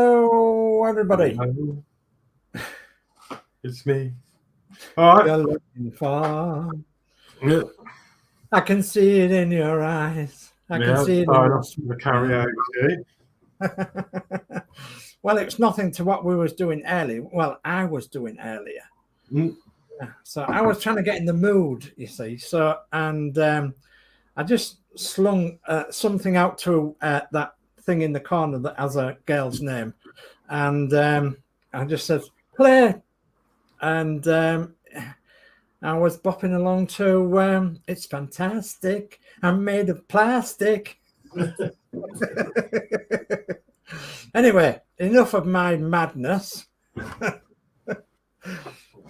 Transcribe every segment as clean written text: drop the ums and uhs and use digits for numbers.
Hello, everybody. Hello. It's me. All right. You're looking for. Yeah. I can see it in your eyes. I can see it in your the karaoke. Well, it's nothing to what we was doing earlier. Well, I was doing earlier. Mm. Yeah, so I was trying to get in the mood, you see. So, and I just slung something out to that thing in the corner that has a girl's name. And I just said, play. And I was bopping along to It's Fantastic. I'm made of plastic. Anyway, enough of my madness.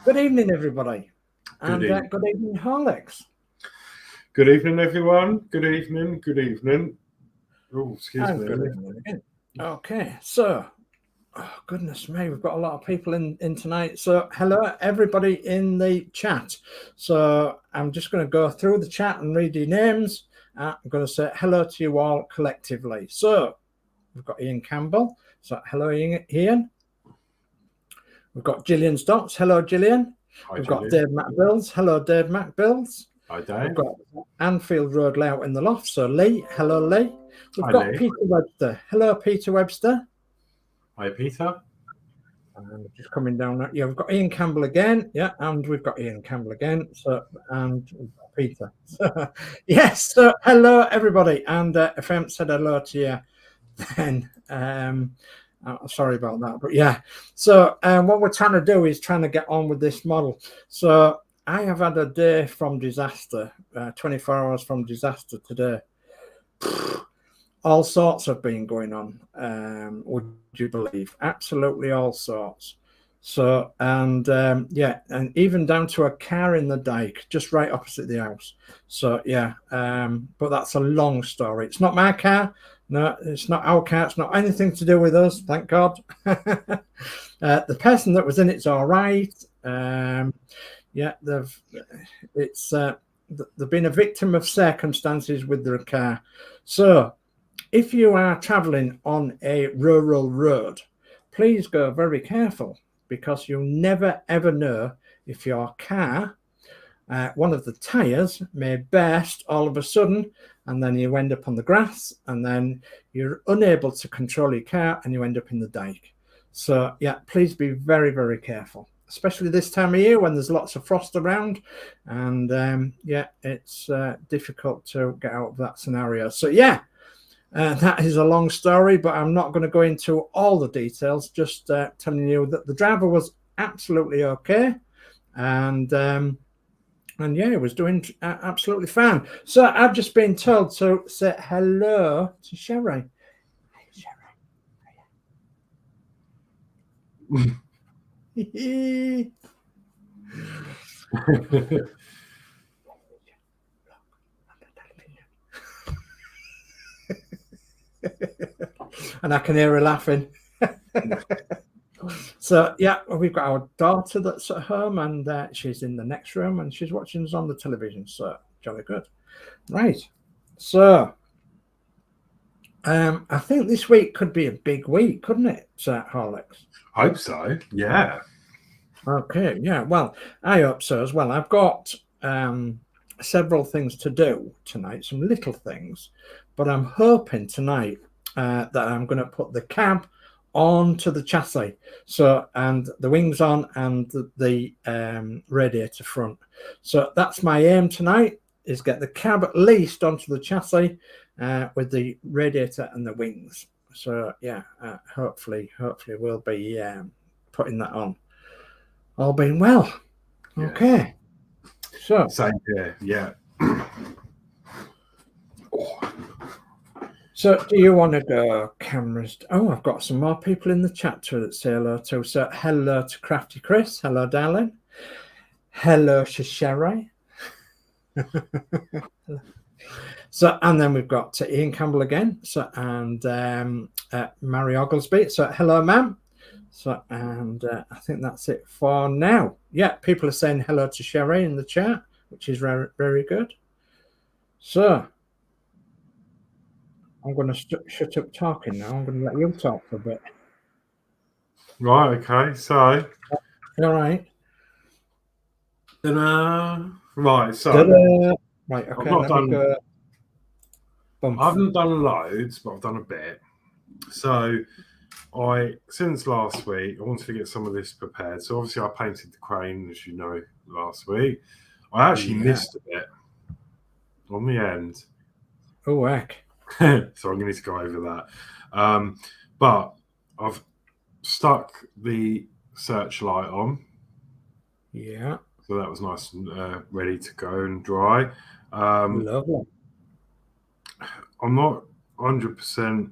Good evening, everybody. And good evening, Horlixs. Good evening, everyone. Good evening. Good evening. Oh, excuse me. Good evening again. Okay, so, oh, goodness me, we've got a lot of people in tonight. So, hello, everybody in the chat. So, I'm just going to go through the chat and read your names. I'm going to say hello to you all collectively. So, we've got Ian Campbell. So, hello, Ian. We've got Gillian Dotz. Hello, Gillian. Hi, We've Gillian. got Dave Builds. Hello, Dave Builds. Hi, Dave. We've got Anfield Road layout in the loft. So, Lee. Hello, Lee. We've Hi, got Lee. Peter Webster. Hello, Peter Webster. Hi, Peter. And just coming down. Yeah, we've got Ian Campbell again. Yeah, and we've got Ian Campbell again. So, and we've got Peter. So, yes. So, hello, everybody. And if I haven't said hello to you, then sorry about that. But yeah. So, what we're trying to do is trying to get on with this model. So, I have had a day from disaster, 24 hours from disaster today. All sorts have been going on, would you believe? Absolutely all sorts. So, and yeah, and even down to a car in the dike, just right opposite the house. So, yeah, but that's a long story. It's not my car. No, it's not our car. It's not anything to do with us, thank God. The person that was in it's all right. Yeah, they've been a victim of circumstances with their car. So, if you are traveling on a rural road, please go very careful, because you'll never ever know if your car, one of the tires may burst all of a sudden, and then you end up on the grass, and then you're unable to control your car and you end up in the dike. So yeah, please be very, very careful, especially this time of year when there's lots of frost around, and yeah, it's difficult to get out of that scenario. So yeah, that is a long story, but I'm not going to go into all the details, just telling you that the driver was absolutely okay, and yeah, it was doing absolutely fine. So I've just been told to say hello to Sherry. Hey, Sherry. And I can hear her laughing. So yeah, we've got our daughter that's at home, and she's in the next room, and she's watching us on the television. So jolly good. Right. So I think this week could be a big week, couldn't it, Horlicks? Hope so. Yeah. Okay. Yeah. Well, I hope so as well. I've got several things to do tonight, some little things, but I'm hoping tonight that I'm going to put the cab onto the chassis, so, and the wings on, and the radiator front. So that's my aim tonight, is get the cab at least onto the chassis with the radiator and the wings. So yeah, hopefully we'll be putting that on, all being well. Yeah. Okay. So same here. Yeah. So do you want to go cameras? Oh, I've got some more people in the chat too that say hello to. So hello to Crafty Chris. Hello, darling. Hello, Sherry. So, and then we've got Ian Campbell again. So, and Mary Oglesby. So hello, ma'am. So, and I think that's it for now. Yeah, people are saying hello to Sherry in the chat, which is very, very good. So I'm going to shut up talking now. I'm going to let you talk for a bit. Right, okay, so All right. right, so Ta-da. Right, I've okay, not let me done go. I haven't done loads, but I've done a bit. So since last week, I wanted to get some of this prepared. So obviously I painted the crane, as you know, last week. I actually missed a bit on the end. Oh, heck. So I'm going to need to go over that. But I've stuck the searchlight on. Yeah. So that was nice and ready to go and dry. Lovely. I'm not 100%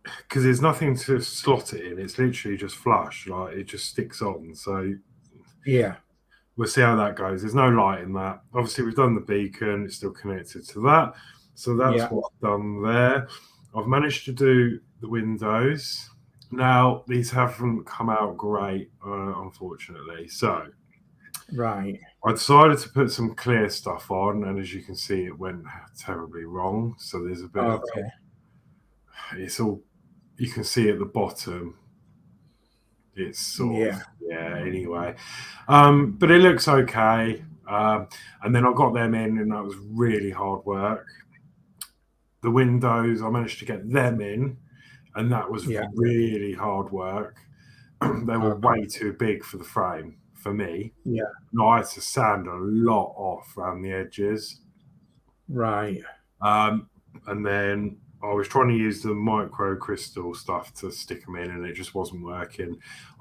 because there's nothing to slot it in. It's literally just flush, like it just sticks on. So Yeah. we'll see how that goes. There's no light in that. Obviously, we've done the beacon. It's still connected to that. So that's what I've done there. I've managed to do the windows. Now, these haven't come out great, unfortunately. So right. I decided to put some clear stuff on. And as you can see, it went terribly wrong. So there's a bit of... It's all... You can see at the bottom. It's sort of... Yeah, anyway. But it looks okay. And then I got them in, and that was really hard work. The windows, I managed to get them in, and that was really hard work. They were way too big for the frame for me. Yeah. No, I had to sand a lot off around the edges. Right. And then I was trying to use the micro crystal stuff to stick them in, and it just wasn't working.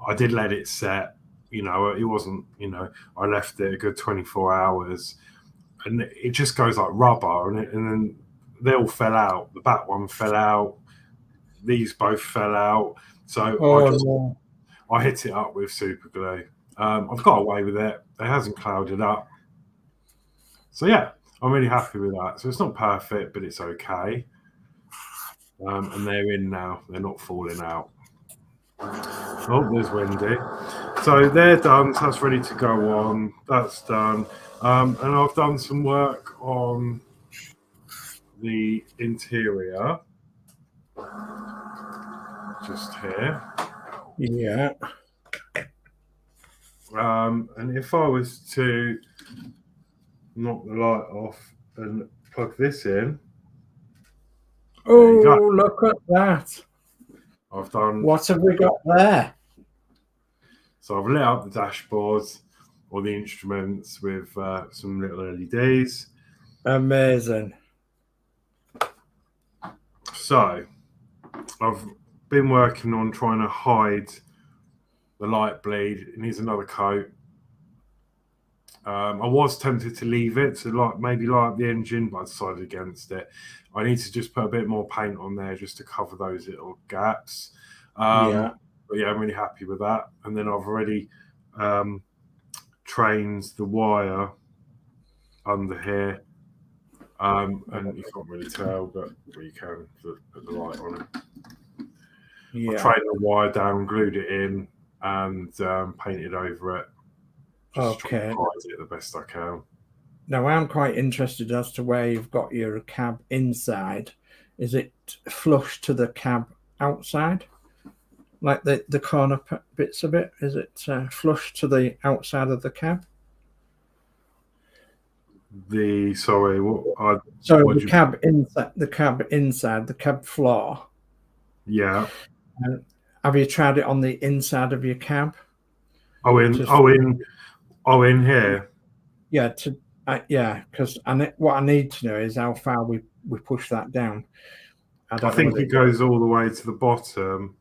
I did let it set. You know, it wasn't, you know, I left it a good 24 hours, and it just goes like rubber, and then they all fell out. The back one fell out. These both fell out. So I hit it up with super glue. I've got away with it. It hasn't clouded up. So yeah, I'm really happy with that. So it's not perfect, but it's okay. And they're in now. They're not falling out. Oh, there's Wendy. So they're done. So that's ready to go on. That's done. And I've done some work on the interior. Just here. Yeah. And if I was to knock the light off and plug this in. Oh, look at that. I've done... What have we got there? So I've lit up the dashboards or the instruments with some little LEDs. Amazing. So I've been working on trying to hide the light bleed. It needs another coat. I was tempted to leave it to maybe light up the engine, but I decided against it. I need to just put a bit more paint on there just to cover those little gaps. But yeah, I'm really happy with that. And then I've already trained the wire under here. And you can't really tell, but you can put the light on it. I trained the wire down, glued it in, and painted over it. Just try to hide it the best I can. Now, I'm quite interested as to where you've got your cab inside. Is it flush to the cab outside? Like the corner bits of it? Is it flush to the outside of the cab? The cab inside, the cab floor. Yeah. Have you tried it on the inside of your cab? In here. Yeah, because what I need to know is how far we push that down. I think it goes all the way to the bottom.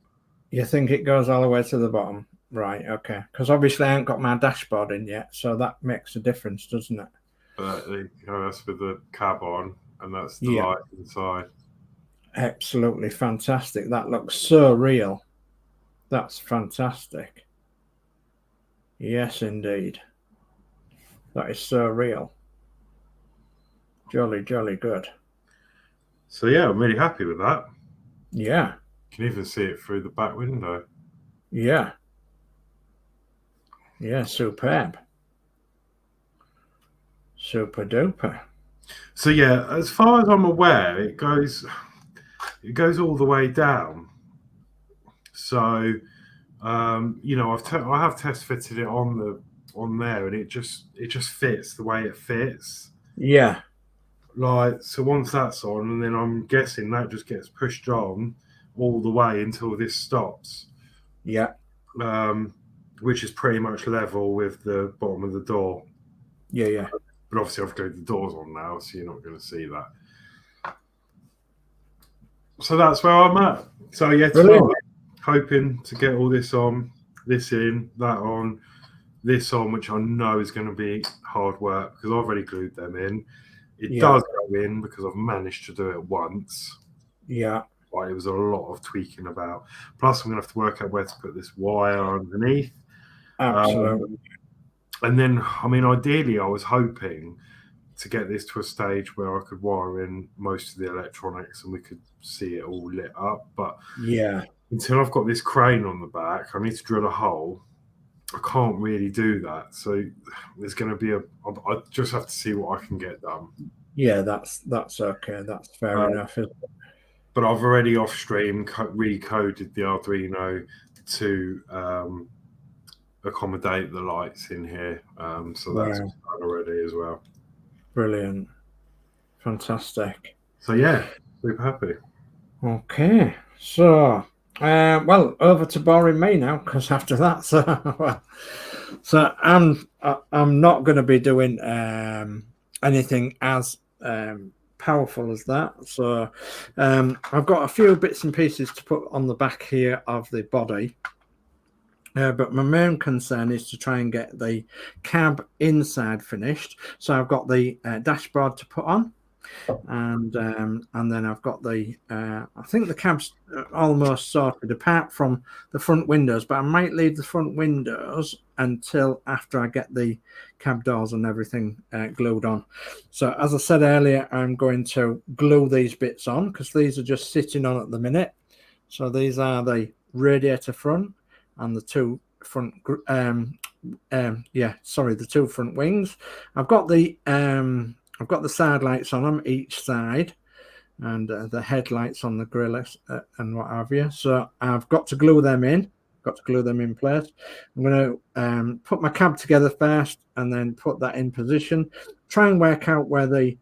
You think it goes all the way to the bottom? Right, okay. Because obviously I haven't got my dashboard in yet, so that makes a difference, doesn't it? That's with the cab on, and that's the light inside. Absolutely fantastic. That looks so real. That's fantastic. Yes, indeed. That is so real. Jolly, jolly good. So yeah, I'm really happy with that. Yeah. You can even see it through the back window. Yeah. Yeah, superb. Super duper. So yeah, as far as I'm aware, it goes all the way down. So you know, I have test fitted it on there, and it just fits the way it fits. Yeah. Like, so once that's on, and then I'm guessing that just gets pushed on all the way until this stops. Yeah. Which is pretty much level with the bottom of the door. Yeah, yeah. But obviously I've got the doors on now, so you're not going to see that. So that's where I'm at. So yeah, tonight, hoping to get all this on, this in, that on, this on, which I know is going to be hard work because I've already glued them in. It does go in because I've managed to do it once. Yeah. But it was a lot of tweaking about. Plus, I'm going to have to work out where to put this wire underneath. Absolutely. And then, I mean, ideally, I was hoping to get this to a stage where I could wire in most of the electronics and we could see it all lit up. But yeah, until I've got this crane on the back, I need to drill a hole. I can't really do that. So there's going to be I just have to see what I can get done. Yeah, that's okay. That's fair enough. But I've already off stream recoded the Arduino to accommodate the lights in here. So that's done already as well. Brilliant. Fantastic. So yeah, super happy. Okay. So well, over to boring me now, because after that, so I'm not going to be doing anything as powerful as that. So I've got a few bits and pieces to put on the back here of the body. But my main concern is to try and get the cab inside finished. So I've got the dashboard to put on, and then I've got the I think the cab's almost sorted apart from the front windows, but I might leave the front windows until after I get the cab doors and everything glued on. So as I said earlier, I'm going to glue these bits on because these are just sitting on at the minute. So these are the radiator front and the two front the two front wings. I've got the side lights on them each side, and the headlights on the grill and what have you. So I've got to glue them in. Place. I'm going to put my cab together first and then put that in position. Try and work out where the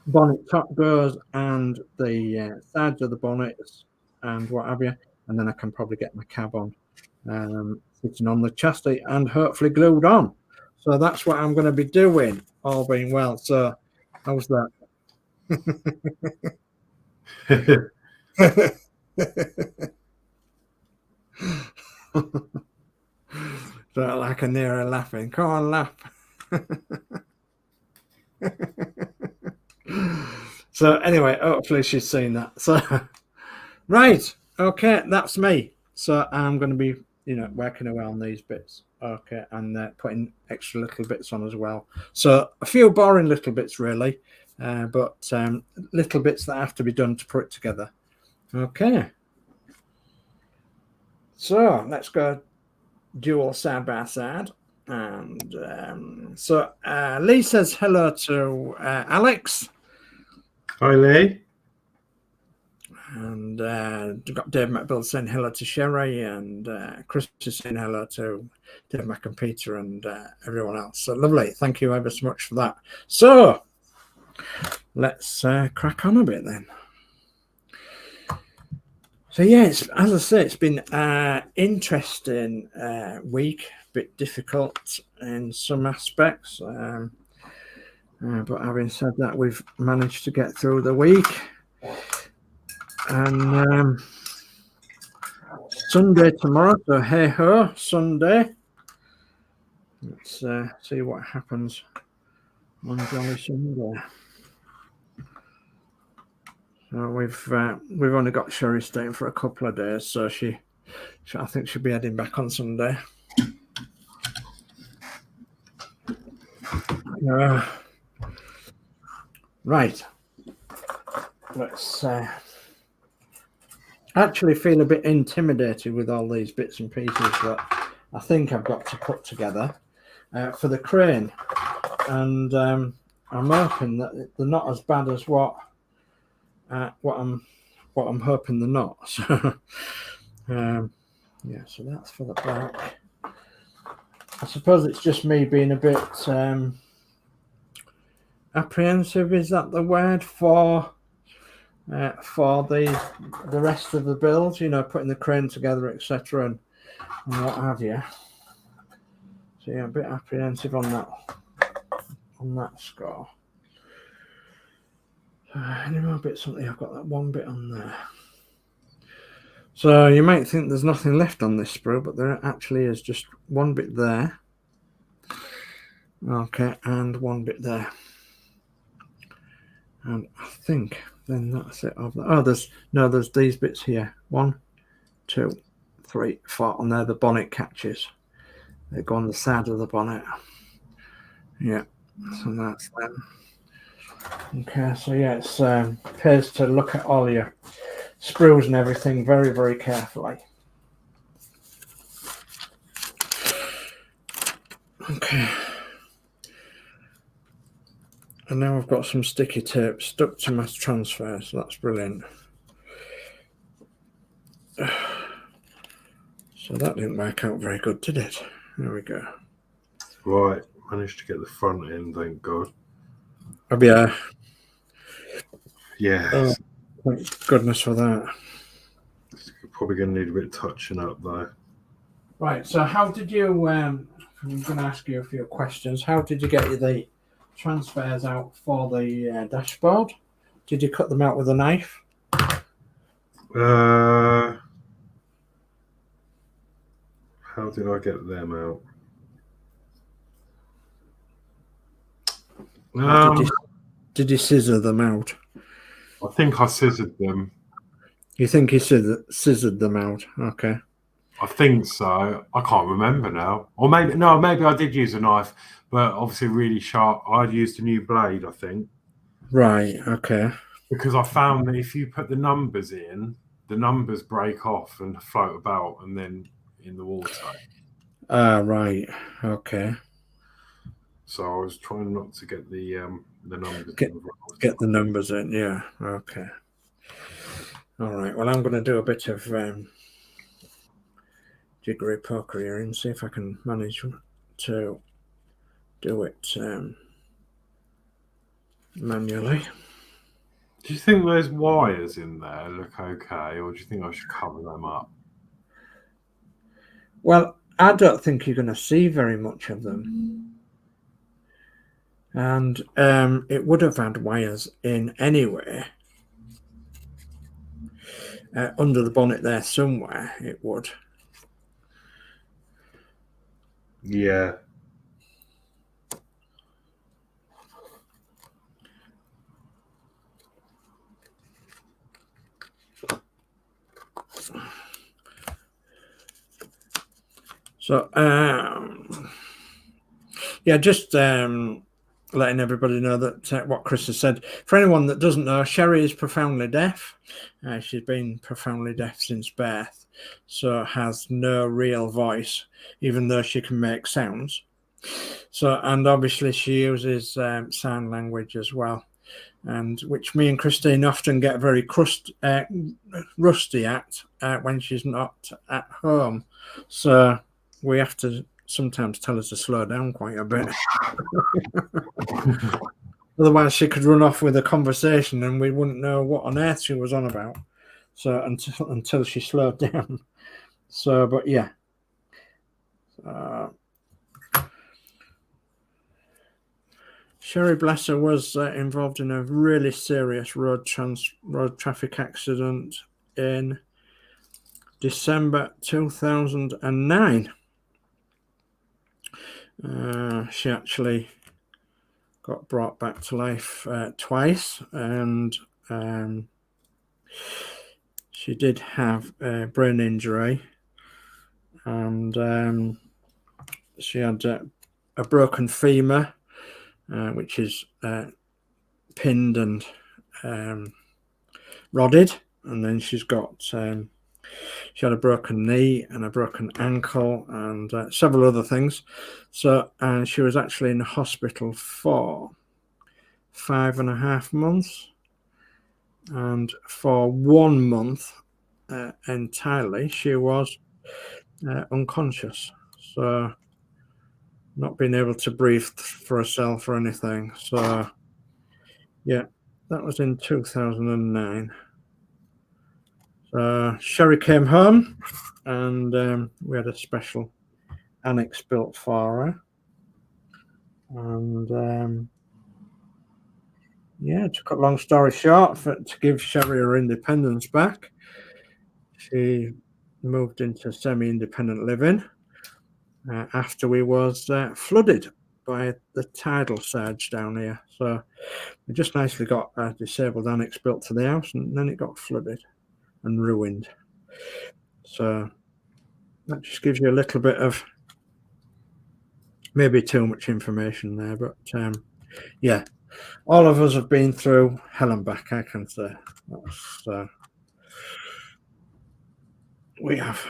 bonnet top goes and the sides of the bonnets and what have you. And then I can probably get my cab on, sitting on the chassis and hopefully glued on. So that's what I'm going to be doing, all being well. So how's that? So like a Nero laughing. Come on, laugh. So anyway, hopefully she's seen that. So right. Okay, that's me. So I'm going to be, working away on these bits. Okay, and putting extra little bits on as well. So a few boring little bits, really, but little bits that have to be done to put it together. Okay. So let's go dual side by side. And so Lee says hello to Alex. Hi, Lee. And got Dave McBuild saying hello to Sherry, and Chris is saying hello to Dave McPeter and everyone else. So lovely. Thank you ever so much for that. So let's crack on a bit then. So yeah, as I say, it's been an interesting week, a bit difficult in some aspects. But having said that, we've managed to get through the week. And Sunday tomorrow, so hey ho, Sunday. Let's see what happens on Jolly Sunday. So we've only got Sherry staying for a couple of days, so I think she'll be heading back on Sunday. Right. Let's actually feel a bit intimidated with all these bits and pieces that I think I've got to put together for the crane, and I'm hoping that they're not as bad as what I'm what I'm hoping they're not. So, yeah, so that's for the back. I suppose it's just me being a bit apprehensive, is that the word, for the rest of the build, you know, putting the crane together, etc., and what have you. So yeah, a bit apprehensive on that score. Any more bits on there? I've got that one bit on there. So you might think there's nothing left on this sprue, but there actually is just one bit there. Okay, and one bit there. And I think then that's it. Oh, there's these bits here. 1, 2, 3, 4, and they're the bonnet catches. They go on the side of the bonnet. Yeah, so that's them. Okay, so yeah, it's pays to look at all your sprues and everything very, very carefully. Okay. And now I've got some sticky tape stuck to my transfer, so that's brilliant. So that didn't work out very good, did it? There we go. Right, managed to get the front in, thank God. Oh, yeah. Yeah. Oh, thank goodness for that. It's probably going to need a bit of touching up, though. Right, so how did you, I'm going to ask you a few questions. How did you get the transfers out for the dashboard? Did you cut them out with a knife? How did I get them out? Did you scissor them out? I think I scissored them. You think you scissored them out? Okay. I think so. I can't remember now. Or maybe I did use a knife, but obviously really sharp. I'd used a new blade, I think. Right, okay. Because I found that if you put the numbers in, the numbers break off and float about and then in the water. Right, okay. So I was trying not to get the numbers get the numbers in, yeah. Okay. All right. Well, I'm going to do a bit of jiggery pokery here and see if I can manage to do it manually. Do you think those wires in there look okay, or do you think I should cover them up? Well, I don't think you're going to see very much of them. And it would have had wires in anyway. Under the bonnet there somewhere, it would. Yeah. So, yeah, just letting everybody know that what Chris has said. For anyone that doesn't know, Sherry is profoundly deaf. She's been profoundly deaf since birth, so has no real voice, even though she can make sounds. So, and obviously she uses sign language as well, and which me and Christine often get very rusty at when she's not at home. So we have to sometimes tell her to slow down quite a bit. Otherwise she could run off with a conversation and we wouldn't know what on earth she was on about. So until she slowed down. So, but yeah. Sherry Blesser was involved in a really serious road traffic accident in December 2009. She actually got brought back to life twice, and she did have a brain injury, and she had a broken femur, which is pinned and rodded, and then she's got she had a broken knee and a broken ankle and several other things. So, and she was actually in hospital for 5.5 months. and for 1 month entirely she was unconscious, so not being able to breathe for herself or anything. So yeah, that was in 2009. So Sherry came home, and we had a special annex built for her, and yeah, to cut long story short, to give Sherry her independence back, she moved into semi-independent living after we was flooded by the tidal surge down here. So we just nicely got a disabled annex built to the house, and then it got flooded and ruined. So that just gives you a little bit of, maybe too much information there, but yeah, all of us have been through hell and back, I can say. We have.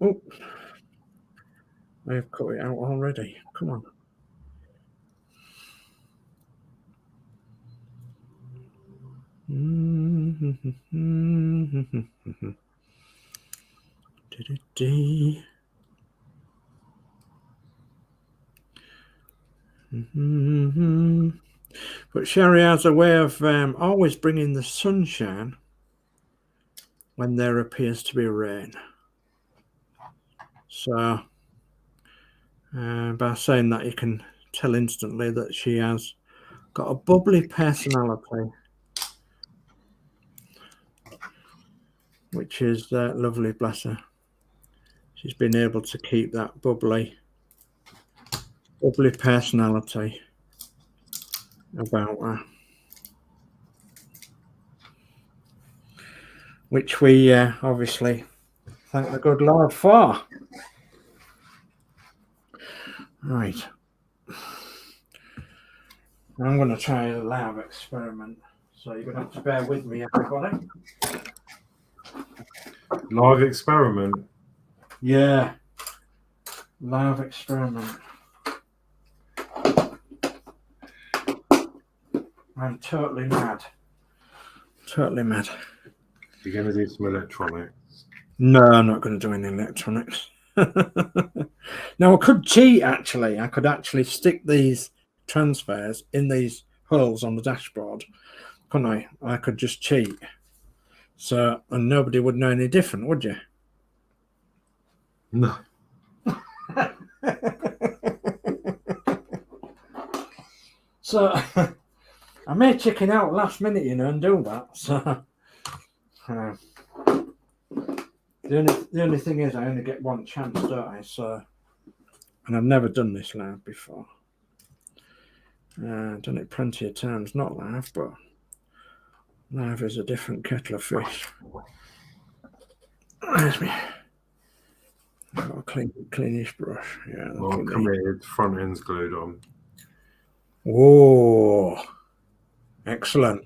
Oh, I've cut it out already. Come on. But Sherry has a way of always bringing the sunshine when there appears to be rain. So by saying that, you can tell instantly that she has got a bubbly personality, which is lovely, bless her. She's been able to keep that bubbly personality about her, which we obviously thank the good Lord for. Right. I'm going to try a live experiment, so you're going to have to bear with me, everybody. Live experiment? Yeah. Live experiment. I'm totally mad. Totally mad. You're going to do some electronics? No, I'm not going to do any electronics. Now, I could cheat, actually. I could actually stick these transfers in these holes on the dashboard, couldn't I? I could just cheat. So, and nobody would know any different, would you? No. So, I may chicken out last minute, you know, and do that. So, the only thing is, I only get one chance, don't I? So, and I've never done this live before. I've done it plenty of times, not live, but live is a different kettle of fish. There's me. I've got a cleanish brush. Yeah. Well, committed, front end's glued on. Oh, excellent.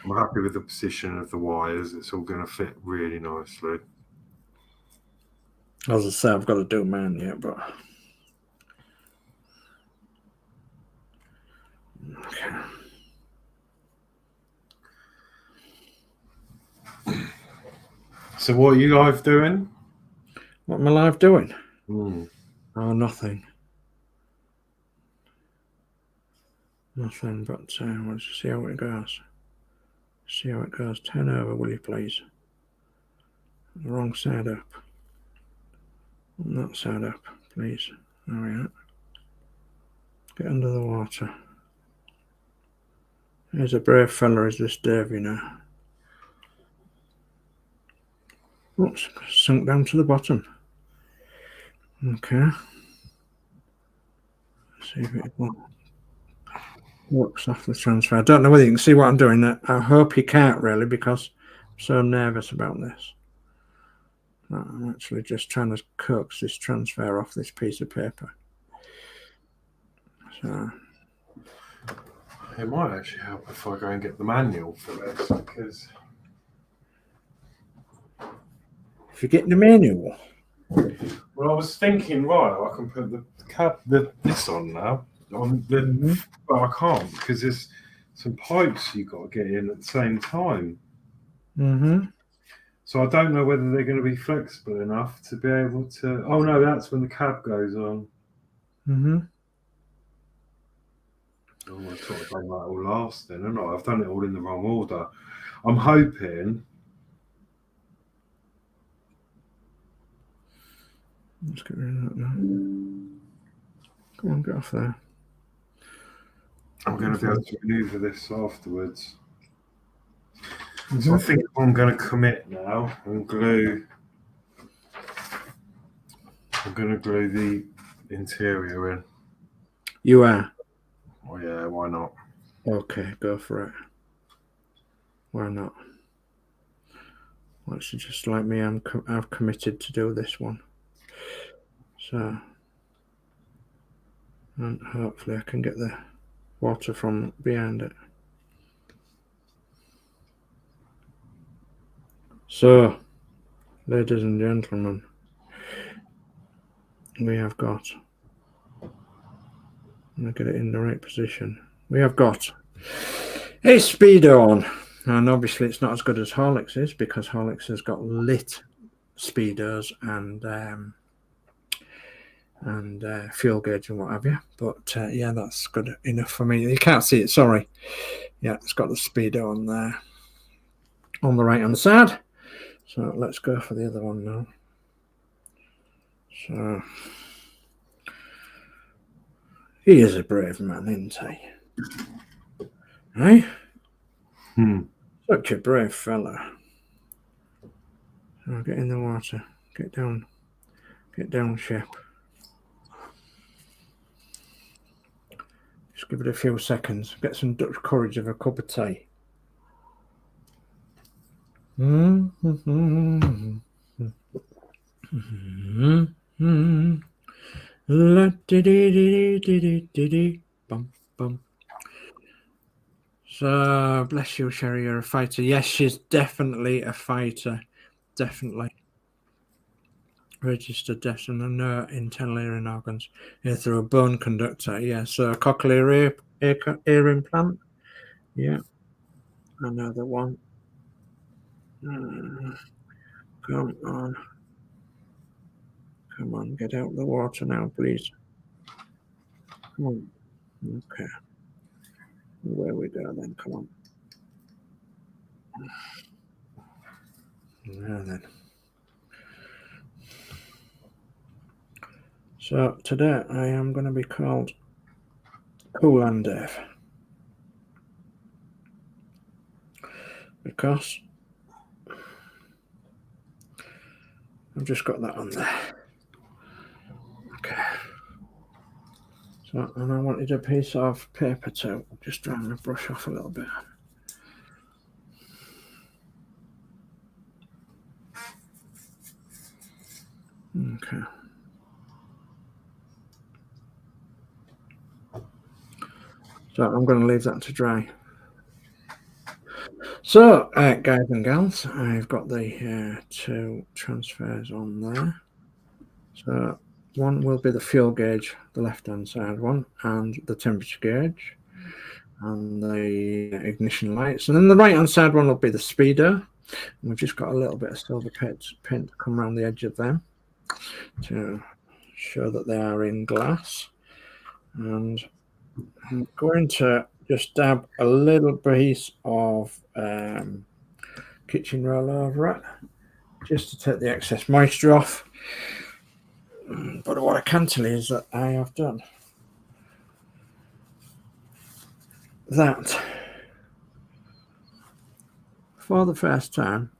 I'm happy with the position of the wires. It's all going to fit really nicely. As I say, I've got to do mine yet, but okay. So what are you live doing? What am I live doing? Oh, nothing. Nothing, but let's see how it goes. See how it goes. Turn over, will you please? The wrong side up. That side up, please. There we are. Get under the water. There's a brave fella, is this Dave, you know. Oops, sunk down to the bottom. Okay. Let's see if it works off the transfer. I don't know whether you can see what I'm doing. I hope you can't really, because I'm so nervous about this. I'm actually just trying to coax this transfer off this piece of paper. So it might actually help if I go and get the manual for this, because if you get the manual, Well, I was thinking, right, I can put this on now. But I can't because there's some pipes you've got to get in at the same time. So I don't know whether they're going to be flexible enough to be able to. Oh no, that's when the cab goes on. Oh, I thought I'd done that all last then, haven't I? I've done it all in the wrong order. I'm hoping. Let's get rid of that now. Come on, get off there. I'm going to be able to manoeuvre this afterwards. So I think I'm going to commit now and glue. I'm going to glue the interior in. You are? Oh yeah, why not? Okay, go for it. Why not? Well, it's just like me, I've committed to do this one. So, and hopefully I can get the water from behind it. So, ladies and gentlemen, we have got, I'm going to get it in the right position. We have got a speedo on, and obviously it's not as good as Horlixs is because Horlixs has got lit speedos and fuel gauge and what have you. But yeah, that's good enough for me. You can't see it, sorry. Yeah, it's got the speedo on there on the right hand side. So let's go for the other one now. So he is a brave man, isn't he? Right? Such a brave fella. So get in the water. Get down ship. Just give it a few seconds. Get some Dutch courage of a cup of tea. La di di di di di di bum bum. So bless you, Sherry. You're a fighter. Yes, she's definitely a fighter. Definitely. Registered deaf and no internal hearing organs. Yeah, through a bone conductor. Yeah, so cochlear ear implant. Yeah, another one. Come on, get out the water now, please. Come on. Okay. Where we go then? Come on. Now then. So today I am going to be called Gillian Dave because I've just got that on there. Okay. So, and I wanted a piece of paper to just dry my brush off a little bit. Okay. So I'm going to leave that to dry. So, guys and gals, I've got the two transfers on there. So one will be the fuel gauge, the left-hand side one, and the temperature gauge, and the ignition lights. And then the right-hand side one will be the speedo. And we've just got a little bit of silver paint to come around the edge of them to show that they are in glass. And I'm going to just dab a little piece of kitchen roll over it, just to take the excess moisture off. But what I can tell you is that I have done that for the first time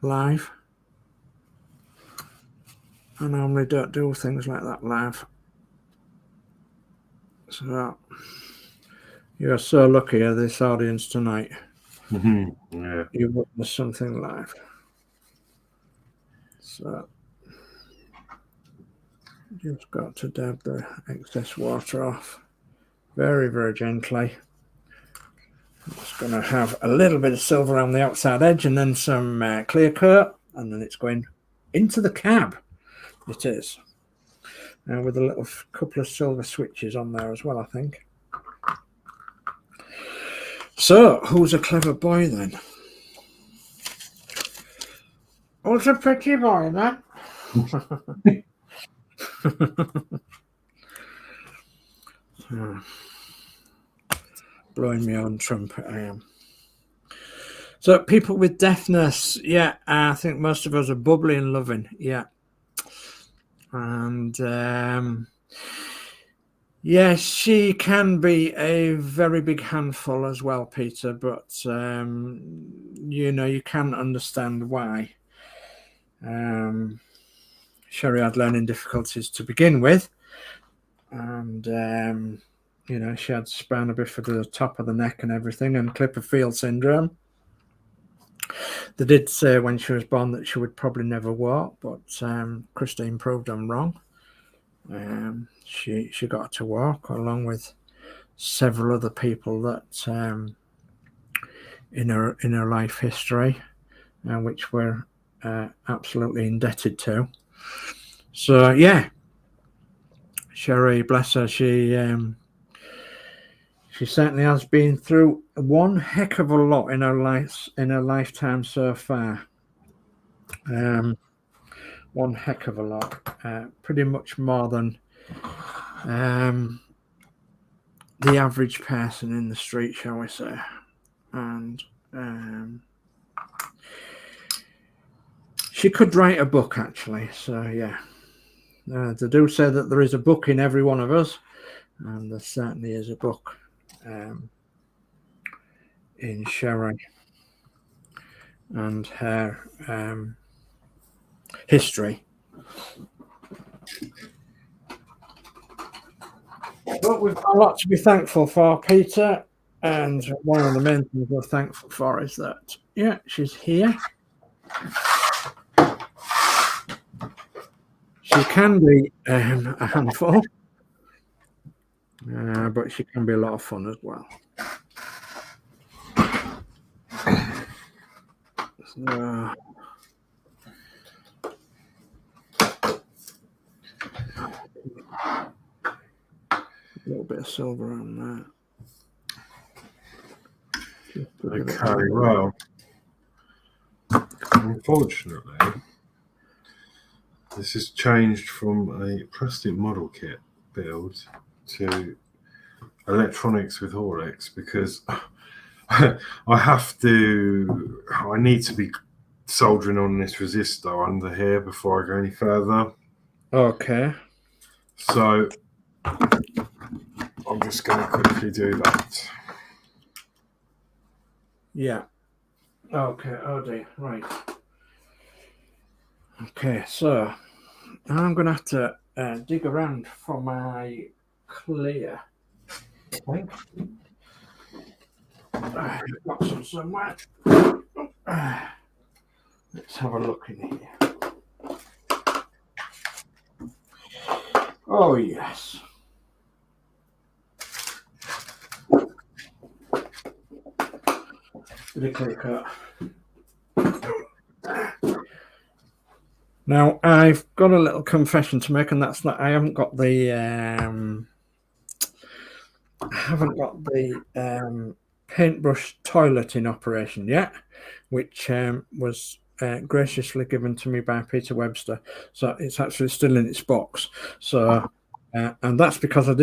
live. I normally don't do things like that live. So you are so lucky at this audience tonight. Yeah. You witnessed something live. So just got to dab the excess water off very, very gently. I'm just going to have a little bit of silver around the outside edge and then some clear coat, and then it's going into the cab. It is. With a little couple of silver switches on there as well, I think. So, who's a clever boy then? Who's a pretty boy then? Blowing my own trumpet, I am. So, people with deafness, yeah, I think most of us are bubbly and loving, yeah. And yes, she can be a very big handful as well, Peter, but you know, you can understand why. Sherry had learning difficulties to begin with, and you know, she had spina bifida for the top of the neck and everything, and Clipperfield syndrome. They did say when she was born that she would probably never walk, but Christine proved them wrong. She got to walk along with several other people that in her life history, which we're absolutely indebted to. So yeah, Sherry, bless her, she certainly has been through one heck of a lot in her lifetime so far. One heck of a lot, pretty much more than the average person in the street, shall we say. And she could write a book, actually. So yeah, they do say that there is a book in every one of us, and there certainly is a book in Sherry and her history. But we've got a lot to be thankful for, Peter, and one of the main things we're thankful for is that, yeah, she's here. She can be a handful, but she can be a lot of fun as well. So, a little bit of silver on that. Okay, well, unfortunately, this has changed from a plastic model kit build to electronics with Horlixs because I need to be soldering on this resistor under here before I go any further. Okay. So I'm just going to quickly do that. Yeah. Okay. Oh dear. Right. Okay. So I'm going to have to dig around for my clear. I think. I've got some somewhere. Let's have a look in here. Oh yes. The clear cut. Now I've got a little confession to make, and that's that I haven't got the paintbrush toilet in operation yet, which was graciously given to me by Peter Webster. So it's actually still in its box. So and that's because I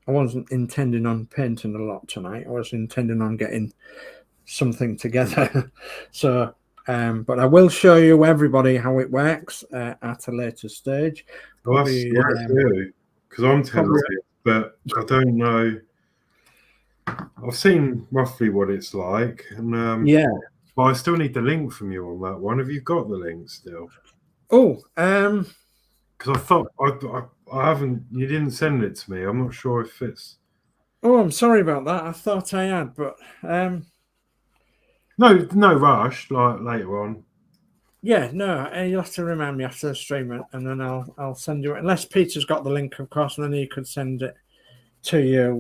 wasn't intending on painting a lot tonight. I was intending on getting something together. So but I will show you everybody how it works at a later stage. Well, that's really, because I'm tempted, but I don't know. I've seen roughly what it's like, and yeah, but I still need the link from you on that one. Have you got the link still? Oh, because I thought I haven't. You didn't send it to me. I'm not sure if it's. Oh, I'm sorry about that. I thought I had, but no rush. Like later on. Yeah, no. You'll have to remind me after the stream, and then I'll send you it. Unless Peter's got the link, of course, and then he could send it to you.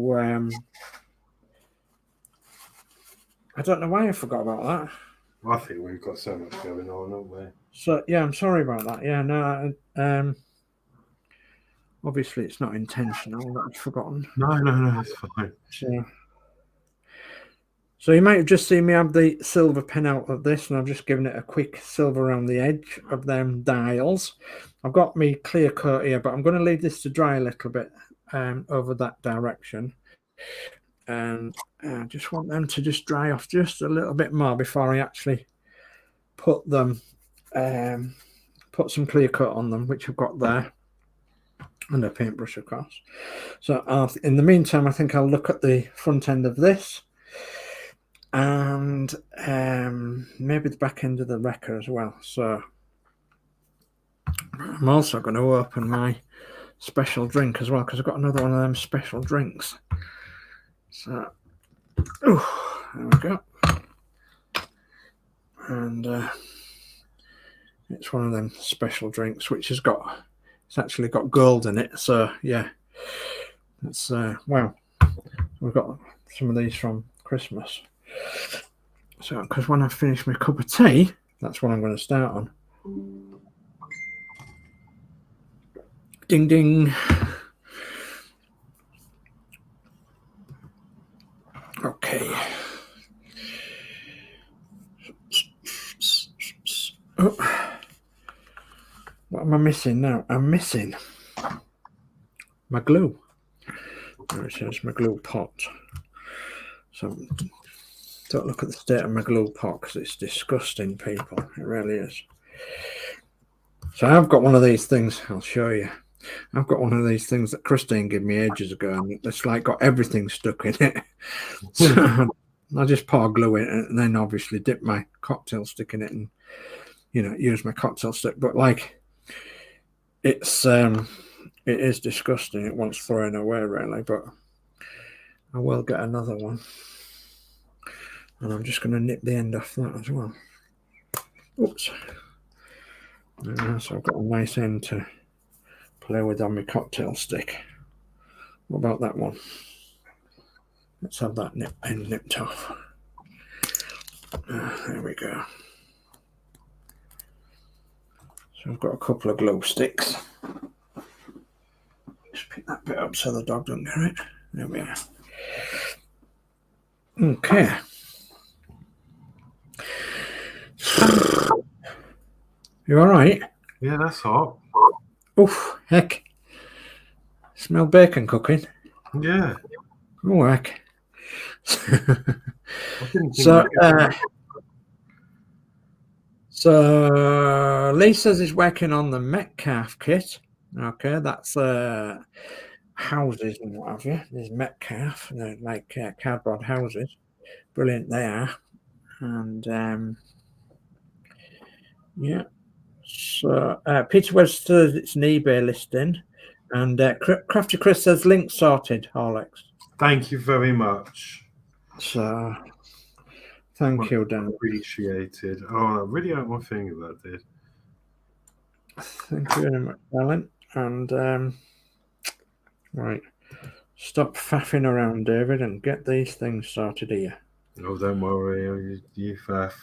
I don't know why I forgot about that. I think we've got so much going on, haven't we? So yeah, I'm sorry about that. Yeah, no. Obviously, it's not intentional. That's forgotten. No, it's fine. So you might have just seen me have the silver pen out of this, and I've just given it a quick silver around the edge of them dials. I've got me clear coat here, but I'm going to leave this to dry a little bit over that direction. And I just want them to just dry off just a little bit more before I actually put them, put some clear coat on them, which I've got there, and a paintbrush across. So in the meantime, I think I'll look at the front end of this, and maybe the back end of the wrecker as well. So I'm also going to open my special drink as well, because I've got another one of them special drinks. So, there we go. And it's one of them special drinks which has got, it's actually got gold in it. So yeah, it's wow, we've got some of these from Christmas. So because when I finish my cup of tea, that's what I'm going to start on. Ding ding. Okay. Oh. What am I missing now? I'm missing my glue. There it says my glue pot. So don't look at the state of my glue pot, because it's disgusting, people. It really is. So I've got one of these things. I'll show you. I've got one of these things that Christine gave me ages ago, and it's like got everything stuck in it. So I just pour glue in it, and then obviously dip my cocktail stick in it, and use my cocktail stick. But like, it is disgusting. It wants throwing away, really. But I will get another one, and I'm just going to nip the end off that as well. Oops. So I've got a nice end to play with on my cocktail stick. What about that one? Let's have that end nipped off. There we go. So I've got a couple of glow sticks. Just pick that bit up so the dog doesn't get it. There we are. Okay. You all right? Yeah, that's hot. Oof, heck. Smell bacon cooking. Yeah. Oh, heck. So Lee says he's working on the Metcalf kit. Okay, that's houses and what have you. There's Metcalf, they're like cardboard houses. Brilliant they are. And yeah. So Peter West says it's an eBay listing, and Crafty Chris says link sorted. Horlixs. Thank you very much. So thank you, Dan. Appreciated. Oh, I really don't want to think of that, dude. Thank you very much, Alan. And right, stop faffing around, David, and get these things sorted here. Oh, don't worry, you faff.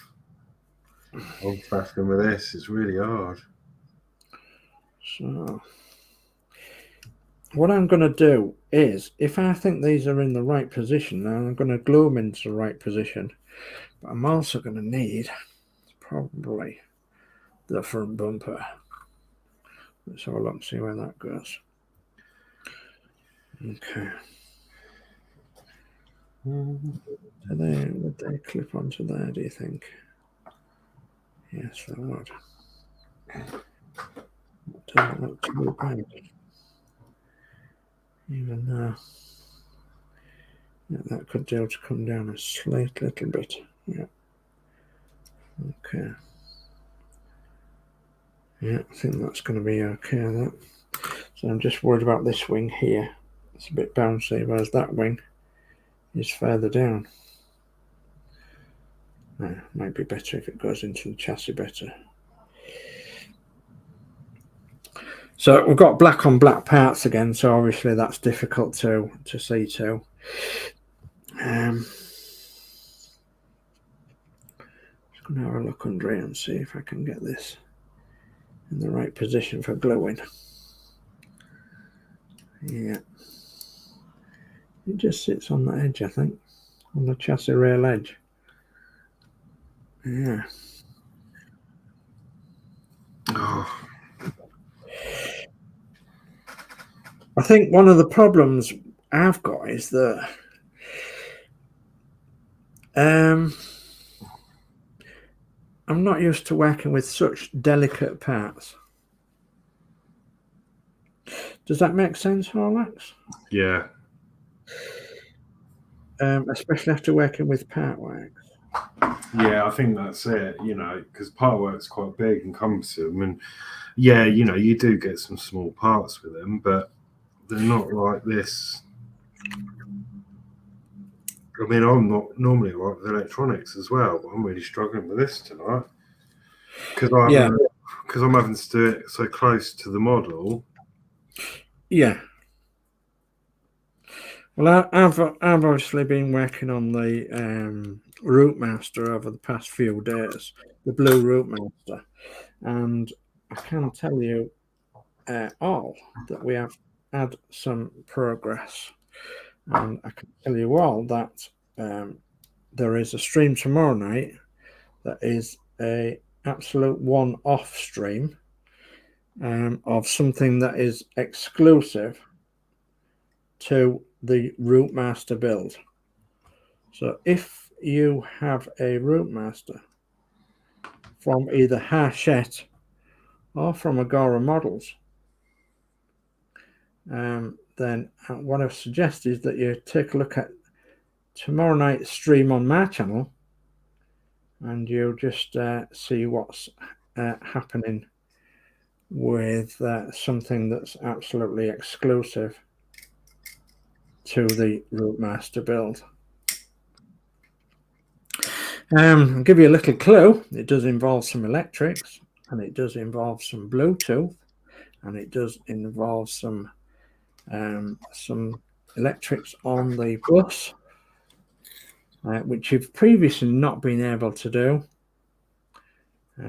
I'm faffing with this. It's really hard. So what I'm going to do is, if I think these are in the right position, now I'm going to glue them into the right position. But I'm also going to need probably the front bumper. Let's have a look and see where that goes. Okay. Would they clip onto there, do you think? Yes, they would. Doesn't look too bad. Even though that could do to come down a slight little bit. Yeah. Okay. Yeah, I think that's going to be okay. That. So I'm just worried about this wing here. It's a bit bouncy, whereas that wing is further down. Might be better if it goes into the chassis better. So we've got black on black parts again, so obviously that's difficult to see too. Just going to have a look under here and see if I can get this in the right position for gluing. Yeah. It just sits on the edge, I think, on the chassis rail edge. Yeah. Oh. I think one of the problems I've got is that I'm not used to working with such delicate parts. Does that make sense, Horlixs? Yeah. Especially after working with part works. Yeah, I think that's it, you know, because part work's quite big and cumbersome. And yeah, you know, you do get some small parts with them, but they're not like this. I mean, I'm not normally like with electronics as well, but I'm really struggling with this tonight because I'm having to do it so close to the model. Yeah. Well, I've obviously been working on the Route Master over the past few days, the blue Route Master, and I can tell you all that we have had some progress, and I can tell you all that there is a stream tomorrow night that is a absolute one-off stream of something that is exclusive to the Route Master build. So if you have a Route Master from either Hachette or from Agora Models, then what I suggest is that you take a look at tomorrow night's stream on my channel, and you'll just see what's happening with something that's absolutely exclusive to the Route Master build. I'll give you a little clue. It does involve some electrics, and it does involve some Bluetooth, and it does involve some electrics on the bus, which you've previously not been able to do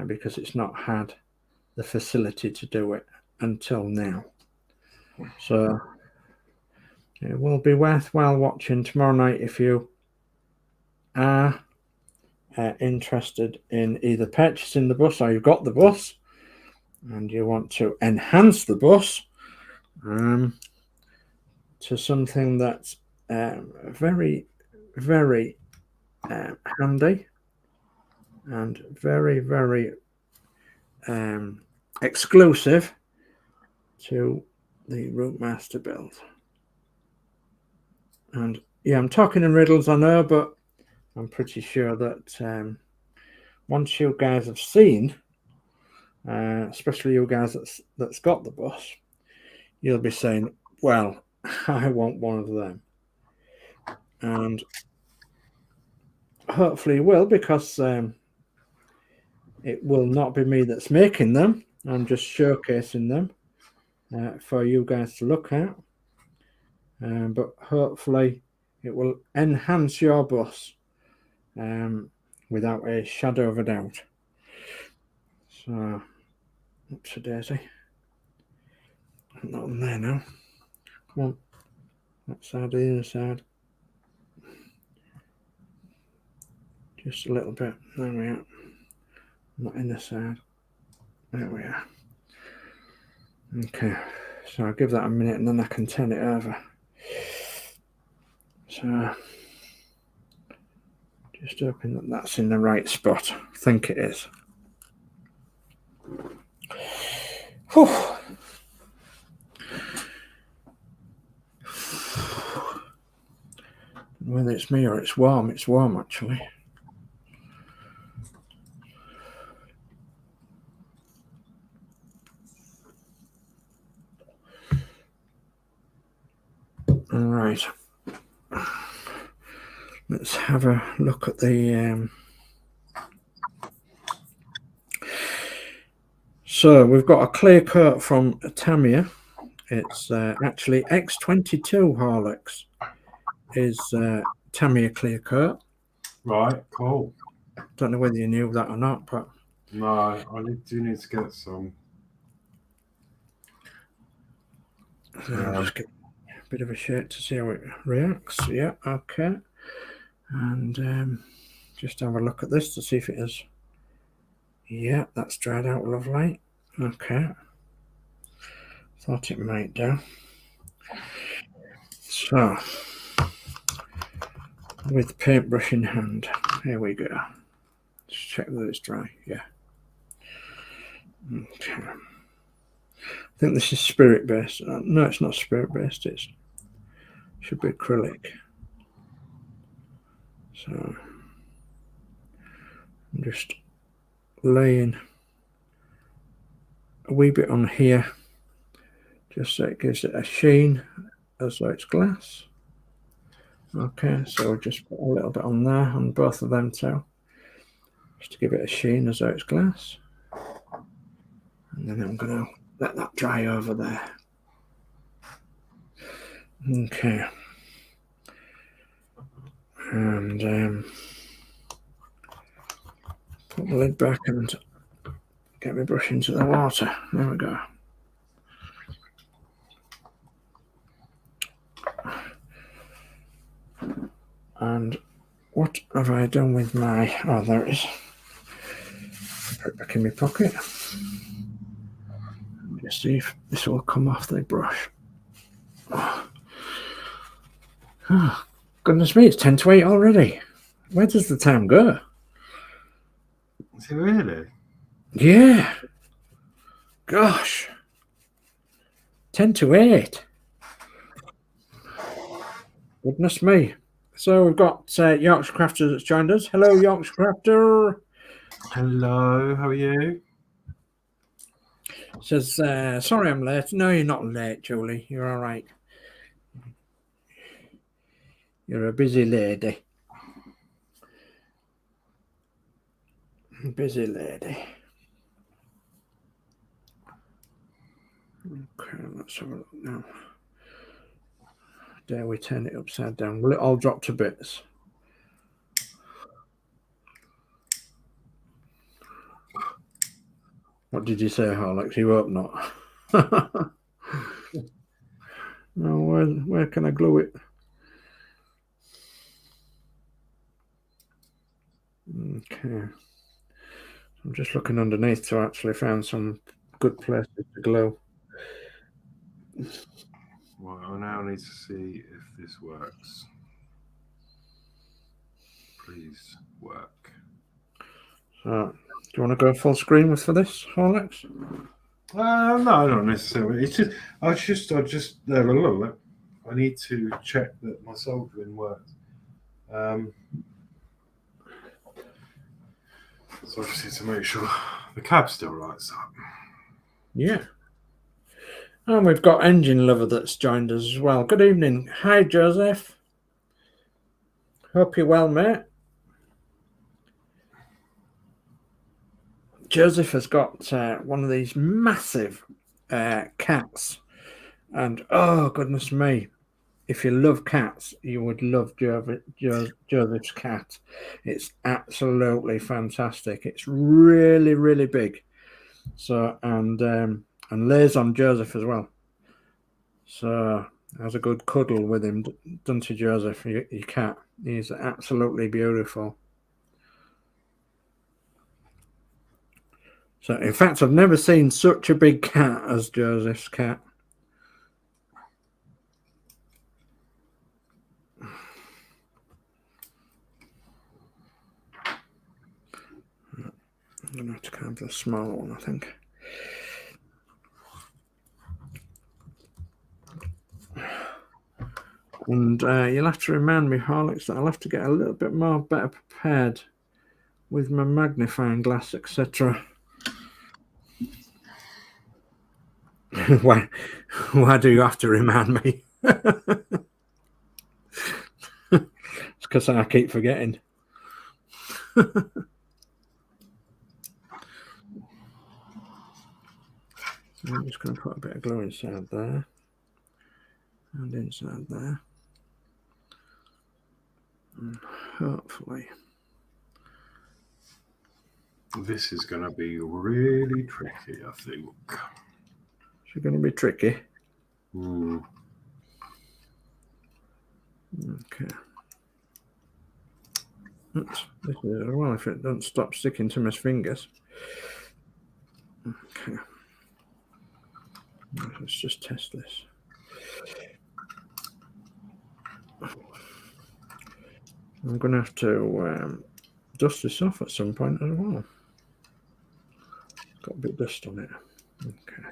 because it's not had the facility to do it until now. So it will be worthwhile watching tomorrow night if you are interested in either purchasing the bus, or you've got the bus and you want to enhance the bus to something that's very, very handy and very, very exclusive to the Route Master build. And yeah, I'm talking in riddles, I know, but I'm pretty sure that once you guys have seen, especially you guys that's got the bus, you'll be saying, well, I want one of them. And hopefully you will, because it will not be me that's making them. I'm just showcasing them for you guys to look at. But hopefully it will enhance your bus without a shadow of a doubt. So, oops a daisy. Not on there now. Come on. That side, the other side. Just a little bit. There we are. Not in the side. There we are. Okay. So I'll give that a minute and then I can turn it over. So just hoping that that's in the right spot. I think it is. Whew. Whether it's me or it's warm actually. All right. Let's have a look at the so we've got a clear coat from Tamiya. It's actually X22 Horlicks is Tamiya clear coat. Right, cool. Don't know whether you knew that or not, but no, I do need to get some. So bit of a shake to see how it reacts. Yeah, okay. And just have a look at this to see if it is. Yeah, that's dried out lovely. Okay. Thought it might do. So, with paintbrush in hand, here we go. Just check that it's dry. Yeah. Okay. I think this is spirit based. No, it's not spirit based. It should be acrylic. So I'm just laying a wee bit on here, just so it gives it a sheen as though it's glass. Okay, so we'll just put a little bit on there on both of them too, just to give it a sheen as though it's glass. And then I'm going to let that dry over there. Okay. And put the lid back and get my brush into the water. There we go. And what have I done with my... Oh, there it is. Put it back in my pocket. Let me just see if this will come off the brush. Oh, goodness me, it's 10 to 8 already. Where does the time go? Is it really? Yeah. Gosh. 10 to 8. Goodness me. So we've got Yorkshire Crafter that's joined us. Hello, Yorkshire Crafter. Hello, how are you? Says, sorry I'm late. No, you're not late, Julie. You're all right. You're a busy lady. Busy lady. Okay, let's have a look now. Dare we turn it upside down? Will it all drop to bits? What did you say, Horlixs? You hope not. No, where can I glue it? Okay. I'm just looking underneath to actually find some good places to glue. Well, I now need to see if this works. Please work. So, do you want to go full screen for this, Horlixs? No, not necessarily. It's just I just I need to check that my soldering works. So I just need to make sure the cab still lights up. Yeah. And we've got Engine Lover that's joined us as well. Good evening. Hi, Joseph. Hope you're well, mate. Joseph has got one of these massive cats. And, oh, goodness me. If you love cats, you would love Joseph's cat. It's absolutely fantastic. It's really, really big. So, and lays on Joseph as well. So, has a good cuddle with him, done to Joseph, your cat. He's absolutely beautiful. So, in fact, I've never seen such a big cat as Joseph's cat. I'm going to have to carve the smaller one, I think. And you'll have to remind me, Horlixs, that I'll have to get a little bit better prepared with my magnifying glass, etc. Why do you have to remind me? It's because I keep forgetting. I'm just going to put a bit of glue inside there and inside there. And hopefully. This is going to be really tricky, I think. It's going to be tricky. Okay. Oops, this is as well if it doesn't stop sticking to my fingers. Okay. Let's just test this. I'm going to have to dust this off at some point as well. Got a bit of dust on it. Okay.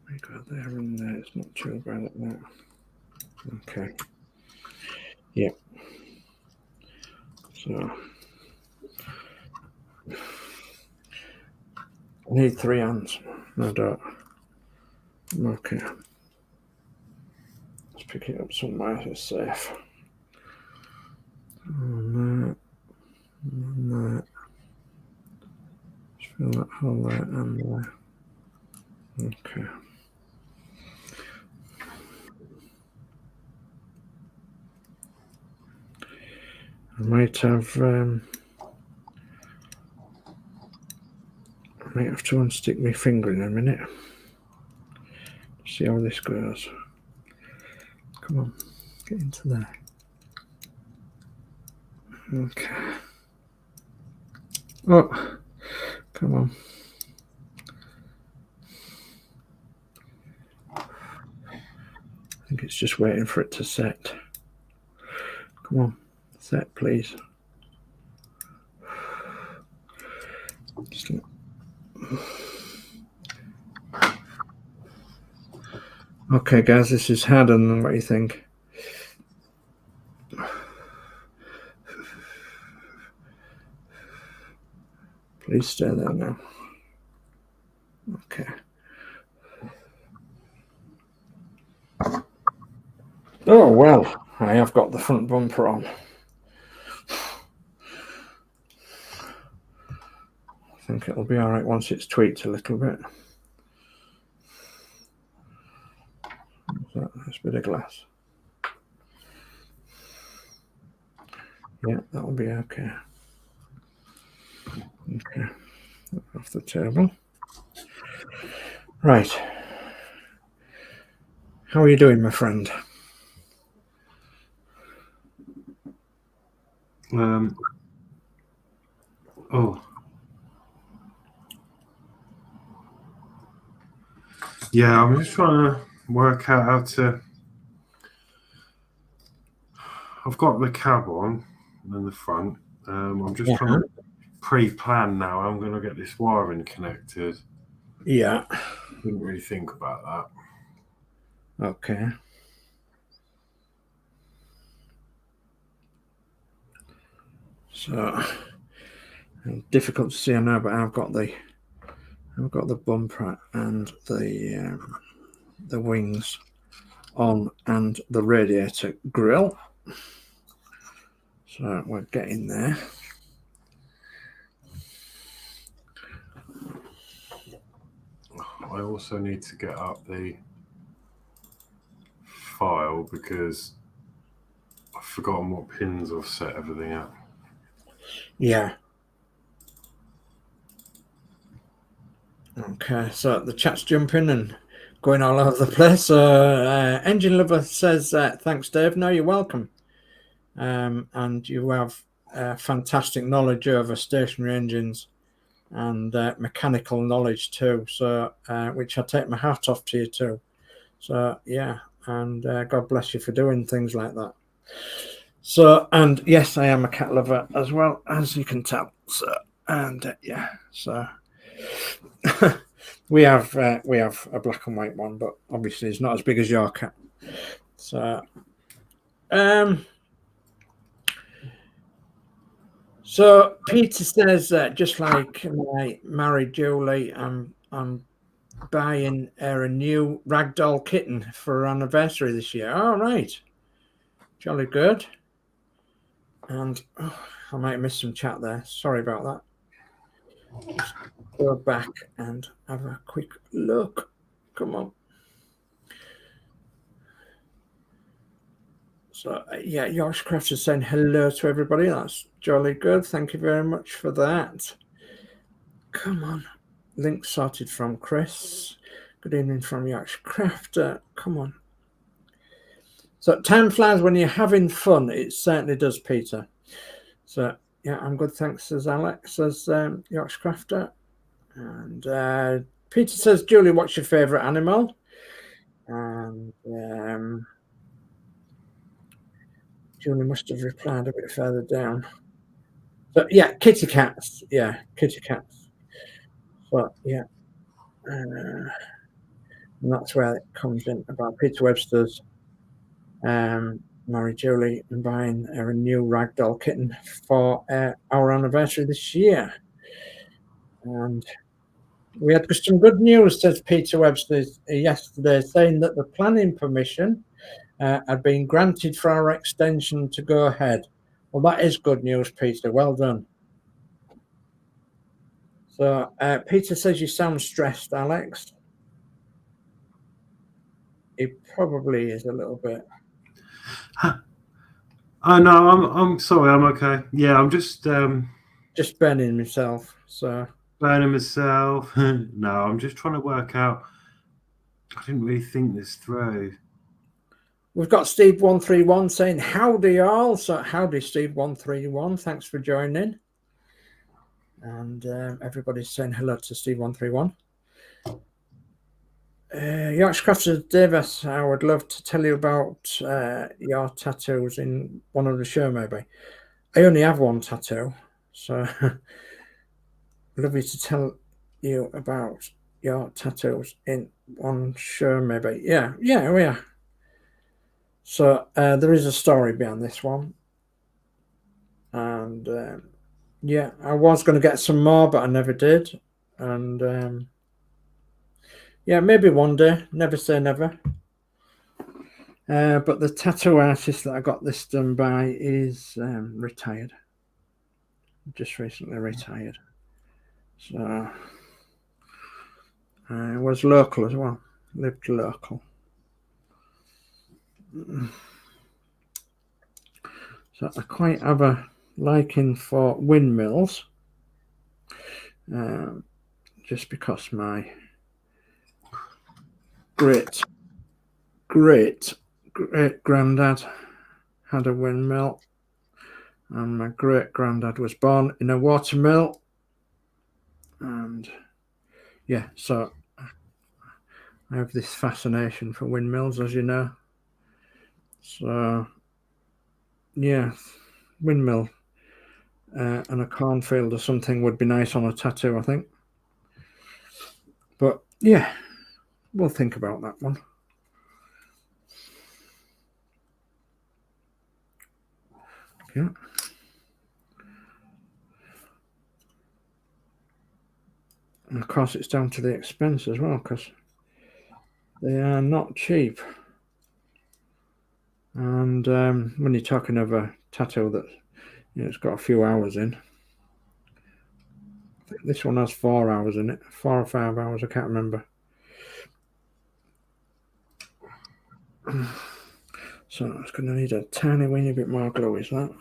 We got there and there. It's not too bad at that. Okay. Yep. So I need 3 hands. No doubt. Okay. Let's pick it up somewhere it's safe. And that. Just fill that hole there and there. Okay. I might have to unstick my finger in a minute. See how this goes. Come on, get into there. Okay. Oh, come on. I think it's just waiting for it to set. Come on, set, please. Okay, guys, this is harder than what you think. Please stay there now. Okay. Oh, well, I have got the front bumper on. I think it'll be all right once it's tweaked a little bit. That's a bit of glass. Yeah, that'll be okay. Okay, off the table. Right. How are you doing, my friend? Yeah, I'm just trying to work out how to. I've got the cab on in the front. I'm just trying to pre-plan now. I'm going to get this wiring connected. Yeah. Didn't really think about that. Okay. So difficult to see, I know, but I've got the bumper and the wings on and the radiator grill. So we're getting there. I also need to get up the file because I've forgotten what pins I've set everything at. Yeah. Okay, so the chat's jumping and going all over the place. So Engine Lover says, thanks, Dave. No, you're welcome. And you have fantastic knowledge over stationary engines and mechanical knowledge too. So, which I take my hat off to you too. So, yeah, and God bless you for doing things like that. So, and yes, I am a cat lover as well, as you can tell. So, and yeah, so we have a black and white one, but obviously it's not as big as your cat. So, so Peter says, just like my married Julie, I'm buying her a new ragdoll kitten for her anniversary this year. All right, jolly good. And I might have missed some chat there. Sorry about that. Just go back and have a quick look. Come on. So, yeah, Yorkshire Crafter is saying hello to everybody. That's jolly good. Thank you very much for that. Come on. Link sorted from Chris. Good evening from Yorkshire Crafter. Come on. So time flies when you're having fun. It certainly does, Peter. So yeah, I'm good. Thanks, says Alex, says Yorkshire Crafter. And Peter says, Julie, what's your favourite animal? And Julie must have replied a bit further down. So yeah, kitty cats. Yeah, kitty cats. But yeah, and that's where it comes in about Peter Webster's marry Julie and buying a new ragdoll kitten for our anniversary this year. And we had some good news, says Peter Webster yesterday, saying that the planning permission had been granted for our extension to go ahead. Well, that is good news, Peter. Well done. So Peter says you sound stressed, Alex. He probably is a little bit. Oh no, I'm sorry, I'm okay. Yeah, I'm just burning myself. So burning myself. No, I'm just trying to work out. I didn't really think this through. We've got Steve131 saying howdy all. So howdy, Steve131. Thanks for joining. And everybody's saying hello to Steve131. Yorkshire Crafter Davis, I would love to tell you about your tattoos in one of the show, maybe. I only have one tattoo, so love you to tell you about your tattoos in one show, maybe. Yeah. So there is a story behind this one. And yeah, I was going to get some more, but I never did. And yeah, maybe one day. Never say never. But the tattoo artist that I got this done by is retired. Just recently retired. So I was local as well. Lived local. So I quite have a liking for windmills. Just because my great granddad had a windmill, and my great granddad was born in a water mill, and yeah, so I have this fascination for windmills, as you know. So yeah, windmill and a cornfield or something would be nice on a tattoo, I think. But yeah, we'll think about that one. Yeah. And of course, it's down to the expense as well, because they are not cheap. And when you're talking of a tattoo that it's got a few hours in, I think this one has 4 hours in it, 4 or 5 hours, I can't remember. So it's going to need a tiny weeny bit more glue, is that?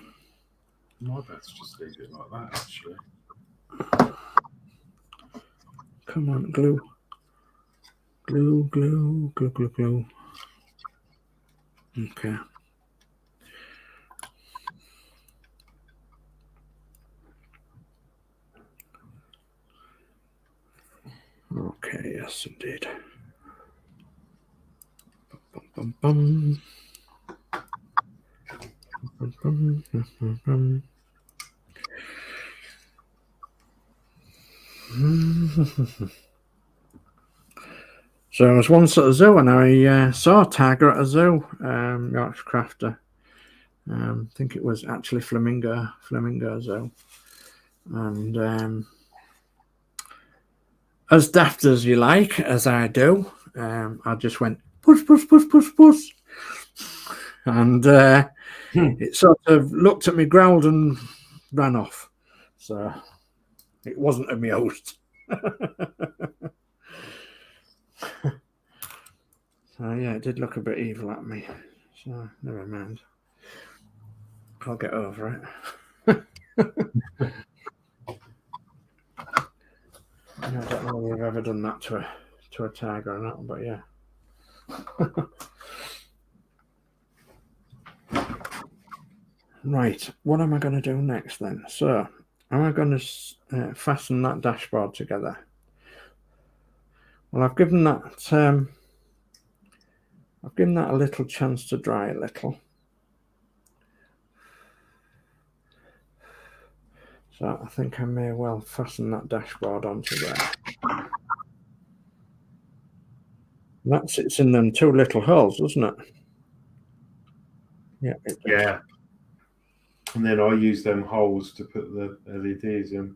My bet's just leave it like that, actually. Come on, glue. Glue, glue, glue, glue, glue. Okay. Okay, yes, indeed. Bum, bum, bum. Bum, bum, bum, bum. So I was once at a zoo and I saw a tiger at a zoo, Yorkshire Crafter. I think it was actually Flamingo Zoo. And as daft as you like, as I do, I just went, push, push, push, push, push. And it sort of looked at me, growled and ran off. So it wasn't amused. So yeah, it did look a bit evil at me. So never mind. I'll get over it. I don't know whether I've ever done that to a tiger or not, but yeah. Right, what am I going to do next then? So, am I going to fasten that dashboard together? Well, I've given that a little chance to dry a little. So I think I may well fasten that dashboard onto there. That sits in them two little holes, doesn't it? Yeah. Yeah. And then I use them holes to put the LEDs in.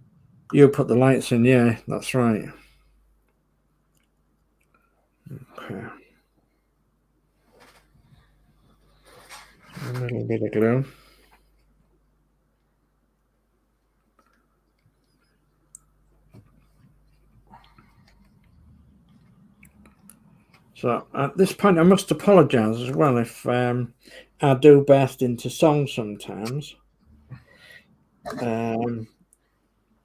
You put the lights in, yeah, that's right. Okay. A little bit of glue. So at this point, I must apologise as well if I do burst into song sometimes.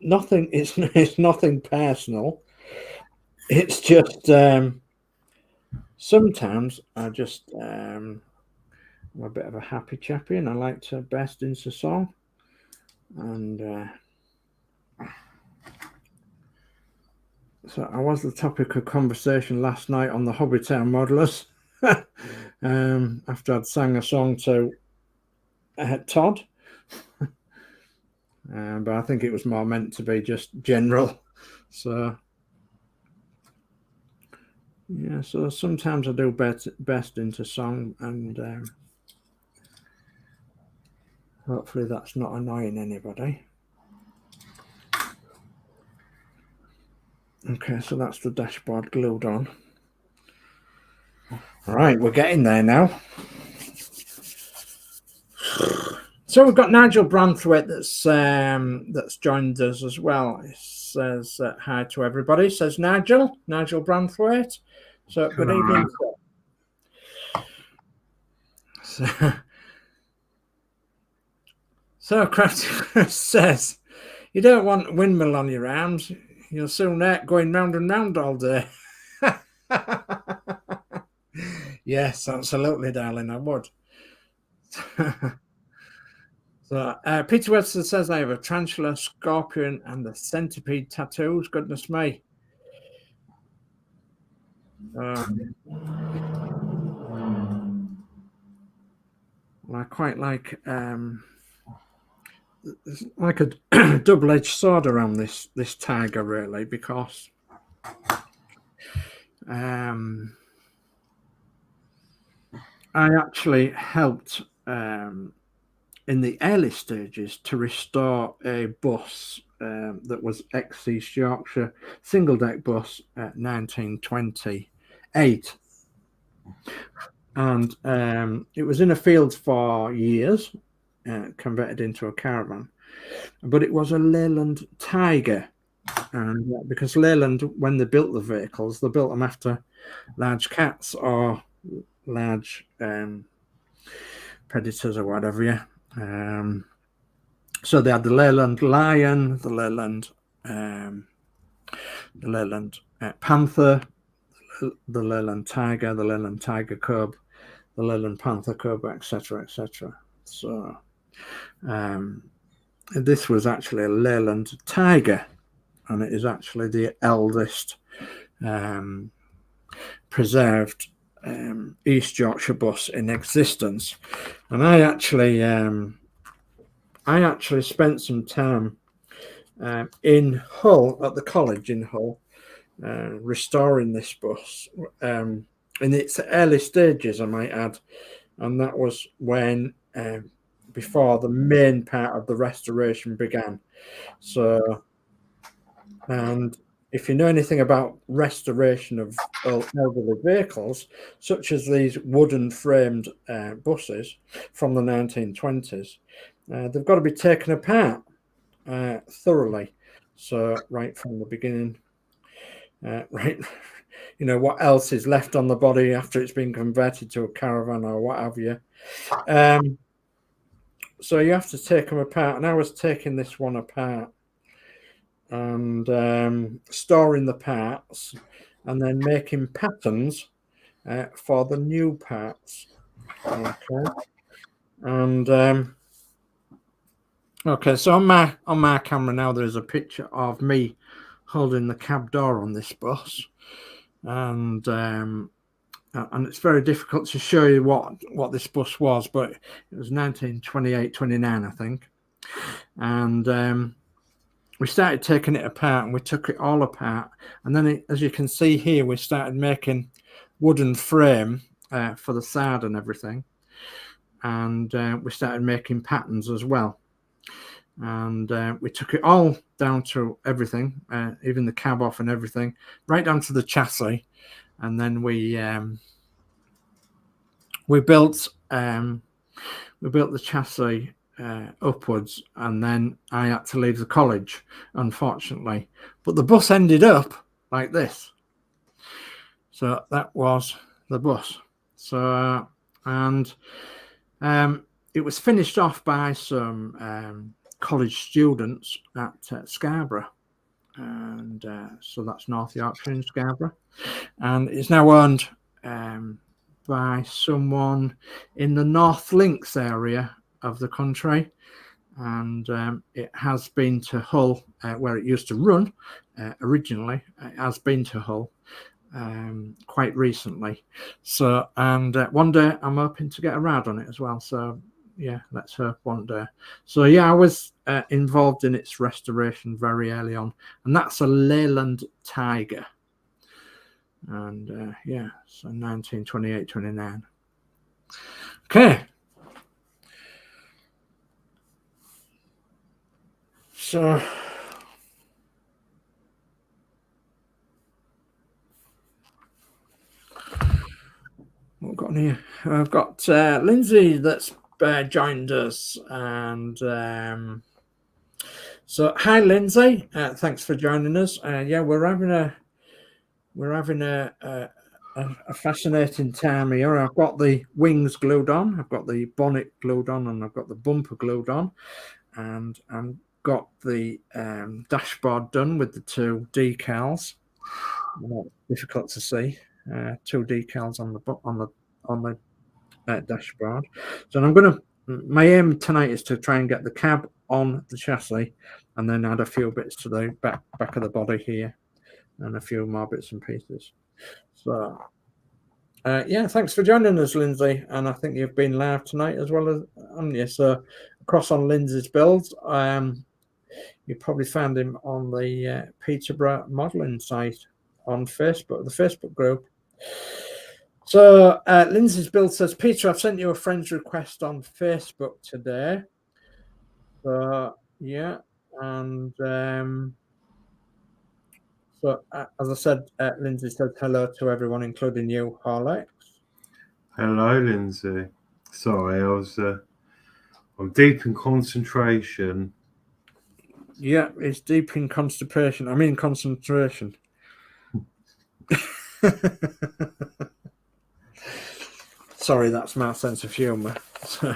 Nothing. It's nothing personal. It's just sometimes I just I'm a bit of a happy chappy, and I like to burst into song. And so I was the topic of conversation last night on the Hobbytown Modelers. After I'd sang a song to Todd. But I think it was more meant to be just general. So yeah, so sometimes I do best into song, and hopefully that's not annoying anybody. Okay, so that's the dashboard glued on. All right, we're getting there now. So we've got Nigel Branthwaite that's joined us as well. He says hi to everybody. Says Nigel Branthwaite. So good evening. So Crafty Chris says, you don't want windmill on your arms. You'll soon hurt going round and round all day. Yes, absolutely, darling, I would. So Peter Webster says, I have a tarantula, scorpion, and the centipede tattoos. Goodness me. I quite like it's like a double-edged sword around this tiger, really, because I actually helped in the early stages to restore a bus that was ex-East Yorkshire single-deck bus at 1928. And it was in a field for years, converted into a caravan. But it was a Leyland Tiger. And because Leyland, when they built the vehicles, they built them after large cats or large predators or whatever, yeah. So they had the Leyland Lion, the Leyland Panther, the Leyland Tiger, the Leyland Tiger Cub, the Leyland Panther Cub, etc., etc. So this was actually a Leyland Tiger, and it is actually the eldest preserved East Yorkshire bus in existence. And I actually spent some time in Hull, at the college in Hull, restoring this bus in its early stages, I might add. And that was when before the main part of the restoration began. So, and if you know anything about restoration of elderly vehicles, such as these wooden framed buses from the 1920s, they've got to be taken apart thoroughly. So right from the beginning, right, you know, what else is left on the body after it's been converted to a caravan or what have you. So you have to take them apart, and I was taking this one apart and storing the parts, and then making patterns for the new parts. Okay, and Okay, so on my camera now, there's a picture of me holding the cab door on this bus, and it's very difficult to show you what this bus was, but it was 1928-29, I think. And we started taking it apart, and we took it all apart, and then as you can see here, we started making wooden frame for the side and everything, and we started making patterns as well. And we took it all down to everything, even the cab off and everything, right down to the chassis. And then we built the chassis upwards, and then I had to leave the college, unfortunately. But the bus ended up like this. So that was the bus. So and it was finished off by some college students at Scarborough, and so that's North Yorkshire in Scarborough, and it's now owned by someone in the North Links area of the country, and it has been to Hull, where it used to run originally. It has been to Hull quite recently. So, and one day I'm hoping to get a ride on it as well. So yeah, let's hope one day. So yeah, I was involved in its restoration very early on, and that's a Leyland Tiger. And yeah, so 1928-29. Okay. So what have got on here? I've got Lindsay that's joined us, and so hi Lindsay, thanks for joining us. Yeah, we're having a fascinating time here. I've got the wings glued on, I've got the bonnet glued on, and I've got the bumper glued on, and I've got the dashboard done with the two decals. Difficult to see. Two decals on the dashboard. So I'm going to. My aim tonight is to try and get the cab on the chassis, and then add a few bits to the back of the body here, and a few more bits and pieces. So yeah, thanks for joining us, Lindsay. And I think you've been live tonight as well as on you. So across on Lindsay's builds, you probably found him on the Peterborough modelling site on Facebook, the Facebook group. So Lindsay's build says, Peter, I've sent you a friend's request on Facebook today. So yeah, and so as I said, Lindsay said hello to everyone, including you, Horlixs. Hello, Lindsay. Sorry, I'm deep in concentration. Yeah, it's deep in constipation. I mean concentration. Sorry, that's my sense of humour. So,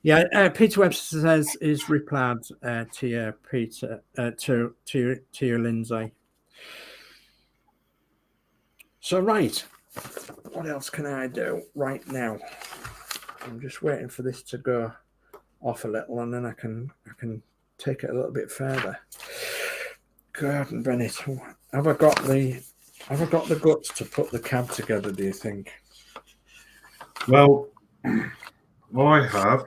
yeah, Peter Webster says is replied to you, Peter, to you, Lindsay. So right, what else can I do right now? I'm just waiting for this to go off a little, and then I can take it a little bit further. Gordon Bennett, have I got the guts to put the cab together, do you think? Well, I have.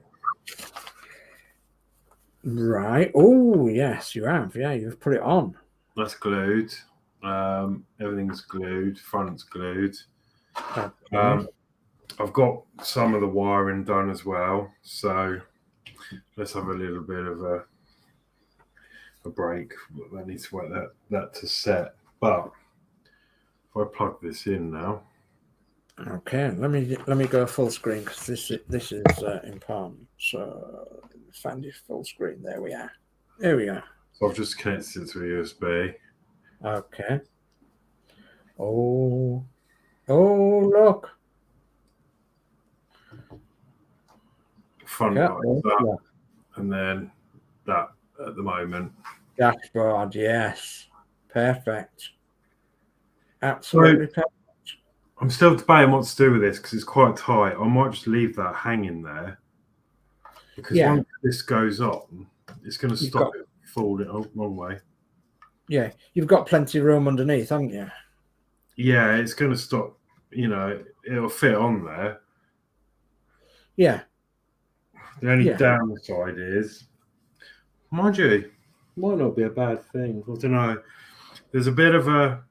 Right. Oh, yes, you have. Yeah, you've put it on. That's glued. Everything's glued. Front's glued. Okay. I've got some of the wiring done as well. So let's have a little bit of a break. I need to wait that to set. But if I plug this in now. Okay, let me go full screen, because this is important. So find your full screen. There we are. There we are. So I've just connected it to a USB. Okay. Oh, look. Front like that, and then that at the moment. Dashboard, yes. Perfect. Absolutely perfect. I'm still debating what to do with this, because it's quite tight. I might just leave that hanging there. Because once this goes on, it's going to stop it falling one way. Yeah, you've got plenty of room underneath, haven't you? Yeah, it's going to stop. It'll fit on there. Yeah. The only downside is, mind you, might not be a bad thing. I don't know. There's a bit of a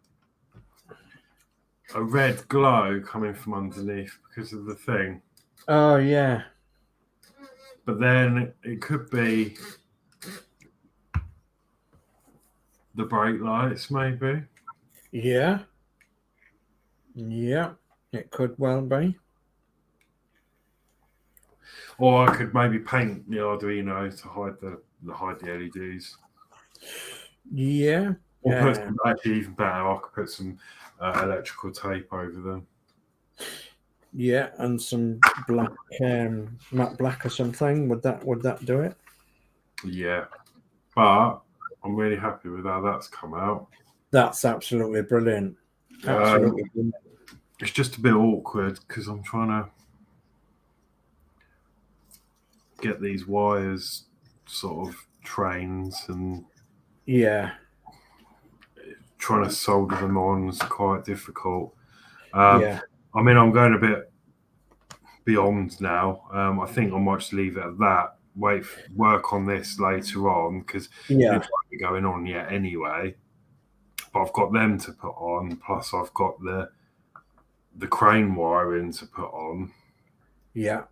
red glow coming from underneath because of the thing. Oh, yeah. But then it could be the brake lights, maybe. Yeah. Yeah, it could well be. Or I could maybe paint the Arduino to hide the LEDs. Yeah. Or put some, actually even better, I could put some electrical tape over them. Yeah, and some black, matte black or something. Would that do it? Yeah, but I'm really happy with how that's come out. That's absolutely brilliant. Absolutely brilliant. It's just a bit awkward because I'm trying to get these wires sort of trains and trying to solder them on is quite difficult. I mean, I'm going a bit beyond now. I think I might just leave it at that. Work on this later on because it won't be going on yet anyway. But I've got them to put on, plus I've got the crane wiring to put on. Yeah.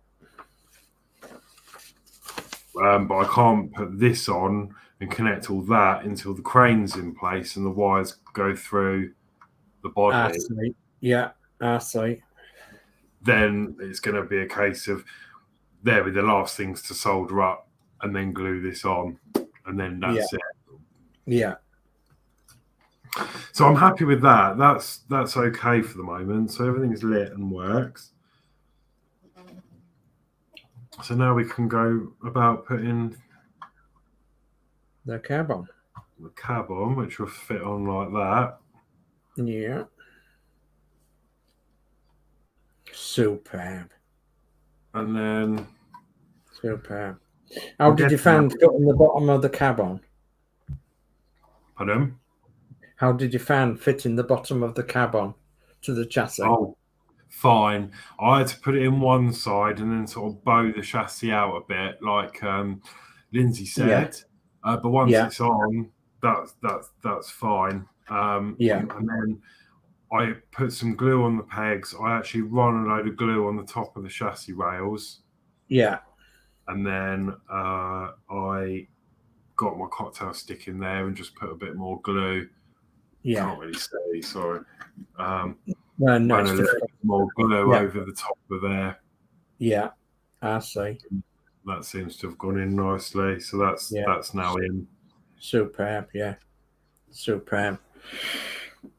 But I can't put this on and connect all that until the crane's in place and the wires go through the body. I see. Yeah, I see. Then it's going to be a case of there be the last things to solder up and then glue this on, and then that's it. Yeah. So I'm happy with that. That's okay for the moment. So everything's lit and works. So now we can go about putting the cab on. The cab on, which will fit on like that. Yeah. Superb. And then superb. How did you find putting the bottom of the cab on? Pardon? How did you find fitting the bottom of the cab on to the chassis? Oh, fine. I had to put it in one side and then sort of bow the chassis out a bit, like Lindsay said. But once it's on, that's fine. And then I put some glue on the pegs. I actually run a load of glue on the top of the chassis rails. Yeah. And then I got my cocktail stick in there and just put a bit more glue. Yeah. Can't really see, sorry. No, a little bit more glue over the top of there. Yeah, I see. That seems to have gone in nicely. So that's now in. Superb, yeah. Superb.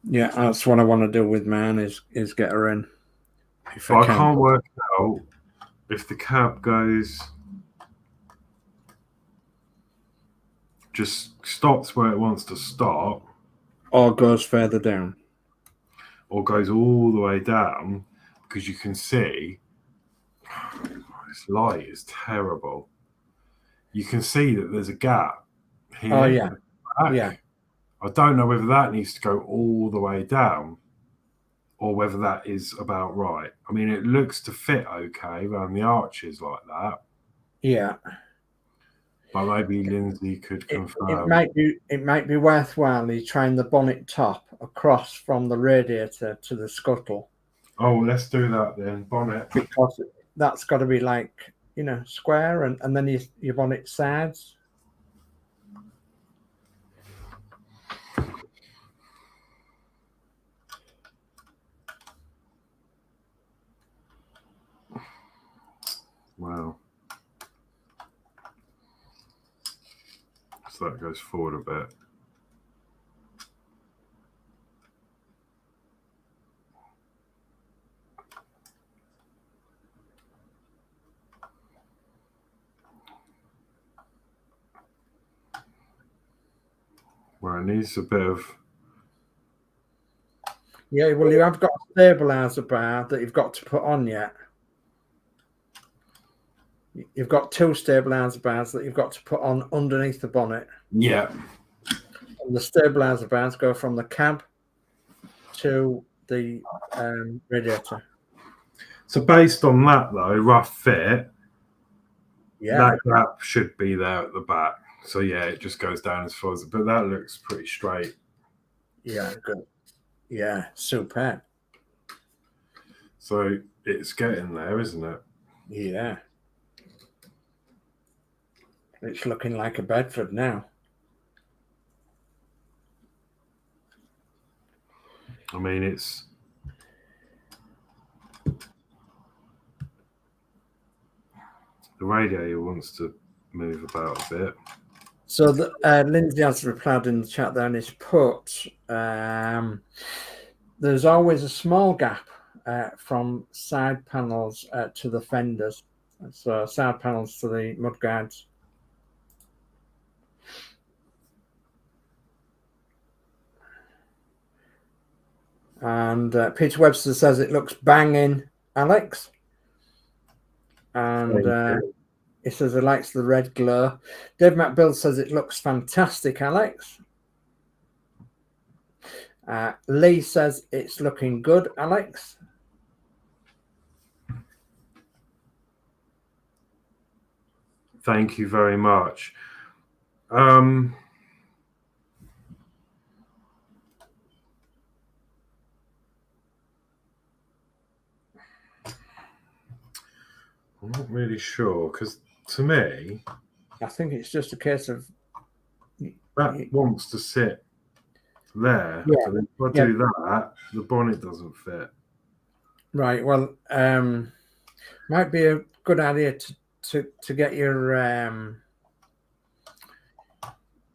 Yeah, that's what I want to do with mine is get her in. I can't work out if the cab goes just stops where it wants to stop. Or goes further down. Or goes all the way down, because you can see this light is terrible. You can see that there's a gap here. Oh, yeah. Yeah. I don't know whether that needs to go all the way down or whether that is about right. I mean, it looks to fit okay around the arches like that. Yeah. But maybe Lindsay could confirm. It might be worthwhile you trying the bonnet top across from the radiator to the scuttle. Oh, let's do that then. Bonnet. Because that's got to be like, square and then your bonnet sides. Wow. So that goes forward a bit. Well, it needs a bit of... Yeah, well, you have got a stabilizer bar that you've got to put on yet. You've got 2 stabilizer bars that you've got to put on underneath the bonnet. Yeah. And the stabilizer bars go from the cab to the radiator. So based on that, though, rough fit, Yeah. that gap should be there at the back. So yeah, it just goes down as far as, but that looks pretty straight. Yeah, good. Yeah, superb. So it's getting there, isn't it? Yeah. It's looking like a Bedford now. I mean, it's the radiator wants to move about a bit. So Lindsay has replied in the chat there, and he's put, there's always a small gap from side panels to the fenders. So side panels to the mudguards. And Peter Webster says it looks banging, Alex. And he says he likes the red glow. Dave McBill says it looks fantastic, Alex. Lee says it's looking good, Alex. Thank you very much. I'm not really sure, because to me, I think it's just a case of that wants to sit there. Yeah. So if I do that, the bonnet doesn't fit. Right. Well, might be a good idea to get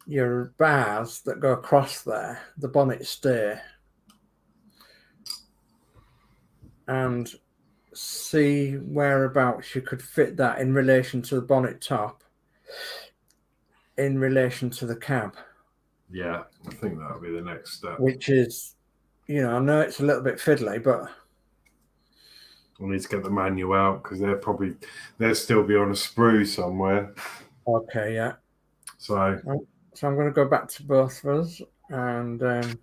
your bars that go across there, the bonnet stay, and see whereabouts you could fit that in relation to the bonnet top, in relation to the cab. Yeah, I think that'll be the next step. Which is, I know it's a little bit fiddly, but we'll need to get the manual out because they'll still be on a sprue somewhere. Okay, yeah. So I'm going to go back to both of us, and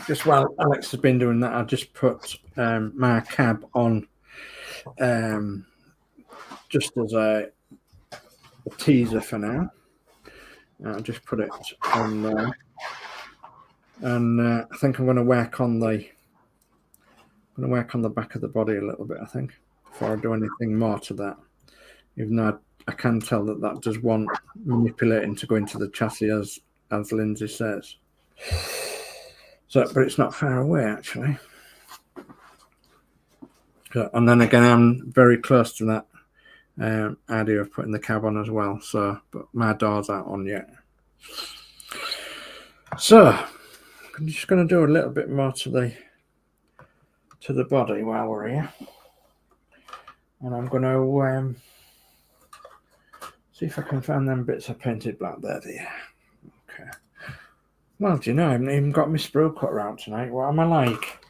just while Alex has been doing that, I'll just put my cab on, just as a teaser for now. I'll just put it on there, and I think I'm going to work on the back of the body a little bit. I think before I do anything more to that, even though I can tell that does want manipulating to go into the chassis, as Lindsay says. So, but it's not far away actually. So, and then again, I'm very close to that idea of putting the cab on as well. So, but my doors aren't on yet. So, I'm just going to do a little bit more to the body while we're here, and I'm going to see if I can find them bits of painted black there. Okay. Well, do you know, I haven't even got my sprue cutter out tonight. What am I like?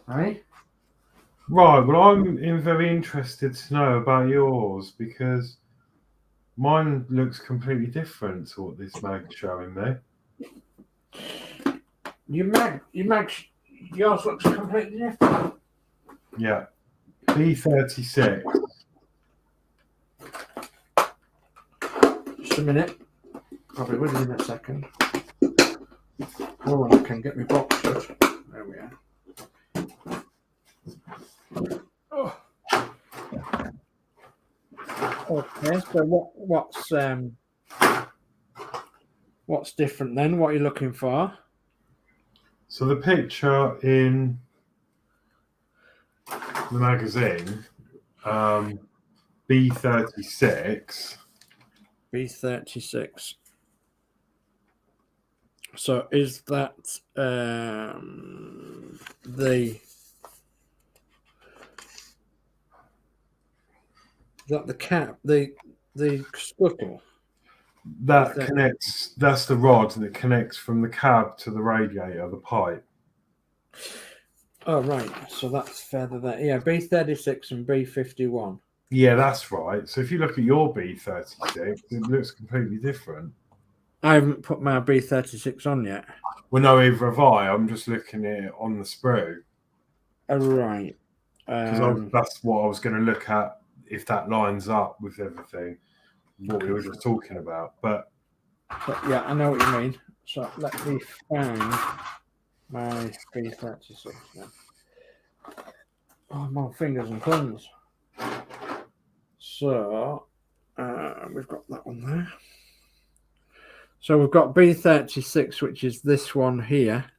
Right? Right, well, I'm very interested to know about yours because mine looks completely different to what this mag's showing me. Yours looks completely different. Yeah, B36. Just a minute. Probably will in a second. Oh, I can get my box shut. There we are. Oh. Okay, so what's different then? What are you looking for? So the picture in the magazine, B36. B36. So is that the cap, the scuttle? That connects, that's the rod that connects from the cab to the radiator, the pipe. Oh, right. So that's further there. Yeah, B36 and B51. Yeah, that's right. So if you look at your B36, it looks completely different. I haven't put my B36 on yet. Well, no, either have I. I'm just looking at it on the sprue. Oh, right. Because that's what I was going to look at, if that lines up with everything, what we were just talking about. But yeah, I know what you mean. So let me find my B36 now. Oh, my fingers and thumbs. So we've got that one there. So we've got B36, which is this one here.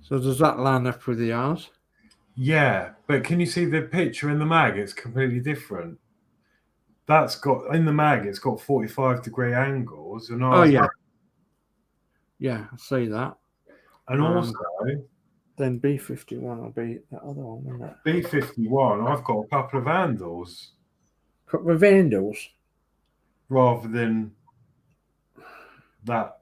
So does that line up with yours? yeah, but can you see the picture in the mag? It's completely different. That's got, in the mag, it's got 45-degree angles. And Oh, yeah. Yeah, I see that. And also, then B51 will be the other one, won't it? B51, I've got a couple of handles. Couple of handles? Rather than that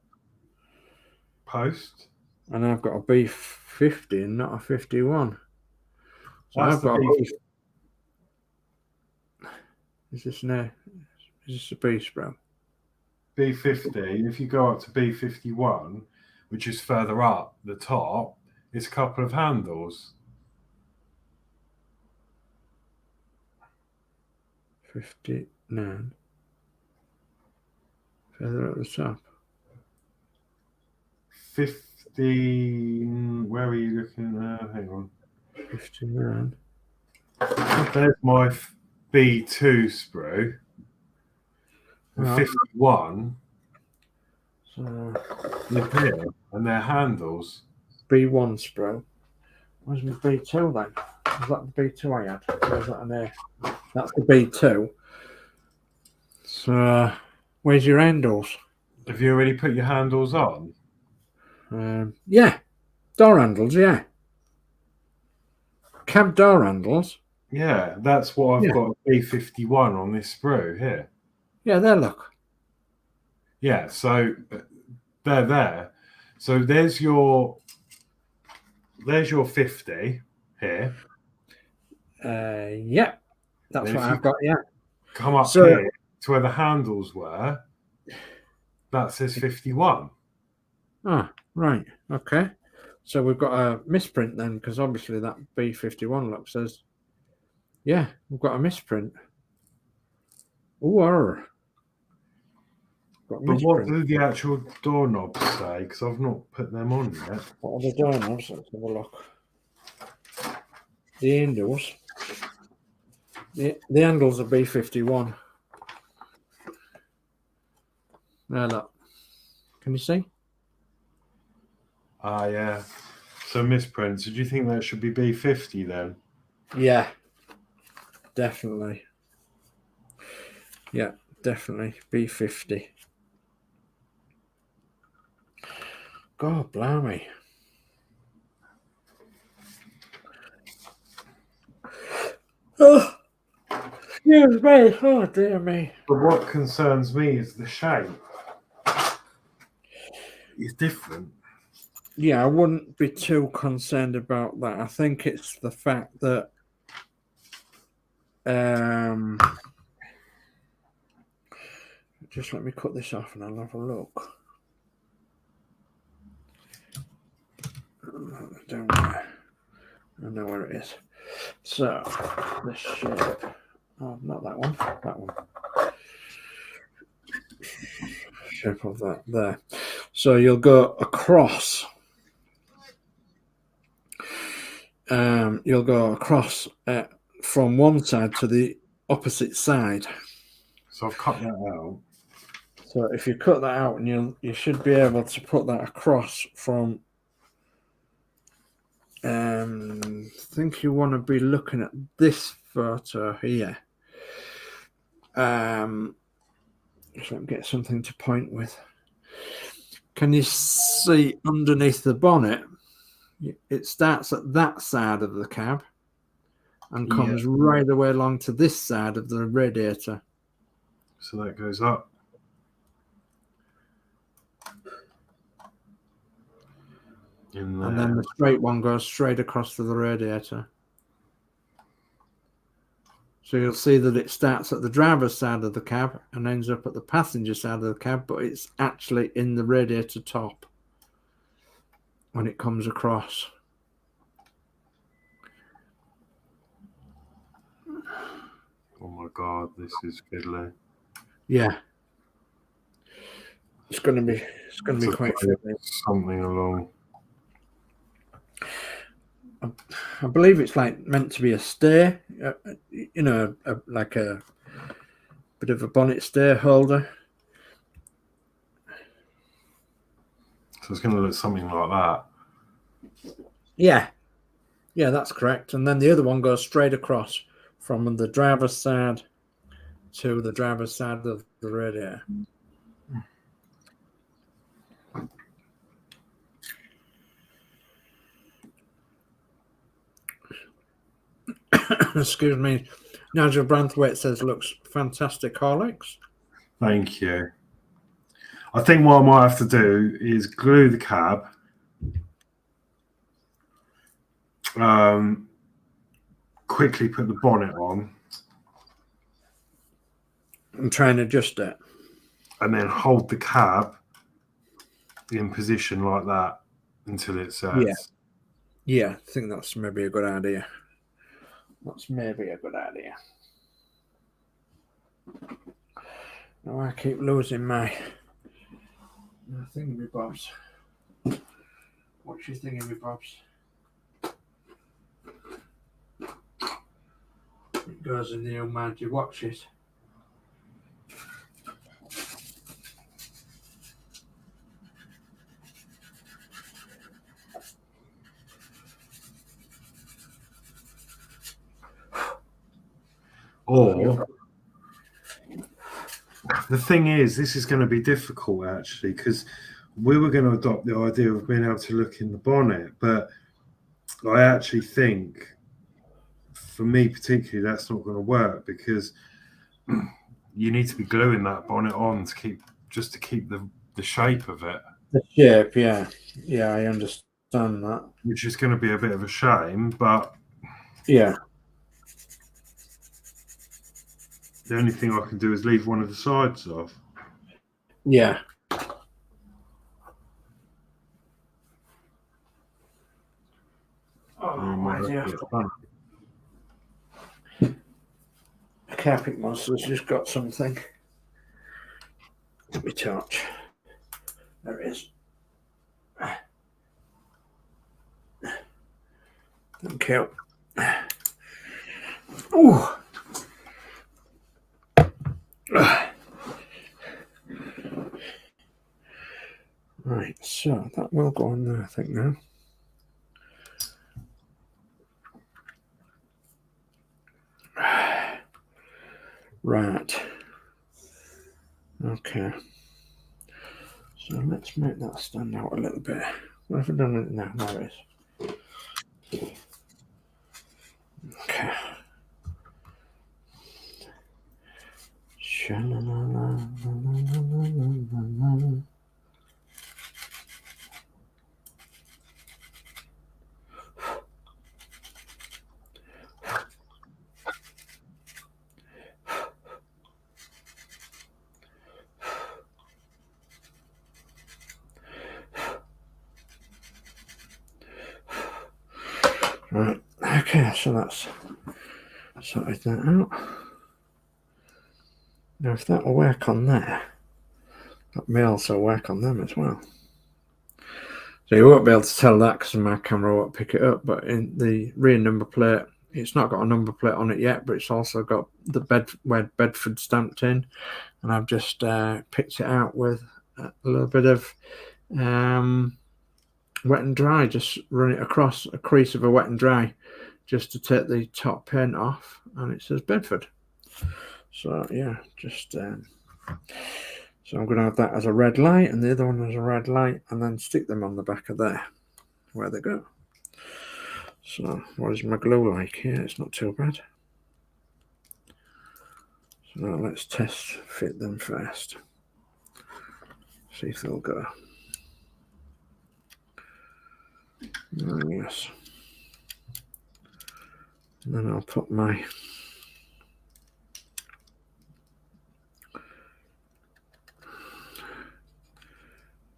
post. And I've got a B50 and not a 51. So That's I've got Is this a B sprue? B50, if you go up to B51, which is further up the top, it's a couple of handles. 59. Further at the top. 15. Where are you looking at? Hang on. 59. There's my B2 sprue. Right. 51. So here, and they're handles. B1 sprue. Where's my B2 then? Is that the B2 I had? Or is that an A? That's the B2. So where's your handles? Have you already put your handles on? Yeah. Door handles, yeah. Cab door handles. Yeah, that's what I've got a B51 on this sprue here. Yeah, there, look. Yeah, so they're there. So there's your 50 here. Yeah, that's what I've got, yeah. Come up here to where the handles were. That says 51. Ah, right. Okay. So we've got a misprint then, because obviously that B51 look says, yeah, we've got a misprint. Ooh, but what do the actual doorknobs say? Because I've not put them on yet. What are the doorknobs? Let's have a look. The handles. The handles are B51. There, look. Can you see? Ah, yeah. So misprints. So do you think that should be B50 then? Yeah, definitely. Yeah, definitely. B50. God, blimey. Oh, excuse me. Oh, dear me. But what concerns me is the shape. It's different. Yeah, I wouldn't be too concerned about that. I think it's the fact that just let me cut this off and I'll have a look. Down there. I know where it is. So, this shape. Oh, not that one. That one. Shape of that there. So you'll go across. You'll go across from one side to the opposite side. So I've cut that out. So if you cut that out, and you should be able to put that across from. I think you want to be looking at this photo here. Just let me get something to point with. Can you see underneath the bonnet? It starts at that side of the cab and comes right the way along to this side of the radiator. So that goes up. in there. And then the straight one goes straight across to the radiator. So you'll see that it starts at the driver's side of the cab and ends up at the passenger side of the cab, but it's actually in the radiator top when it comes across. Oh my God, this is fiddly. Yeah. It's going to be quite fiddly. Something along. I believe it's like meant to be a stay, you know, like a bit of a bonnet stay holder. So it's going to look something like that. Yeah, that's correct. And then the other one goes straight across from the driver's side to the driver's side of the radiator. Excuse me. Nigel Branthwaite says, looks fantastic, Horlicks. Thank you. I think what I might have to do is glue the cab. Quickly put the bonnet on. And try and adjust it. And then hold the cab in position like that until it sets. Yeah, I think that's maybe a good idea. Oh, I keep losing my thingamybobs. What's your thingamybobs? It goes in the Almighty watches. Or the thing is, this is going to be difficult actually, because we were going to adopt the idea of being able to look in the bonnet, but I actually think for me particularly that's not going to work, because you need to be gluing that bonnet on to keep the shape of it. The shape, yeah, I understand that. Which is going to be a bit of a shame, but yeah. The only thing I can do is leave one of the sides off. Yeah. Oh, my dear. Carpet Monster's just got something. Let me touch. There it is. Thank you. Ooh. Right, so that will go on there, I think, now. Right. Okay. So let's make that stand out a little bit. What have I done with it now? There it is. Okay. Sha-la-la-la-la-la-la-la-la. Right, okay, so that's sorted that out. Now, if that will work on there, that may also work on them as well. So you won't be able to tell that because my camera won't pick it up, but in the rear number plate, it's not got a number plate on it yet, but it's also got the where Bedford stamped in, and I've just picked it out with a little bit of wet and dry, just run it across a crease of a wet and dry just to take the top paint off, and it says Bedford. So yeah, just so I'm going to have that as a red light and the other one as a red light, and then stick them on the back of there where they go. So what is my glue like here? It's not too bad. So now let's test fit them first, see if they'll go. Oh, yes. And then I'll put my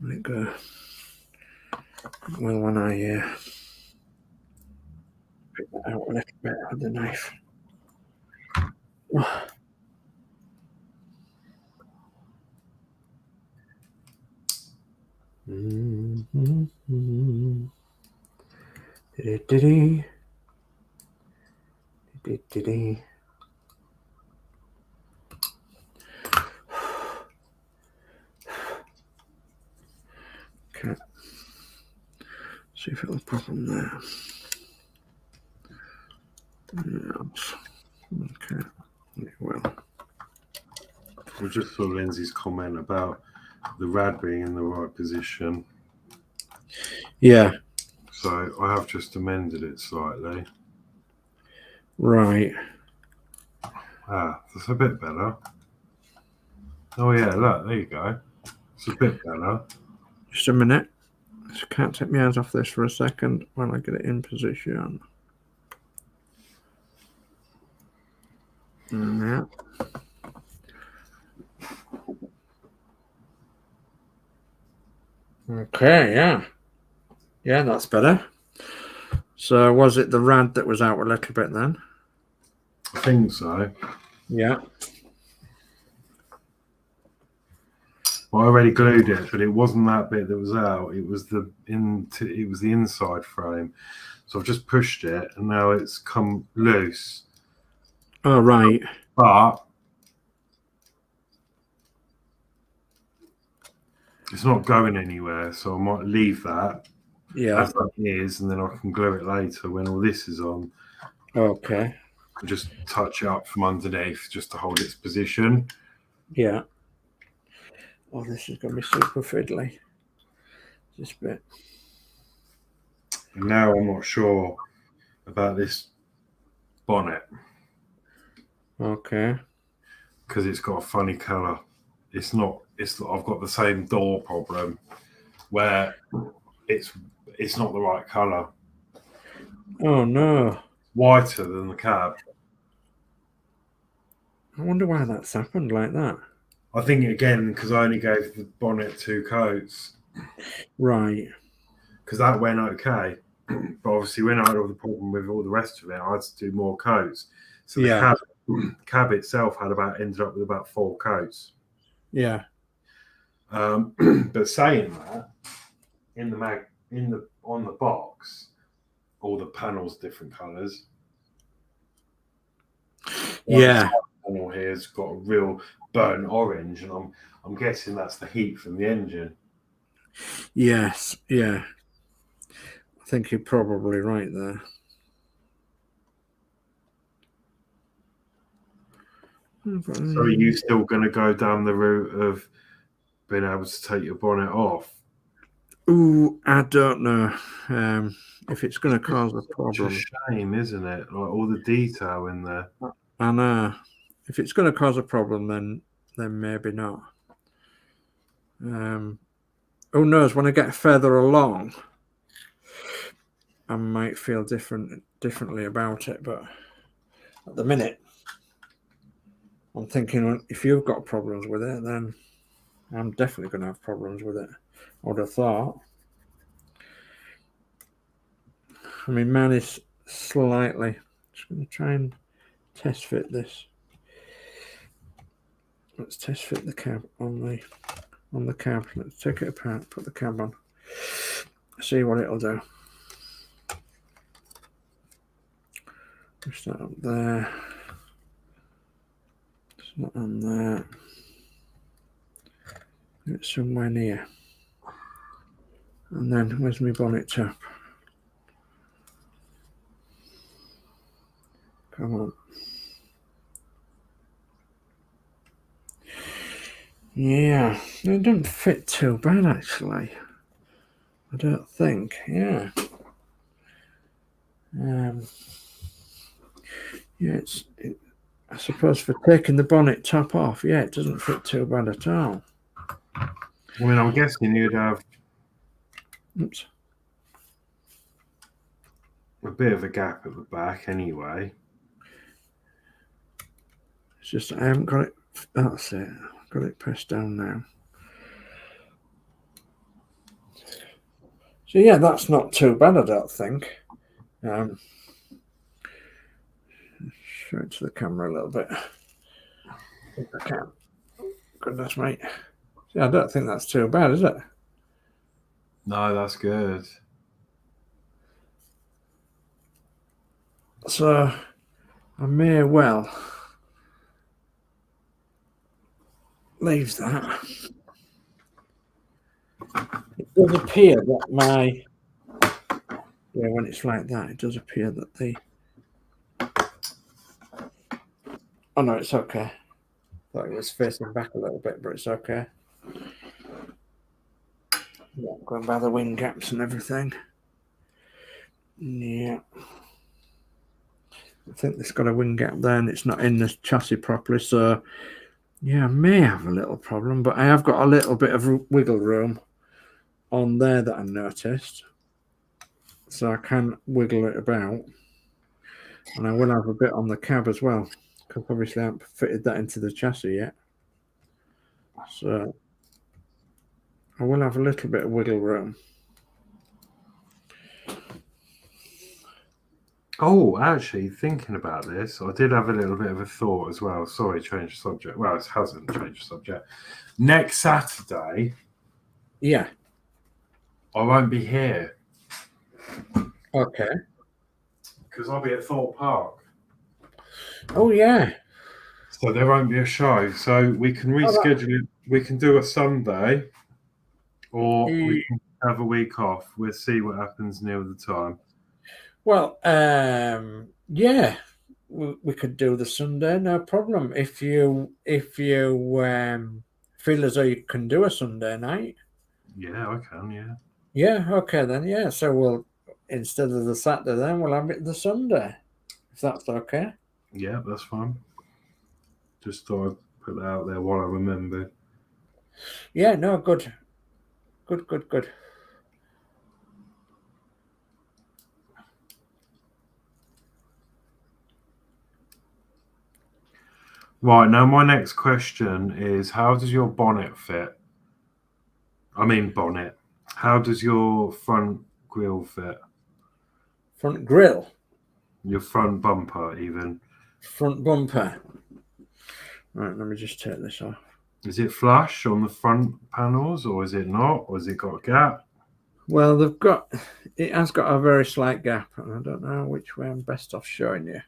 let it go. Well, when I pick that out a little bit with the knife. Diddy. Okay. See if it'll pop on there. Yes. Okay. It will. We just saw Lindsay's comment about the rad being in the right position. Yeah. So I have just amended it slightly. Right. Ah, that's a bit better. Oh yeah, look, there you go. It's a bit better. Just a minute. Just can't take my hands off this for a second while I get it in position. Yeah. Okay, yeah. Yeah, that's better. So was it the rad that was out a little bit then? I think so. Yeah. Well, I already glued it, but it wasn't that bit that was out. It was the inside frame. So I've just pushed it, and now it's come loose. Oh, right. But it's not going anywhere, so I might leave that as that is, and then I can glue it later when all this is on. Okay. And just touch it up from underneath just to hold its position. Yeah. Oh, this is going to be super fiddly. This bit. And now I'm not sure about this bonnet. Okay. Because it's got a funny colour. I've got the same door problem where it's not the right colour. Oh no. Whiter than the cab. I wonder why that's happened like that. I think again because I only gave the bonnet 2 coats. Right. Because that went okay. But obviously when I had all the problem with all the rest of it, I had to do more coats. So the cab itself ended up with about 4 coats. Yeah. But saying that, on the box, all the panels different colours. Yeah. One panel here's got a real burnt orange, and I'm guessing that's the heat from the engine. Yes. Yeah. I think you're probably right there. So are you still going to go down the route of being able to take your bonnet off? Ooh, I don't know if it's going to cause a problem. It's a shame, isn't it? Like all the detail in there. I know. If it's going to cause a problem, then maybe not. Who knows? When I get further along, I might feel differently about it. But at the minute, I'm thinking if you've got problems with it, then I'm definitely going to have problems with it. I would have thought. I mean, mine is slightly. Just going to try and test fit this. Let's test fit the cab on the cab. Let's take it apart, put the cab on, see what it'll do. Push that up there. It's not on there. It's somewhere near. And then where's my bonnet top? Come on. Yeah, it doesn't fit too bad actually. I don't think. Yeah. Yeah, I suppose for taking the bonnet top off, yeah, it doesn't fit too bad at all. I mean, I'm guessing you'd have. Oops. bit of a gap at the back anyway. It's just I haven't got it. That's it. I've got it pressed down now. So yeah, that's not too bad, I don't think. Show it to the camera a little bit. If I can. Goodness mate. Yeah, I don't think that's too bad, is it? No, that's good. So I may well leave that. It does appear that when it's like that, it does appear that oh no, it's okay. Thought it was facing back a little bit, but it's okay. Yeah, going by the wing gaps and everything. Yeah. I think it's got a wing gap there and it's not in the chassis properly, so yeah, I may have a little problem, but I have got a little bit of wiggle room on there that I noticed, so I can wiggle it about, and I will have a bit on the cab as well, because obviously I haven't fitted that into the chassis yet, so I will have a little bit of wiggle room. Oh, actually, thinking about this, I did have a little bit of a thought as well. Sorry, change the subject. Well, it hasn't changed the subject. Next Saturday, yeah, I won't be here. Okay. Because I'll be at Thorpe Park. Oh, yeah. So there won't be a show. So we can reschedule it. We can do a Sunday, or we can have a week off. We'll see what happens near the time. Well, yeah, we could do the Sunday, no problem. If you feel as though you can do a Sunday night. Yeah, I can, yeah. Yeah, okay then, yeah. So we'll, instead of the Saturday then, we'll have it the Sunday, if that's okay. Yeah, that's fine. Just thought I'd put that out there while I remember. Yeah, no, good. Good. Right, now my next question is, how does your bonnet fit? I mean bonnet. How does your front grille fit? Front grille? Your front bumper, even. Front bumper. Right, let me just take this off. Is it flush on the front panels, or is it not? Or has it got a gap? Well, it has got a very slight gap, and I don't know which way I'm best off showing you.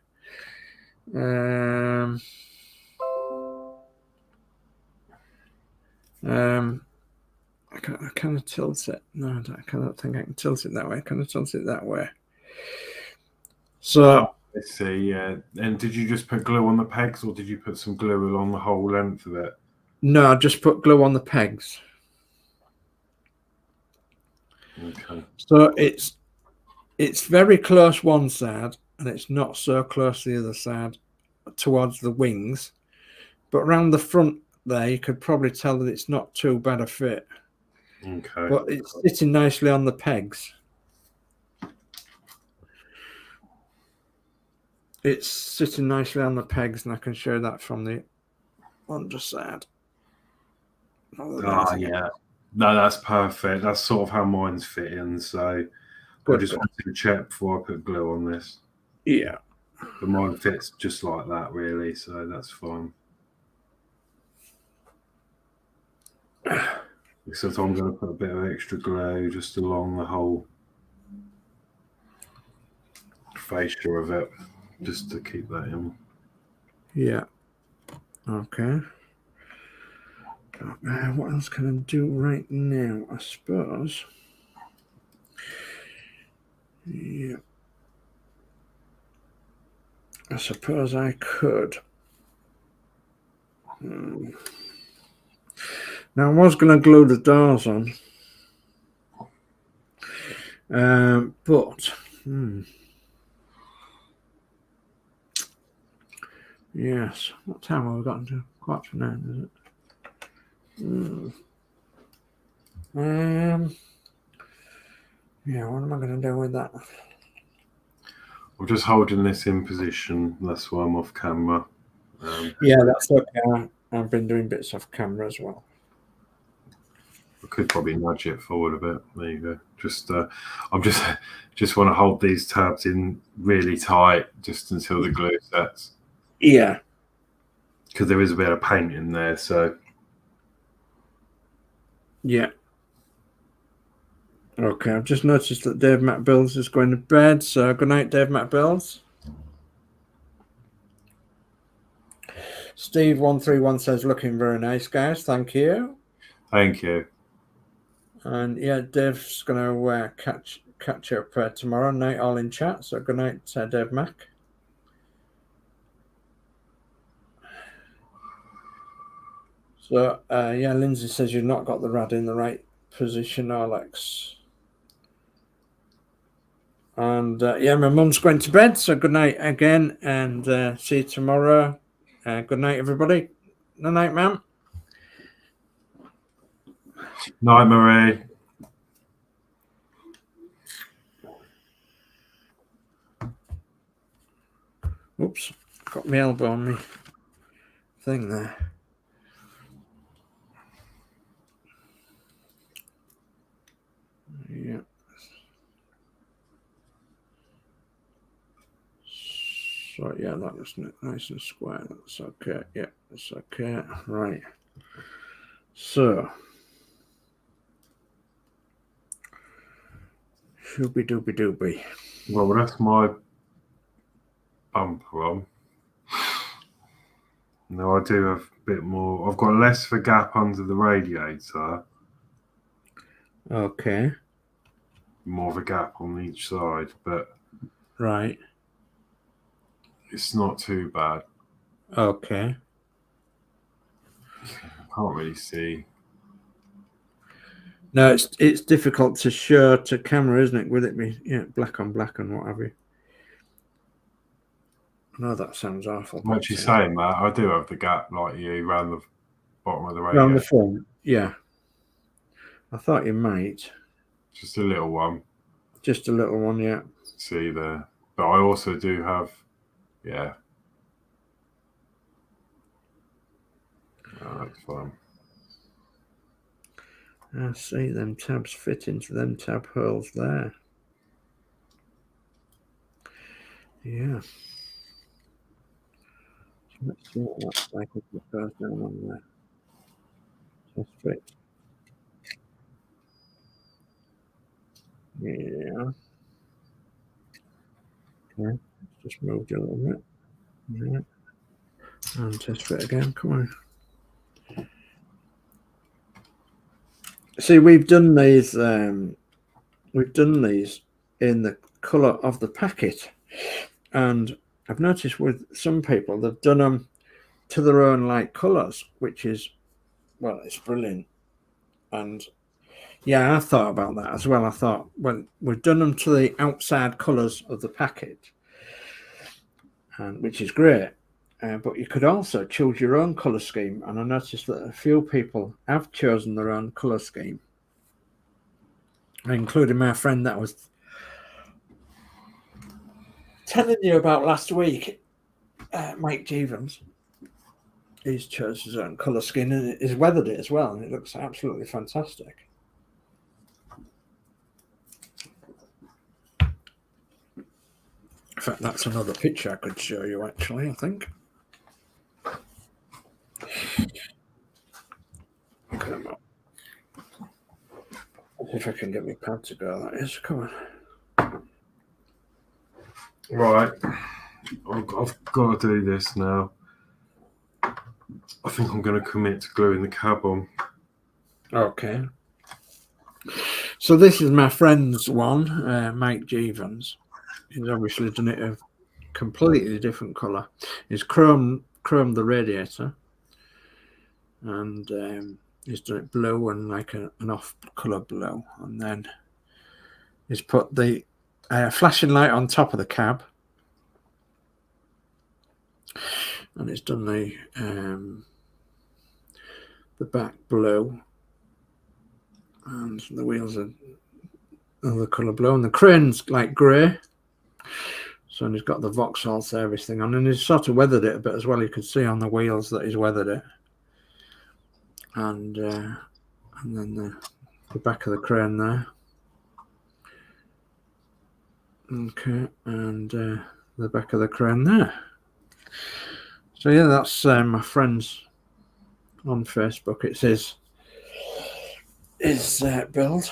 I kind of tilt it. No, I cannot think I can tilt it that way. I kind of tilt it that way. So let's see. Yeah. And did you just put glue on the pegs, or did you put some glue along the whole length of it? No, I just put glue on the pegs. Okay. So it's very close one side, and it's not so close the other side towards the wings. But around the front there, you could probably tell that it's not too bad a fit. Okay. But it's sitting nicely on the pegs. It's sitting nicely on the pegs, and I can show that from the underside. Oh, yeah. No, that's perfect. That's sort of how mine's fitting. So I just wanted to check before I put glue on this. Yeah. But mine fits just like that, really. So that's fine. Except I'm going to put a bit of extra glue just along the whole fascia of it, just to keep that in. Yeah. Okay. What else can I do right now? I suppose. Yeah. I suppose I could. Now I was going to glue the doors on, but yes. What time have we got to? 8:45, is it? Yeah. What am I going to do with that? I'm just holding this in position. That's why I'm off camera. Yeah, that's okay. I've been doing bits off camera as well. I could probably nudge it forward a bit. There you go. I'm just want to hold these tabs in really tight just until the glue sets. Yeah. Because there is a bit of paint in there, so. Yeah. Okay, I've just noticed that Dave Mac Builds is going to bed, so good night, Dave Mac Builds. Steve131 says, looking very nice, guys. Thank you. Thank you. And yeah, Dave's going to catch up tomorrow night, all in chat. So good night, Dave Mac. So yeah, Lindsay says you've not got the rad in the right position, Horlixs. And yeah, my mum's going to bed. So good night again, and see you tomorrow. Good night, everybody. Good night, ma'am. Night, Marie. Oops, got my elbow on me thing there. Yeah. So yeah, that was nice and square. That's okay. Yeah, that's okay. Right. So shooby dooby dooby. Well, that's my bumper on. Now I do have a bit more. I've got less of a gap under the radiator. Okay. More of a gap on each side, but right. It's not too bad. Okay. I can't really see. No, it's difficult to show to camera, isn't it? With it be black on black and what have you. No, that sounds awful. I'm actually saying that I do have the gap like you around the bottom of the radio. Around the front, yeah. I thought you might. Just a little one. Just a little one, yeah. See there, but I also do have, yeah. Oh, that's fine. I see them tabs fit into them tab holes there. Yeah. So let's see what that's like if it goes down on there. Just fit. Yeah. Okay. Just moved a little bit. Yeah. And test fit again. Come on. See, we've done these in the colour of the packet, and I've noticed with some people they've done them to their own like colours, which is, well, it's brilliant. And yeah, I thought about that as well. I thought, well, we've done them to the outside colours of the packet, and which is great. But you could also choose your own colour scheme, and I noticed that a few people have chosen their own colour scheme, including my friend that I was telling you about last week, Mike Jevons. He's chosen his own colour scheme and he's weathered it as well, and it looks absolutely fantastic. In fact, that's another picture I could show you, actually, I think. Come on. If I can get my pad to go, that is. Come on. Right. I've got to do this now. I think I'm going to commit to gluing the cab on. Okay. So this is my friend's one, Mike Jevons. He's obviously done it a completely different colour. He's chromed the radiator, and he's done it blue and like an off-colour blue, and then he's put the flashing light on top of the cab, and it's done the back blue, and the wheels are the colour blue, and the crane's like grey. So he's got the Vauxhall service thing on, and he's sort of weathered it a bit as well. You could see on the wheels that he's weathered it. And then the back of the crane there. Okay, and the back of the crane there. So yeah, that's my friends on Facebook. It's his build.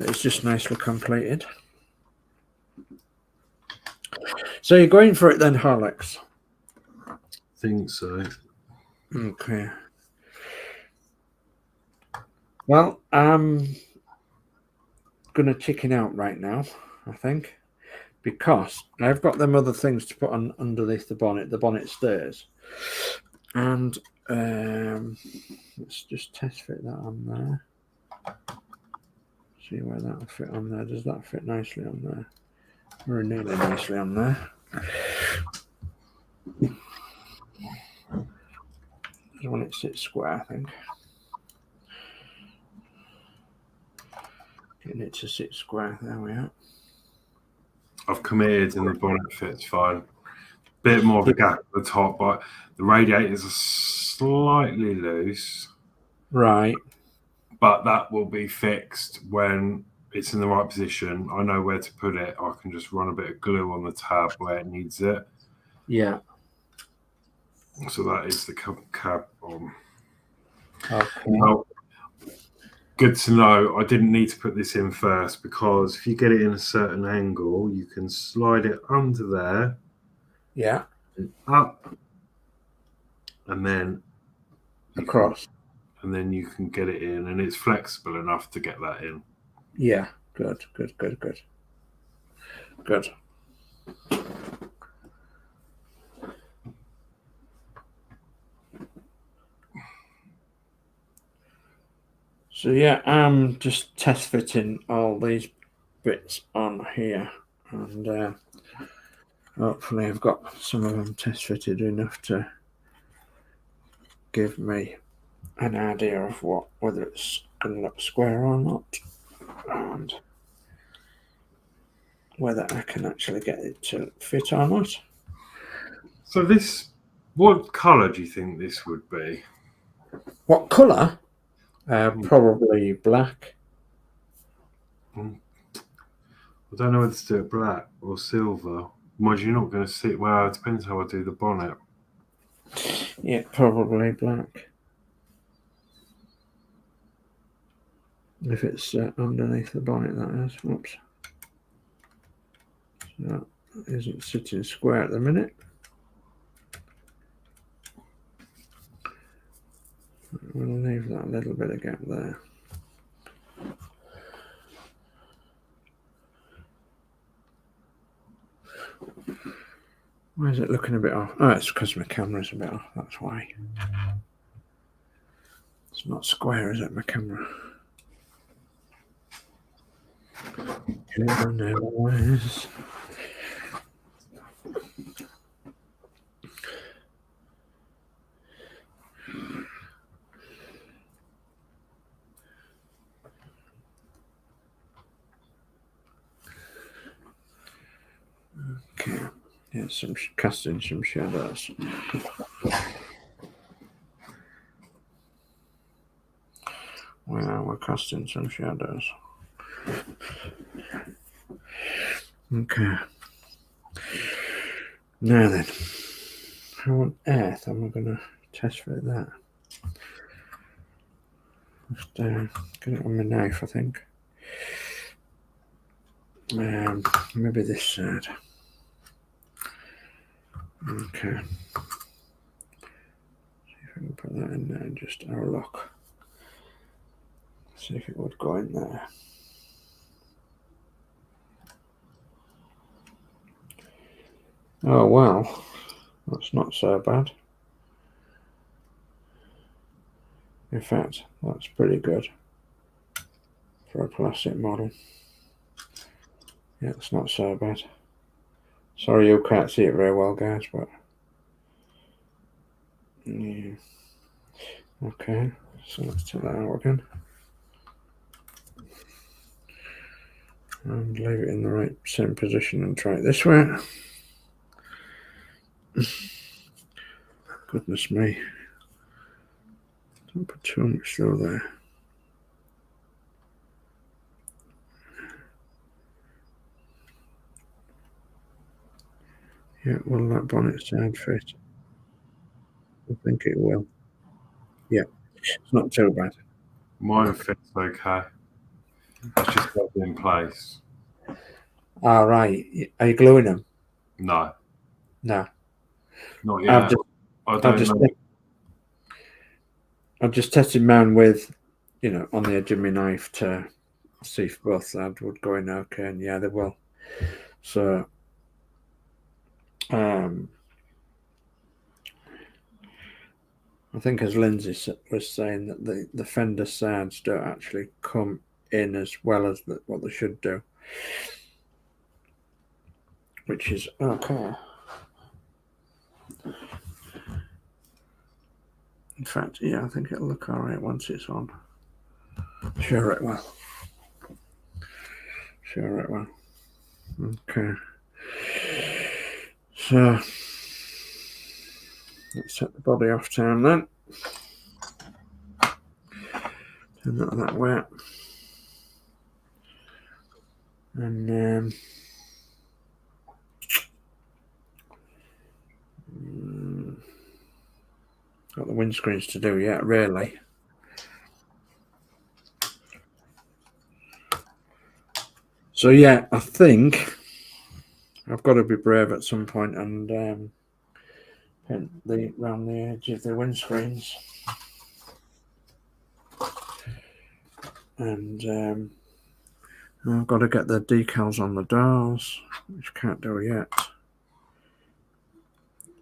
It's just nicely completed. So you're going for it then, Horlixs? I think so. Okay. Well, I'm gonna chicken out right now, I think, because I've got them other things to put on underneath the bonnet. The bonnet stairs, and let's just test fit that on there. See where that'll fit on there. Does that fit nicely on there? Very nearly nicely on there. Just when it sits square, I think. Getting it to sit square. There we are. I've committed and the bonnet fits fine. Bit more of a gap at the top, but the radiators are slightly loose. Right. But that will be fixed when it's in the right position. I know where to put it. I can just run a bit of glue on the tab where it needs it. Yeah. So that is the cab on. Okay. Now, good to know. I didn't need to put this in first because if you get it in a certain angle, you can slide it under there. Yeah. And up. And then across. And then you can get it in, and it's flexible enough to get that in. Yeah. Good. So yeah, I'm just test fitting all these bits on here, and hopefully I've got some of them test fitted enough to give me an idea of whether it's going to look square or not, and whether I can actually get it to fit or not. So this, what colour do you think this would be? What colour? Probably black. I don't know whether to do it black or silver. Mind you, you're not going to see it. Well, it depends how I do the bonnet. Yeah, probably black. If it's underneath the bonnet, that is. Whoops. So that isn't sitting square at the minute. I'm going to leave that little bit of gap there. Why is it looking a bit off? Oh, it's because my camera's a bit off, that's why. It's not square, is it, my camera? Anyways. Okay, yeah, casting some shadows. Well, we're casting some shadows. Okay. Now then, how on earth am I going to test fit that? Just get it on my knife, I think. Maybe this side. Okay. See if I can put that in there and just have a look. See if it would go in there. Oh well, that's not so bad. In fact, that's pretty good for a plastic model. Yeah, it's not so bad. Sorry you can't see it very well, guys, but yeah. Okay, so let's take that out again. And leave it in the right same position and try it this way. Goodness me. Don't put too much through there. Yeah, will that bonnet side fit? I think it will. Yeah, it's not too bad. Mine fits okay. It's just got in place. All right. Are you gluing them? No. No. Not yet. I don't know. I've just tested mine with, on the edge of my knife to see if both sides would go in okay, and yeah, they will. So, I think as Lindsay was saying that the fender sides don't actually come in as well as what they should do, which is okay. In fact, yeah, I think it'll look all right once it's on. Sure it will. Sure it will. Okay. So let's set the body off time then. Turn that way. And got the windscreens to do yet, really. So yeah, I think I've got to be brave at some point and paint around the edge of the windscreens. And I've got to get the decals on the doors, which I can't do yet.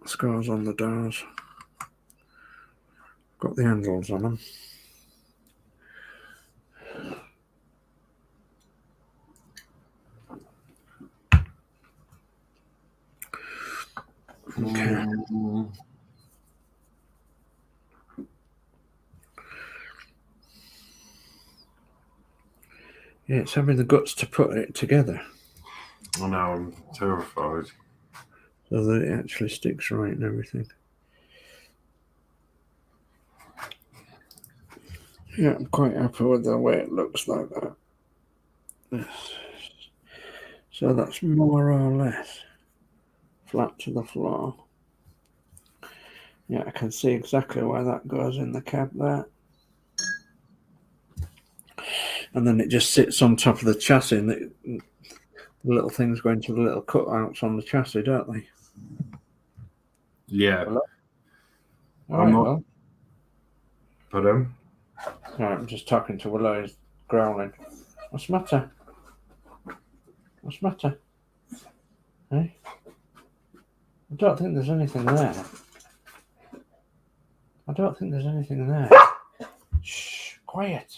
Scars on the doors. Got the handles on them. Okay. Yeah, it's having the guts to put it together. I know, I'm terrified. So that it actually sticks right and everything. Yeah, I'm quite happy with the way it looks like that. Yes. So that's more or less flat to the floor. Yeah, I can see exactly where that goes in the cab there. And then it just sits on top of the chassis, and the little things go into the little cutouts on the chassis, don't they? Yeah. Hello? I'm not. Well. Pardon? Right, I'm just talking to Willow. He's growling. What's the matter? What's the matter? Hey? I don't think there's anything there. I don't think there's anything there. Shh, quiet.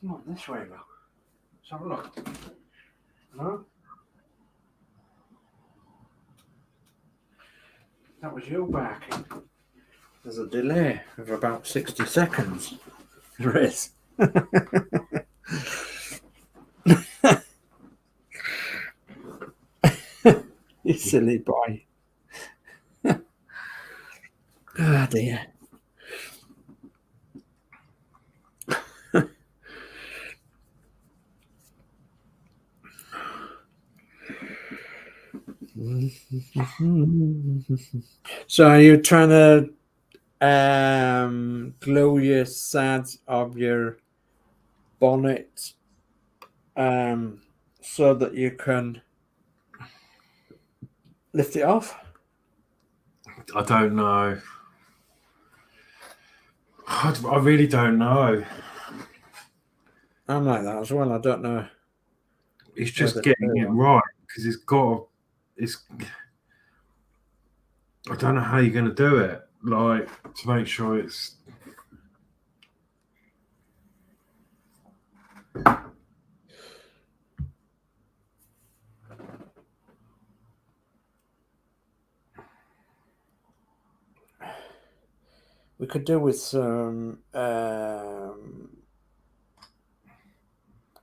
Come on, this way, look. Let's have a look. No? That was you barking. There's a delay of about 60 seconds. There is. You silly boy. Oh dear. So are you trying to glue your sides of your bonnet so that you can lift it off? I don't know. I really don't know. I'm like that as well. I don't know. It's just getting it right because I don't know how you're going to do it, like to make sure it's. We could do with some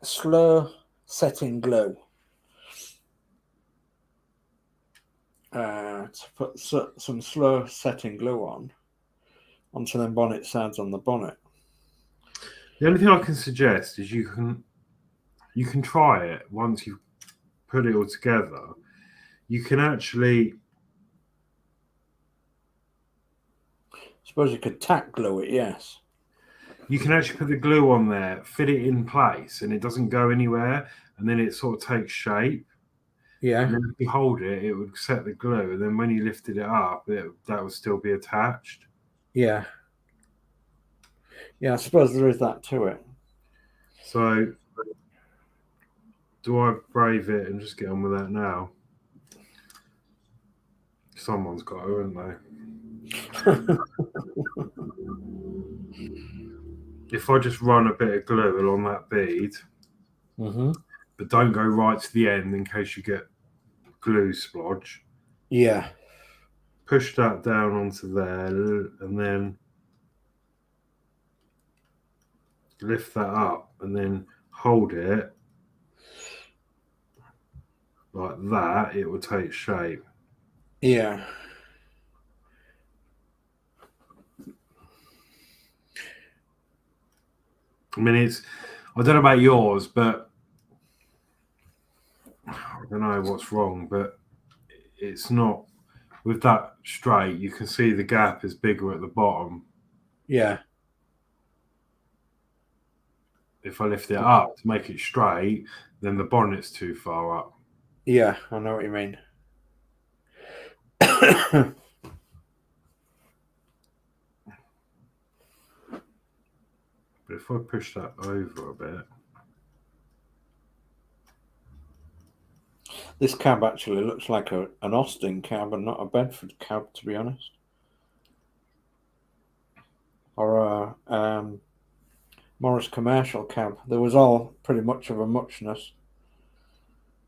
slow setting glue. To put some slow setting glue onto them bonnet sides on the bonnet. The only thing I can suggest is you can try it once you've put it all together. You can actually, I suppose you could tack glue it, yes. You can actually put the glue on there, fit it in place, and it doesn't go anywhere, and then it sort of takes shape. Yeah. And then if you hold it, it would set the glue, and then when you lifted it up, that would still be attached. Yeah. Yeah, I suppose there is that to it. So, do I brave it and just get on with that now? Someone's got to, haven't they? If I just run a bit of glue along that bead, but don't go right to the end in case you get glue splodge. Yeah. Push that down onto there and then lift that up and then hold it like that, it will take shape. Yeah. I mean, I don't know about yours, but I don't know what's wrong, but it's not, with that straight, you can see the gap is bigger at the bottom. Yeah. If I lift it up to make it straight, then the bonnet's too far up. Yeah, I know what you mean. But if I push that over a bit. This cab actually looks like an Austin cab and not a Bedford cab, to be honest. Or a Morris Commercial cab. There was all pretty much of a muchness.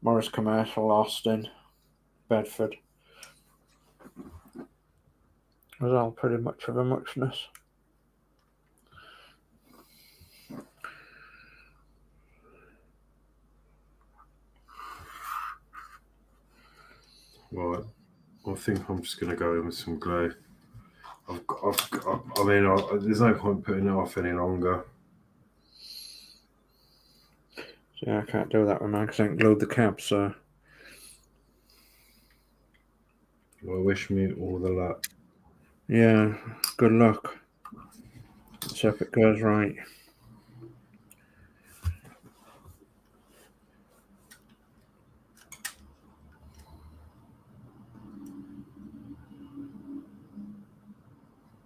Morris Commercial, Austin, Bedford. It was all pretty much of a muchness. Right, I think I'm just going to go in with some glue. There's no point putting it off any longer. Yeah, I can't do that with mine because I ain't glued the cab, so. Well, wish me all the luck. Yeah, good luck. Let's hope it goes right.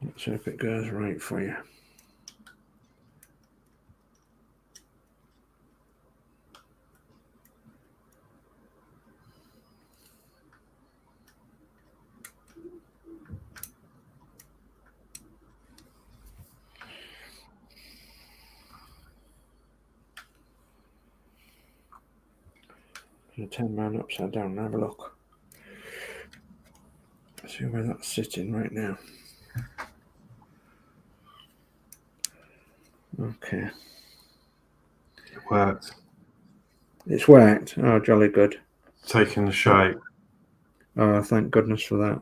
Let's hope it goes right for you. I'm going to turn mine upside down and have a look. See where that's sitting right now. Okay. It worked. It's worked. Oh, jolly good. Taking the shape. Oh, thank goodness for that.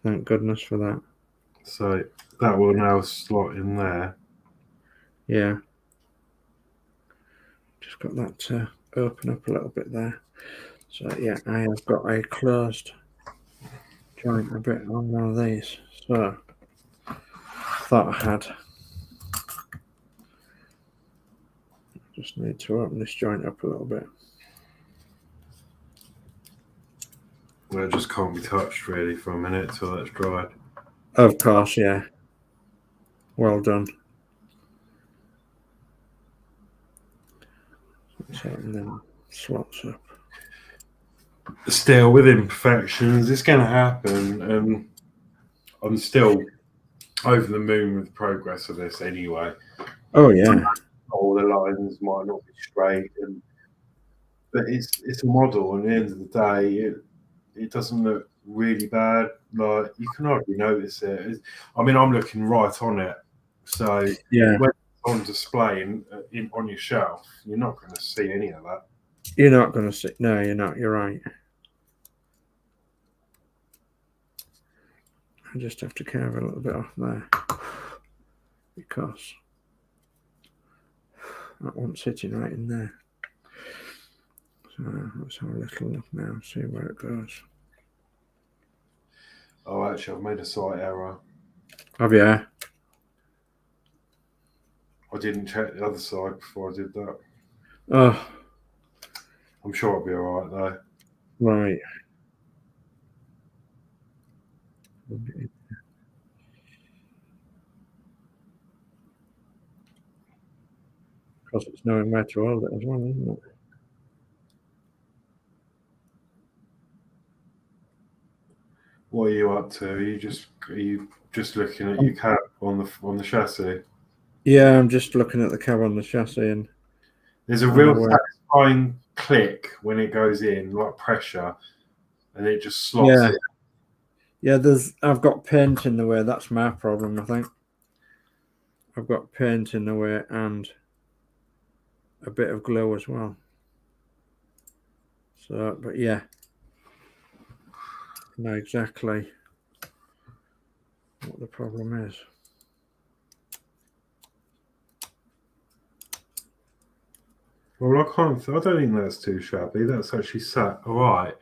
Thank goodness for that. So that will now slot in there. Yeah. Just got that to open up a little bit there. So yeah, I have got a closed joint a bit on one of these. So thought I had. Just need to open this joint up a little bit. Well, it just can't be touched really for a minute till that's dried. Of course, yeah. Well done. So, and then slots up. Still with imperfections, it's going to happen, and I'm still over the moon with the progress of this anyway. Oh yeah. All the lines might not be straight, but it's a model, and at the end of the day, it doesn't look really bad. Like you can hardly notice it. I mean, I'm looking right on it, so Yeah, when it's on display on your shelf, you're not going to see any of that. you're not going to see. No, you're not. You're right. I just have to carve a little bit off there because that one's sitting right in there. So let's have a little look now, see where it goes. Oh, actually, I've made a slight error. Have you? I didn't check the other side before I did that. Oh, I'm sure it'll be all right though. right. Because it's knowing where to hold it as well, isn't it? What are you up to? Are you just looking at your cab on the chassis? Yeah, I'm just looking at the cab on the chassis, and There's a real satisfying click when it goes in, like pressure, and it just slots it. Yeah, I've got paint in the way. That's my problem, I think. I've got paint in the way and a bit of glue as well. So, but yeah, I know exactly what the problem is. Well, I don't think that's too shabby. That's actually sat all right.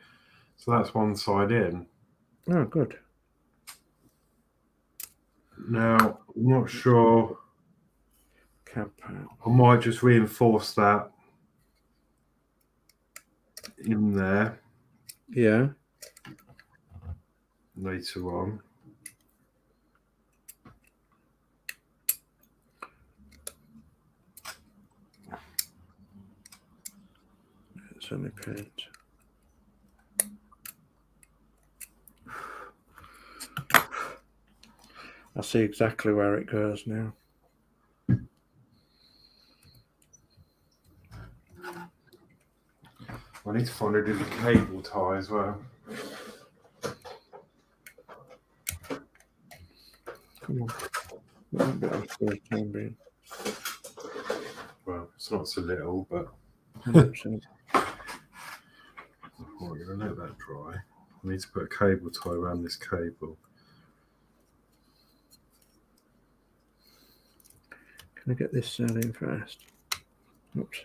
So that's one side in. Oh, good. Now, I'm not sure. Cab part. I might just reinforce that in there. Yeah. Later on. It's only paint. I see exactly where it goes now. I need to find a different cable tie as well. Come on. A bit off for the time being. Well, it's not so little, but I'm going to let that dry. I need to put a cable tie around this cable. Can I get this side in first? Oops.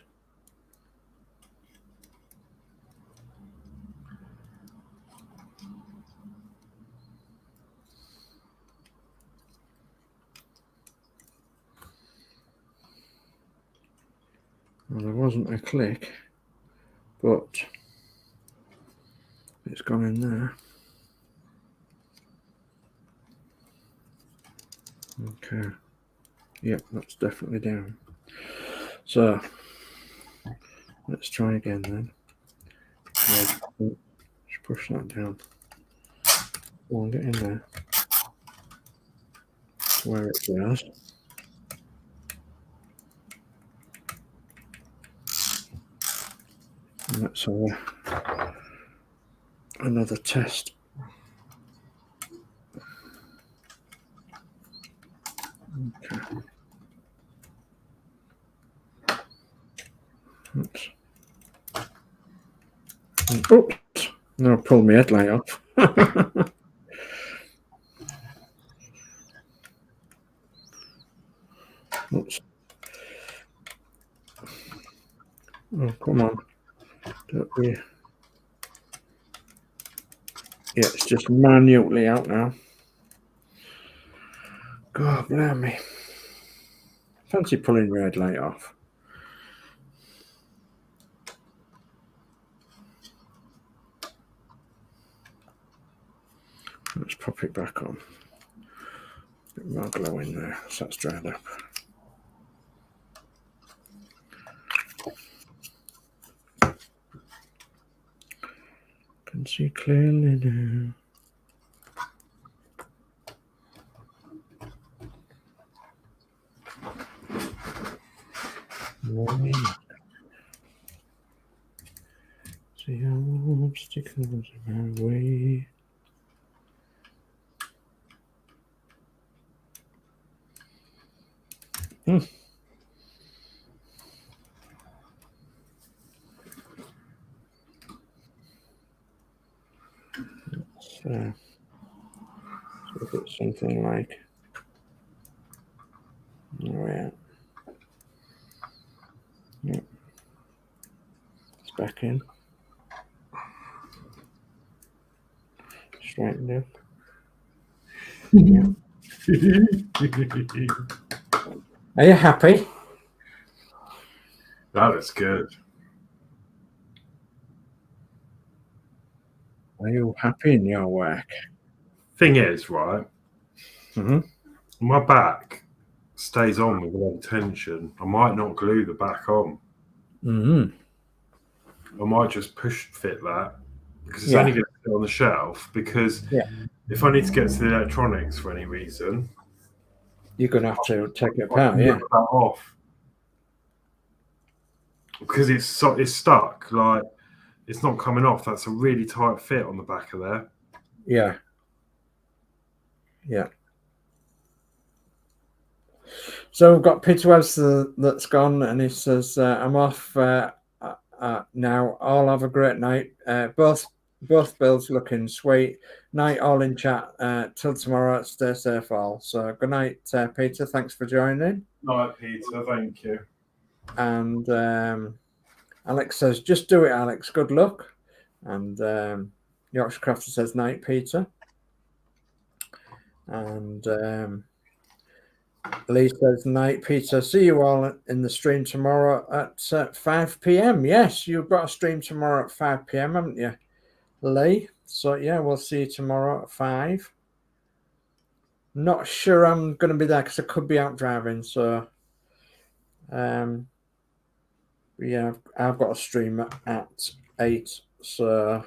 Well, there wasn't a click, but it's gone in there. Okay. Yep, that's definitely down. So let's try again then. Just push that down. Go on, get in there. Where it goes. And let's have another test. Okay. Oops. Oops. No, pull my headlight off. Oops. Oh, come on. Don't be. Yeah, it's just manually out now. God, blimey. Fancy pulling your headlight off. Let's pop it back on. A bit more glow in there, so that's dried up. Can see clearly now. See how obstacles in my way. So if it's something like, oh yeah, yep. It's back in, straightened up. Yeah. Are you happy? That is good. Are you happy in your work? Thing is, right? Mm-hmm. My back stays on with a lot of tension. I might not glue the back on. Mm-hmm. I might just push fit that because it's only going to sit on the shelf. Because if I need to get to the electronics for any reason, you're going to have to take it apart. Rip that off because it's stuck. Like it's not coming off. That's a really tight fit on the back of there. Yeah. So we've got Peter Webster that's gone, and he says, "I'm off now. I'll have a great night. Both builds looking sweet. Night all in chat. Till tomorrow. Stay safe all." So good night, Peter. Thanks for joining. Night, Peter. Thank you. And Alex says, "Just do it, Alex. Good luck." And Yorkshire Crafter says, "Night, Peter." And Lee says, "Night, Peter. See you all in the stream tomorrow at 5 p.m. Yes, you've got a stream tomorrow at 5 p.m, haven't you, Lee? So yeah, we'll see you tomorrow at 5. Not sure I'm going to be there because I could be out driving. So yeah, I've got a stream at 8. So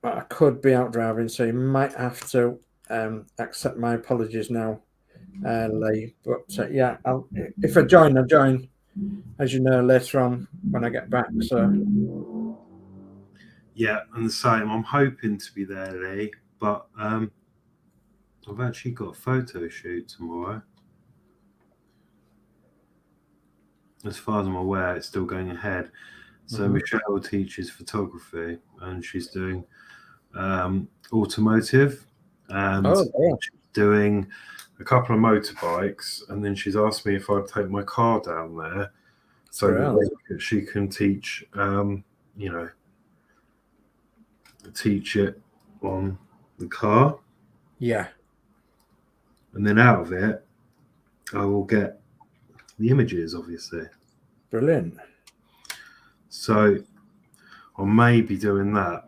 I could be out driving. So you might have to accept my apologies now, Lee. But yeah, if I join, as you know, later on when I get back. So yeah, and the same. I'm hoping to be there, Lee, but I've actually got a photo shoot tomorrow. As far as I'm aware, it's still going ahead. So Michelle teaches photography, and she's doing automotive, and she's doing a couple of motorbikes, and then she's asked me if I'd take my car down there so that she can teach, teach it on the car. Yeah. And then out of it, I will get the images, obviously. Brilliant. So I may be doing that.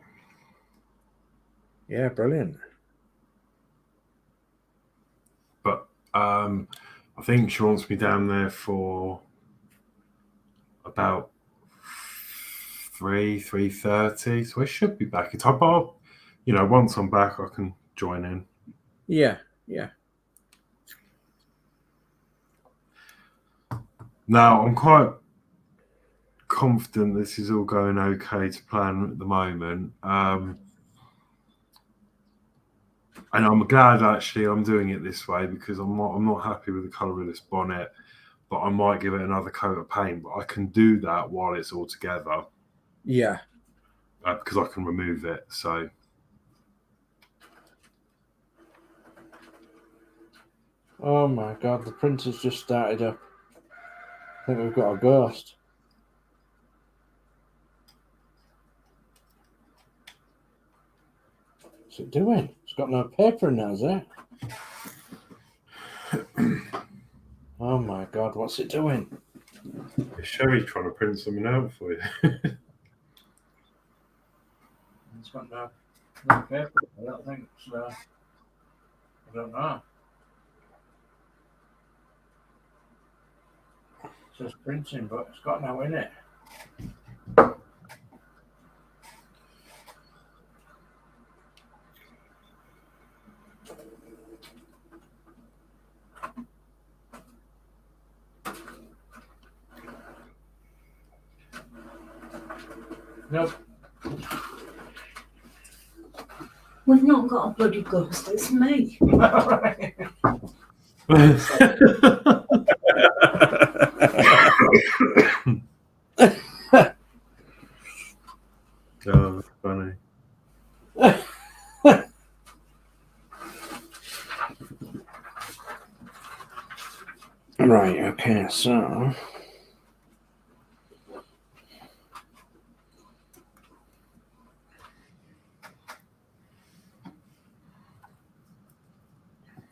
Yeah, brilliant. But I think she wants me down there for about 3:30. So I should be back in time. But once I'm back, I can join in. Yeah. Now I'm quite confident this is all going okay to plan at the moment. And I'm glad actually I'm doing it this way because I'm not happy with the colour of this bonnet, but I might give it another coat of paint. But I can do that while it's all together. Yeah. Because I can remove it. So. Oh my God, the printer's just started up. I think we've got a ghost. What's it doing? It's got no paper in there, is it? Oh my God, what's it doing? Is Sherry trying to print something out for you? It's got no paper, I don't think so. I don't know. It says printing, but it's got no in it. Nope. We've not got a bloody ghost, it's me. Oh, funny. Right, okay, so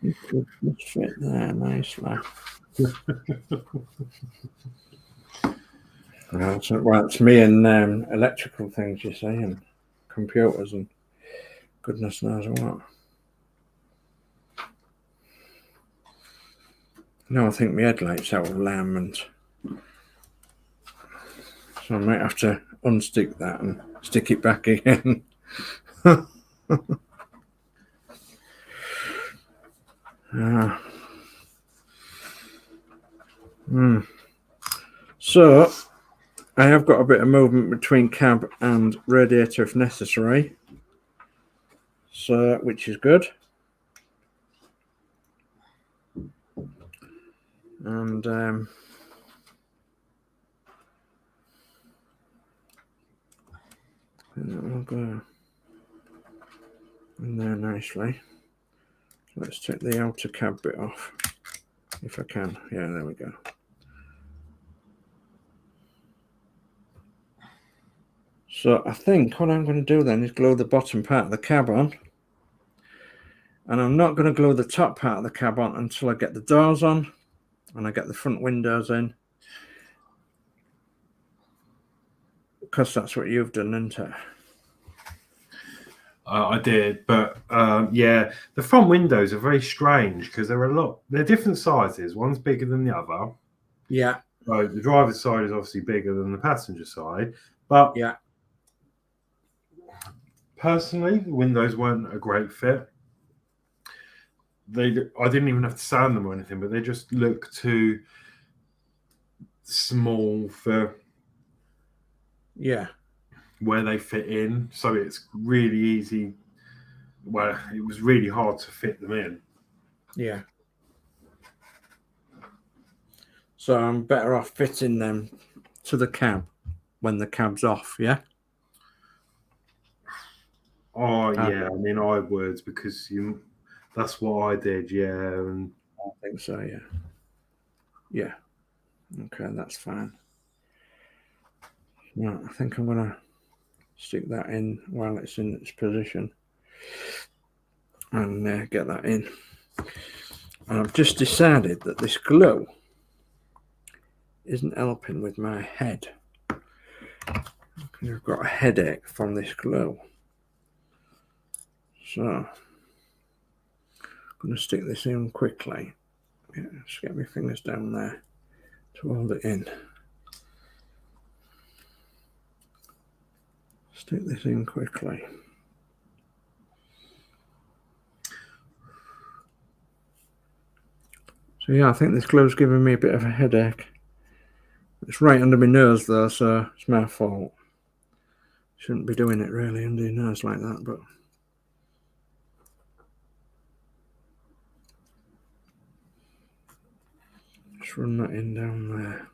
you could just fit there nicely. Well, it's me and electrical things, you see, and computers and goodness knows what. No, I think my headlight's out of alignment. So I might have to unstick that and stick it back again. So I have got a bit of movement between cab and radiator if necessary. So, which is good. And then we'll go in there nicely. Let's take the outer cab bit off, if I can. Yeah, there we go. So I think what I'm going to do then is glue the bottom part of the cab on. And I'm not going to glue the top part of the cab on until I get the doors on and I get the front windows in. Because that's what you've done, isn't it? I did, but yeah, the front windows are very strange because they're different sizes. One's bigger than the other. Yeah. So the driver's side is obviously bigger than the passenger side, but yeah, personally, the windows weren't a great fit. I didn't even have to sand them or anything, but they just look too small for where they fit in. So it's really easy. Well, it was really hard to fit them in. Yeah. So I'm better off fitting them to the cab when the cab's off, yeah? Oh, yeah. I mean, I would, because that's what I did, yeah. And I think so, yeah. Yeah. Okay, that's fine. Right, I think I'm going to stick that in while it's in its position and get that in. And I've just decided that this glue isn't helping with my head. I've got a headache from this glue. So I'm going to stick this in quickly. Yeah, just get my fingers down there to hold it in. Stick this in quickly. So yeah, I think this glue's giving me a bit of a headache. It's right under my nose though, so it's my fault. Shouldn't be doing it really under your nose like that, but just run that in down there.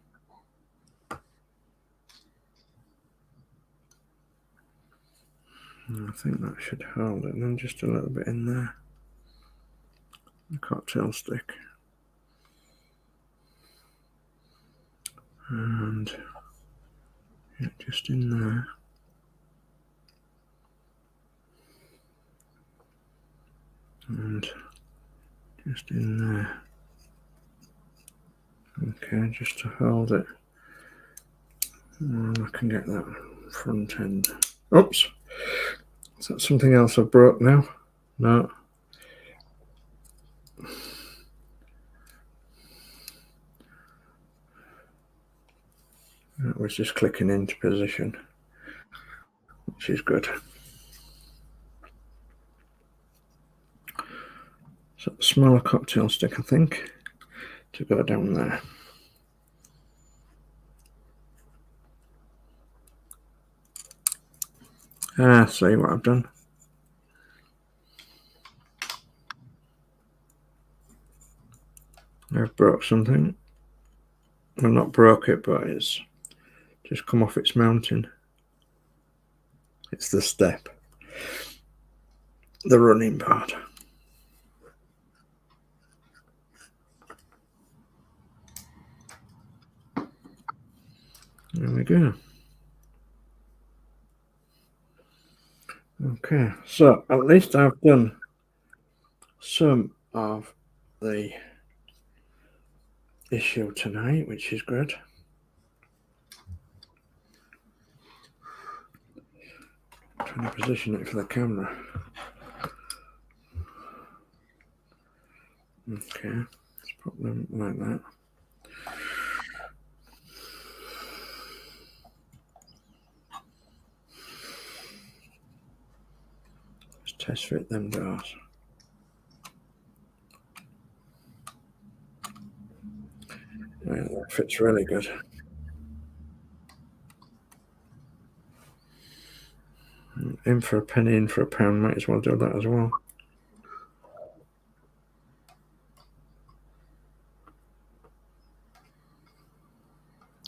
And I think that should hold it, and then just a little bit in there. The cocktail stick. And yeah, just in there. And just in there. Okay, just to hold it. And I can get that front end. Oops. Is that something else I've broke now? No. That was just clicking into position, which is good. So smaller cocktail stick, I think, to go down there. See what I've done. I've broke something. Well, not broke it, but it's just come off its mounting. It's the step. The running part. There we go. Okay, so at least I've done some of the issue tonight, which is good. Trying to position it for the camera. Okay, let's put them like that. Let's test fit them doors. Yeah, that fits really good. In for a penny, in for a pound. Might as well do that as well.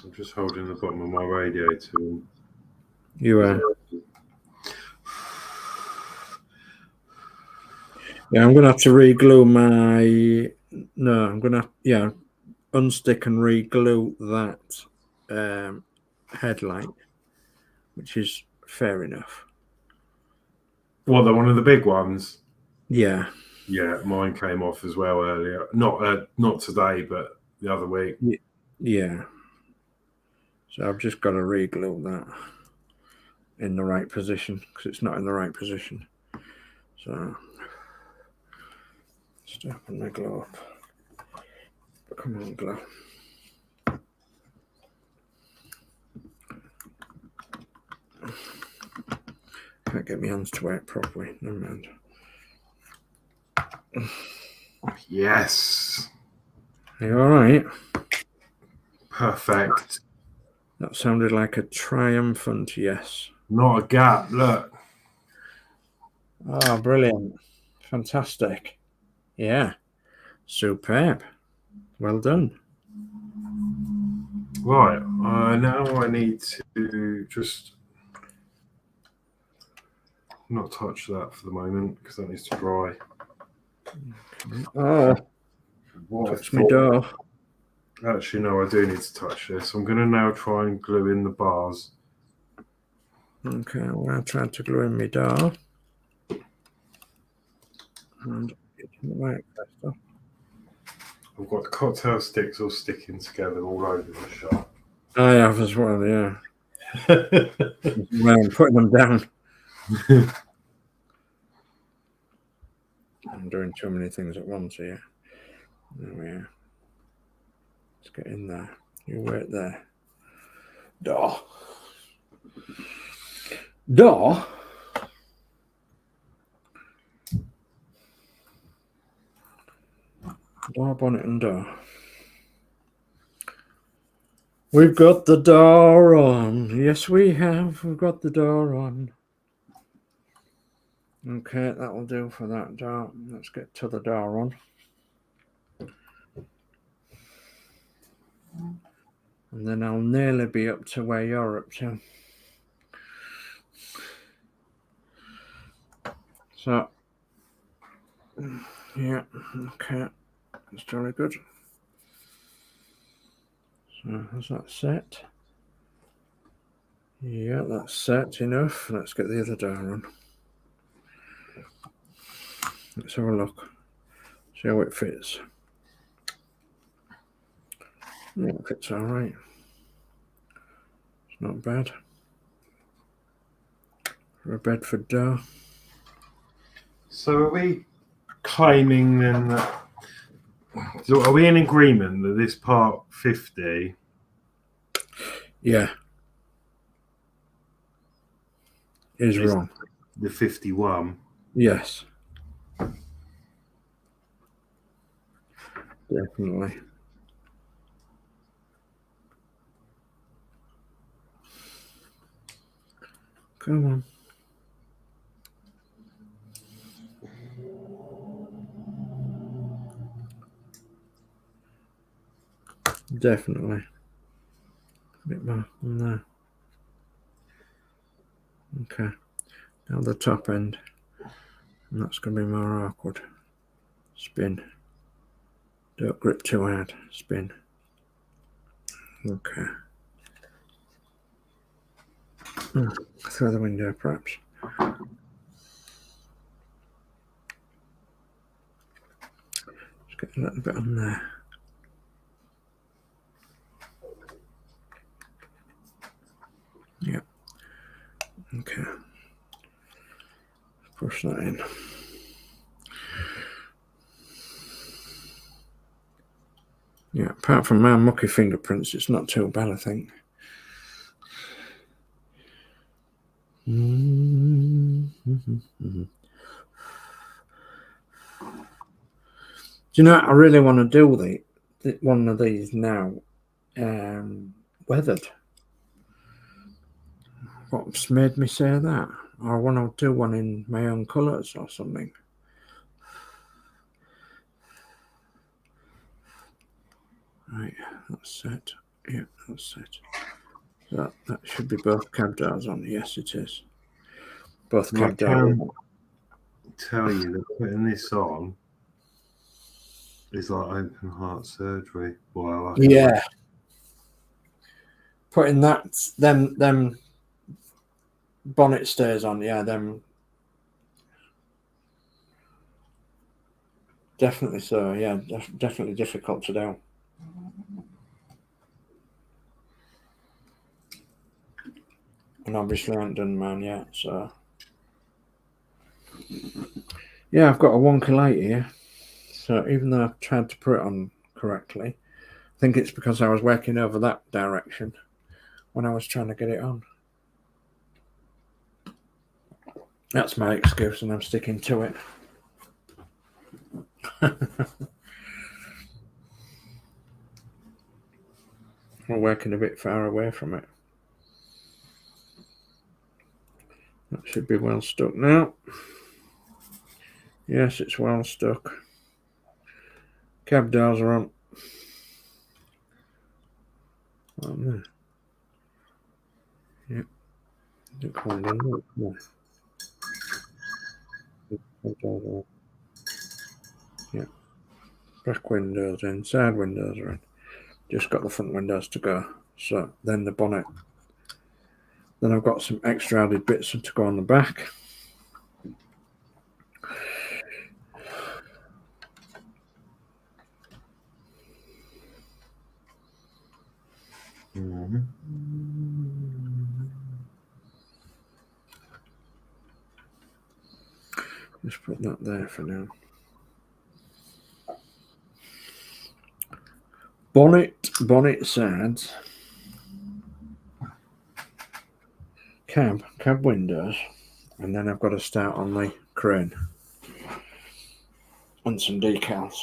I'm just holding the bottom of my radiator. You are. Yeah, I'm gonna have to re-glue my. No, I'm gonna unstick and re-glue that headlight, which is fair enough. What, they're one of the big ones? Yeah. Yeah, mine came off as well earlier. Not today, but the other week. Yeah. So I've just got to re-glue that in the right position because it's not in the right position. So just open the glue up. Come on, glue. Can't get my hands to work properly. Never mind. Yes. Are you all right? Perfect. That sounded like a triumphant yes. Not a gap, look. Oh, brilliant. Fantastic. Yeah. Superb. Well done. Right. Now I need to just not touch that for the moment because that needs to dry. Oh, touch my door. Actually, no, I do need to touch this. I'm going to now try and glue in the bars. Okay, well, I tried to glue in my door. And it didn't work. I've got the cocktail sticks all sticking together all over the shop. I have as well, yeah. Well, I'm putting them down. I'm doing too many things at once here. There we are. Let's get in there. You wait there. Door. Door? Door, bonnet and door. We've got the door on. Yes, we have. We've got the door on. Okay, that'll do for that door. Let's get to the door on. And then I'll nearly be up to where you're up to. So, yeah, okay. That's very good. So, is that set? Yeah, that's set enough. Let's get the other door on. Let's have a look. See how it fits. Yeah, it fits all right. It's not bad. For a Bedford door. So are we claiming then that... So are we in agreement that this part 50... Yeah. Is wrong. The 51? Yes. Definitely. Come on. Definitely. A bit more on there. Okay. Now the top end. And that's going to be more awkward. Spin. Don't grip too hard. Spin. Okay. Through the window, perhaps. Just get a little bit on there. Yeah. Okay. Push that in. Yeah, apart from my mucky fingerprints, it's not too bad, I think. Do you know, I really want to do one of these now, weathered. What's made me say that? Or I want to do one in my own colours or something. Right, that's set. Yeah, that's set. So that should be both cab doors on. Yes, it is. Both cab doors. Tell you that putting this on is like open heart surgery. Wow. Yeah. Putting them bonnet stays on. Yeah, them. Definitely so. Yeah, definitely difficult to do. And obviously I haven't done mine yet, so yeah, I've got a wonky light here. So even though I've tried to put it on correctly, I think it's because I was working over that direction when I was trying to get it on. That's my excuse, and I'm sticking to it. I'm working a bit far away from it. That should be well stuck now. Yes, it's well stuck. Cab doors are on. Oh, no. Yeah. Yeah. Back windows in, side windows are in. Just got the front windows to go. So then the bonnet. Then I've got some extra added bits to go on the back. Just put that there for now. Bonnet sides. Cab windows. And then I've got to start on the crane. And some decals.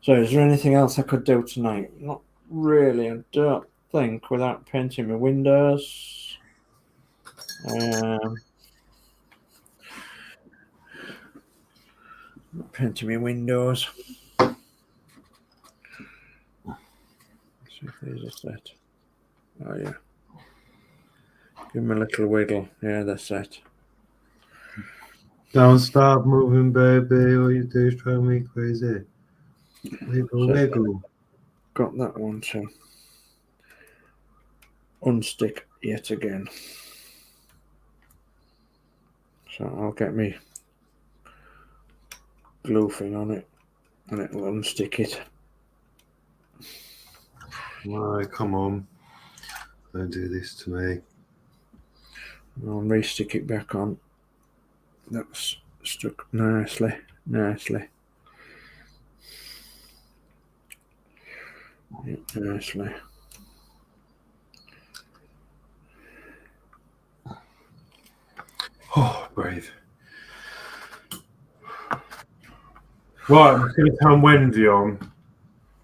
So is there anything else I could do tonight? Not really, I don't think, without painting my windows. Painting my windows. Let's see if these are set. Oh yeah. Give them a little wiggle. Yeah, they're set. Don't stop moving, baby. All you do is drive me crazy. Wiggle, wiggle. Got that one to unstick yet again. So I'll get me glue thing on it and it'll unstick it. No, come on. Don't do this to me. I'll re-stick it back on. That's stuck nicely. Nicely. Oh, breathe. Right, I'm going to turn Wendy on.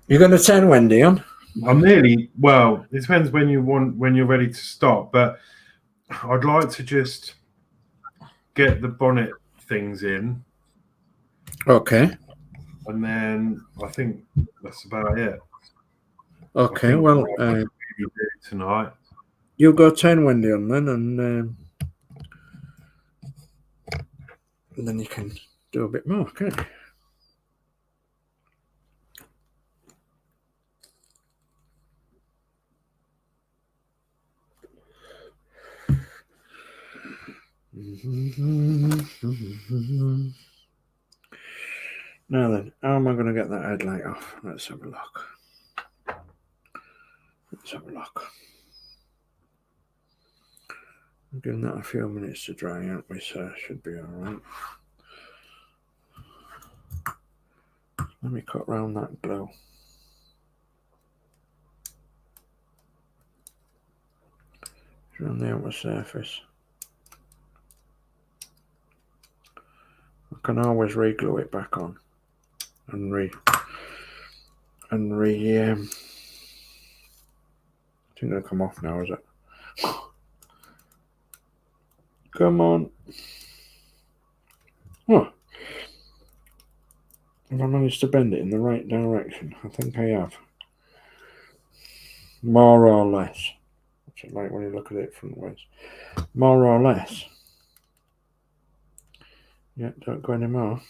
You're going to turn Wendy on? I'm nearly, well, it depends when you're ready to stop, but I'd like to just get the bonnet things in. Okay. and then I think that's about it. Okay, well, You do tonight. you go 10 Wendy on then, and then you can do a bit more, can't you? Now then, how am I going to get that headlight off? Let's have a look. I'm giving that a few minutes to dry, aren't we? So should be all right. Let me cut round that glow. Around the outer surface. I can always re-glue it back on and I think it'll come off now, is it? Come on. Oh. Have I managed to bend it in the right direction? I think I have. More or less. What's it like when you look at it front ways? More or less. Yeah, don't go anymore.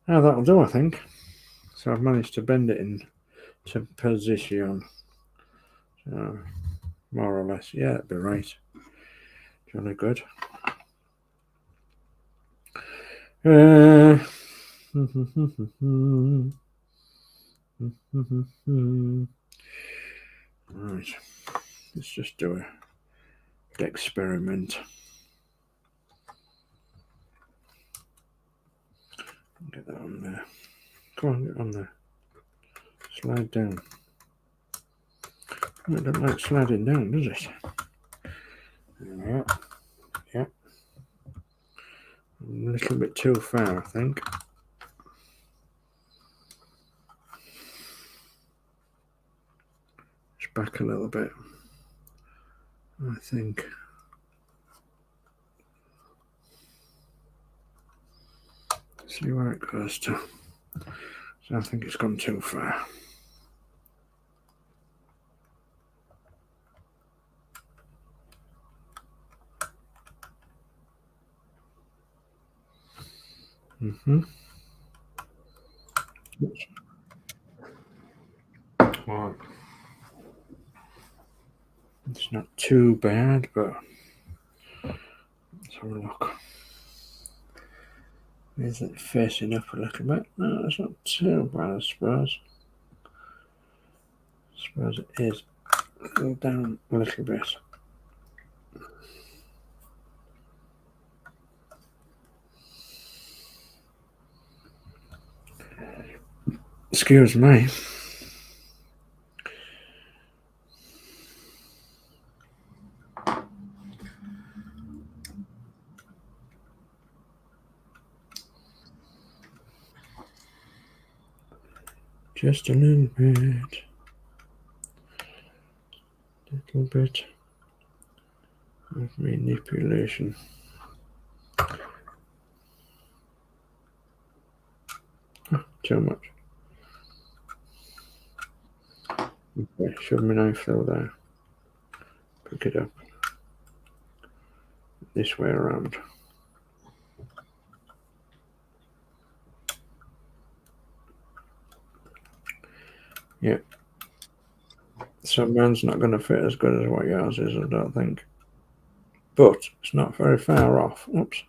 Oh, that'll do, I think. So I've managed to bend it into position. So, more or less, yeah, that'd be right. Jolly good. Right. Let's just do an experiment. Get that on there. Come on, get on there. Slide down. It doesn't like sliding down, does it? Yeah. Yeah. A little bit too far, I think. Just back a little bit, I think. See where it goes to. So I think it's gone too far. Right. It's not too bad, but let's have a look. Is it facing up a little bit? No, it's not too bad, I suppose. I suppose it is. Go down a little bit. Excuse me. Just a little bit. Little bit of manipulation. Oh, too much. Okay, shove my knife through there. Pick it up. This way around. Yeah. So mine's not going to fit as good as what yours is, I don't think. But it's not very far off. Oops.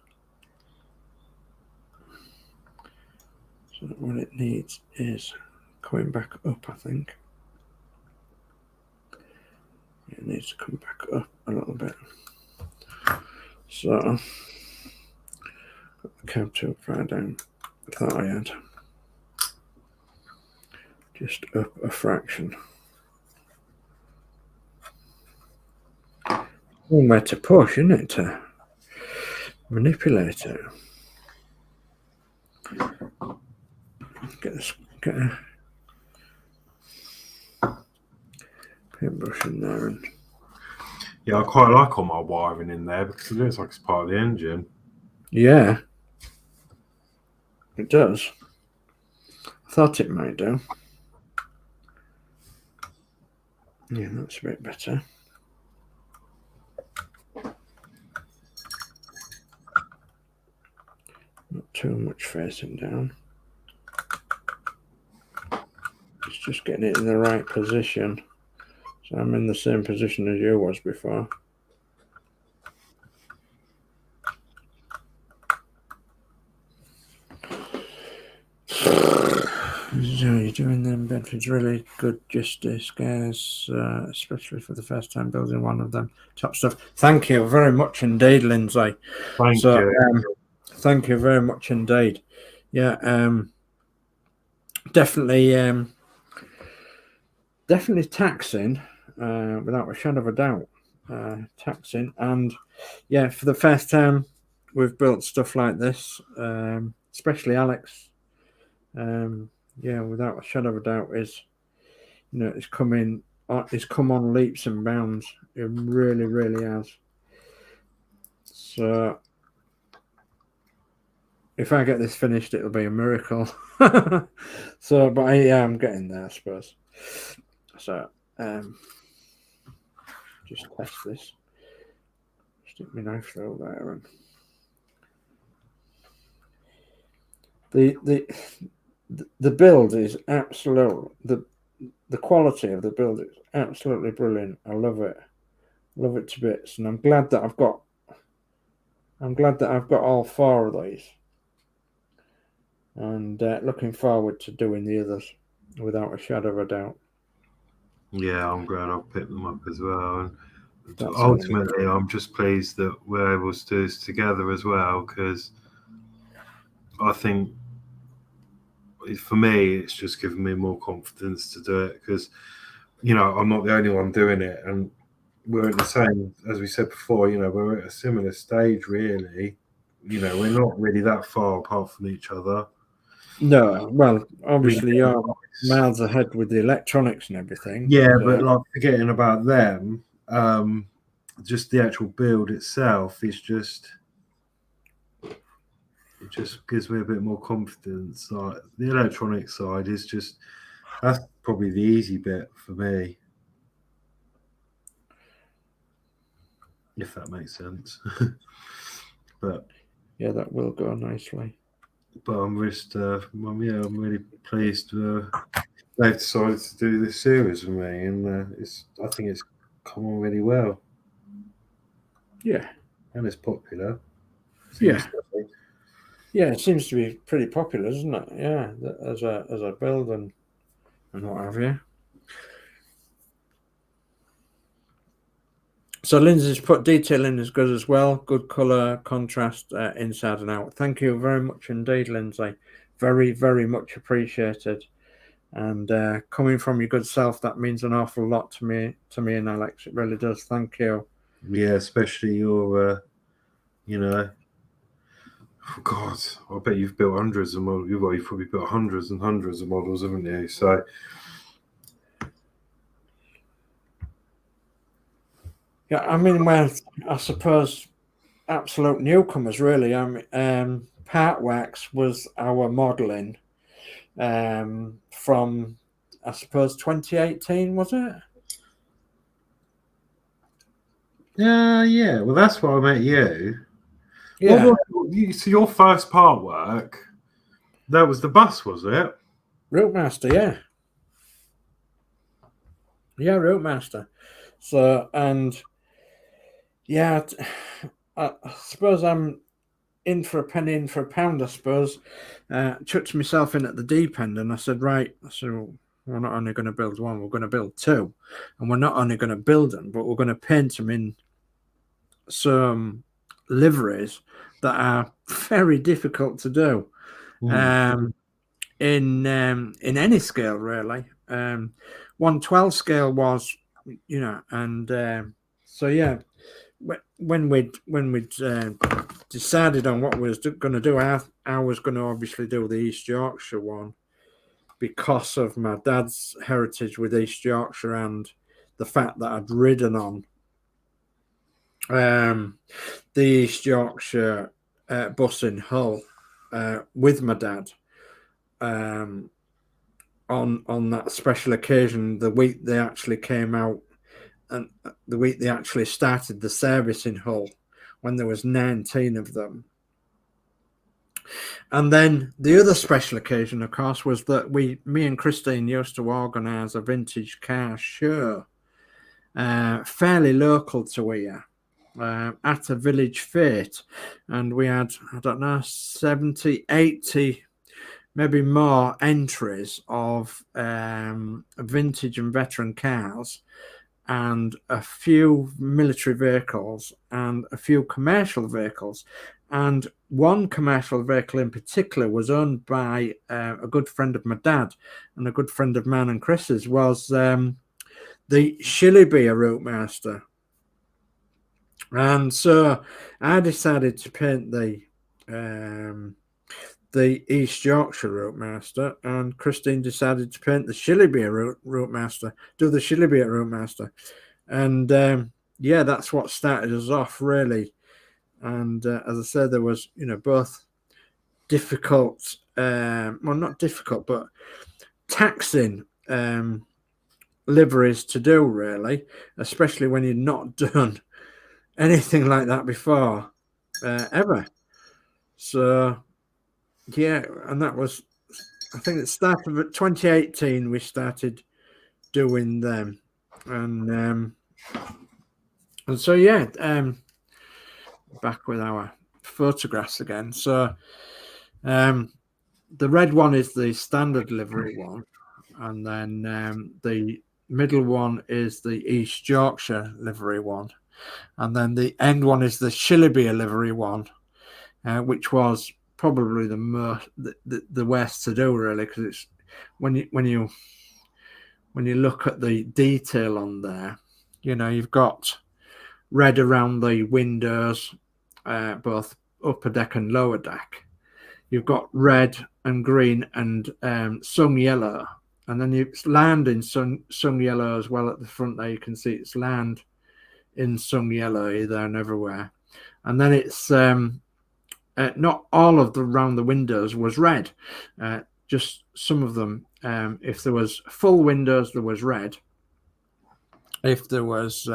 So what it needs is coming back up, I think. It needs to come back up a little bit. So, got the cab too far down. I thought I had. Just up a fraction. One way to push, isn't it? To manipulate it. Get a paintbrush in there. And yeah, I quite like all my wiring in there because it looks like it's part of the engine. Yeah, it does. I thought it might do. Yeah, that's a bit better. Not too much facing down. It's just getting it in the right position. So I'm in the same position as you was before. So you're doing them Bedford's really good justice, guys, especially for the first time building one of them. Top stuff. Thank you very much indeed, Lindsay. Thank you. Thank you very much indeed. Yeah, definitely taxing, without a shadow of a doubt. Taxing, and yeah, for the first time we've built stuff like this, especially Alex. Yeah, without a shadow of a doubt, it's come on leaps and bounds. It really, really has. So if I get this finished, it'll be a miracle. So, but yeah, I'm getting there, I suppose. So, just test this. Stick my knife through there, and the build is absolute. The quality of the build is absolutely brilliant. I love it to bits, and I'm glad that I've got all 4 of these, and looking forward to doing the others without a shadow of a doubt. Yeah, I'm glad I've picked them up as well. And ultimately, I'm just pleased that we're able to do this together as well, because I think for me, it's just given me more confidence to do it, because, I'm not the only one doing it, and we're at the same, as we said before, we're at a similar stage, really. We're not really that far apart from each other. No, well, obviously you're miles ahead with the electronics and everything. Yeah, but like forgetting about them, just the actual build itself is it just gives me a bit more confidence. Like the electronic side is that's probably the easy bit for me, if that makes sense. But yeah, that will go nicely. But I'm just, I'm really pleased they've decided to do this series with me, and I think it's come on really well. Yeah, and it's popular. Yeah, it seems to be pretty popular, doesn't it? Yeah, as a build and what have you. So Lindsay's put detailing is good as well. Good colour contrast inside and out. Thank you very much indeed, Lindsay. Very, very much appreciated. And coming from your good self, that means an awful lot to me and Alex. It really does. Thank you. Yeah, especially your, God, I bet you've built hundreds of models. You've probably built hundreds and hundreds of models, haven't you? So, yeah, I mean, well, I suppose absolute newcomers, really. Part Wax was our modelling from, I suppose, 2018, was it? Yeah. Well, that's why I met you. Yeah. So your first part work, that was the bus, was it? Routemaster, yeah. Yeah, Routemaster. So, and yeah, I suppose I'm in for a penny, in for a pound, I suppose. Chucked myself in at the deep end, and I said, right, so we're not only going to build one, we're going to build 2. And we're not only going to build them, but we're going to paint them in some liveries that are very difficult to do in any scale, really. 1/12 scale was, and so yeah, when we'd decided on what we was going to do, I was going to obviously do the East Yorkshire one because of my dad's heritage with East Yorkshire and the fact that I'd ridden on the East Yorkshire bus in Hull with my dad on that special occasion, the week they actually came out and the week they actually started the service in Hull, when there was 19 of them. And then the other special occasion, of course, was that me and Christine used to organise a vintage car show, fairly local to here, at a village fete. And we had, I don't know, 70, 80, maybe more entries of vintage and veteran cars, and a few military vehicles and a few commercial vehicles. And one commercial vehicle in particular was owned by a good friend of my dad, and a good friend of mine and Chris's was the Shillybee Route Master. And so I decided to paint the East Yorkshire Route Master, and Christine decided to paint the Shillybee Route Master, do the Shillybee Route Master. And yeah, that's what started us off, really. And as I said, there was, both difficult, well, not difficult, but taxing liveries to do, really, especially when you've not done anything like that before, ever. So, yeah, and that was, I think it started at 2018, we started doing them. And so, yeah, back with our photographs again. So the red one is the standard livery one, and then the middle one is the East Yorkshire livery one, and then the end one is the Shillybee livery one, which was probably the worst to do, really, because it's when you look at the detail on there, you've got red around the windows, both upper deck and lower deck. You've got red and green and sun yellow, and then it's lined in sun yellow as well at the front there. You can see it's lined in sun yellow here, there, and everywhere. And then it's not all of the around the windows was red, just some of them. If there was full windows, there was red. If there was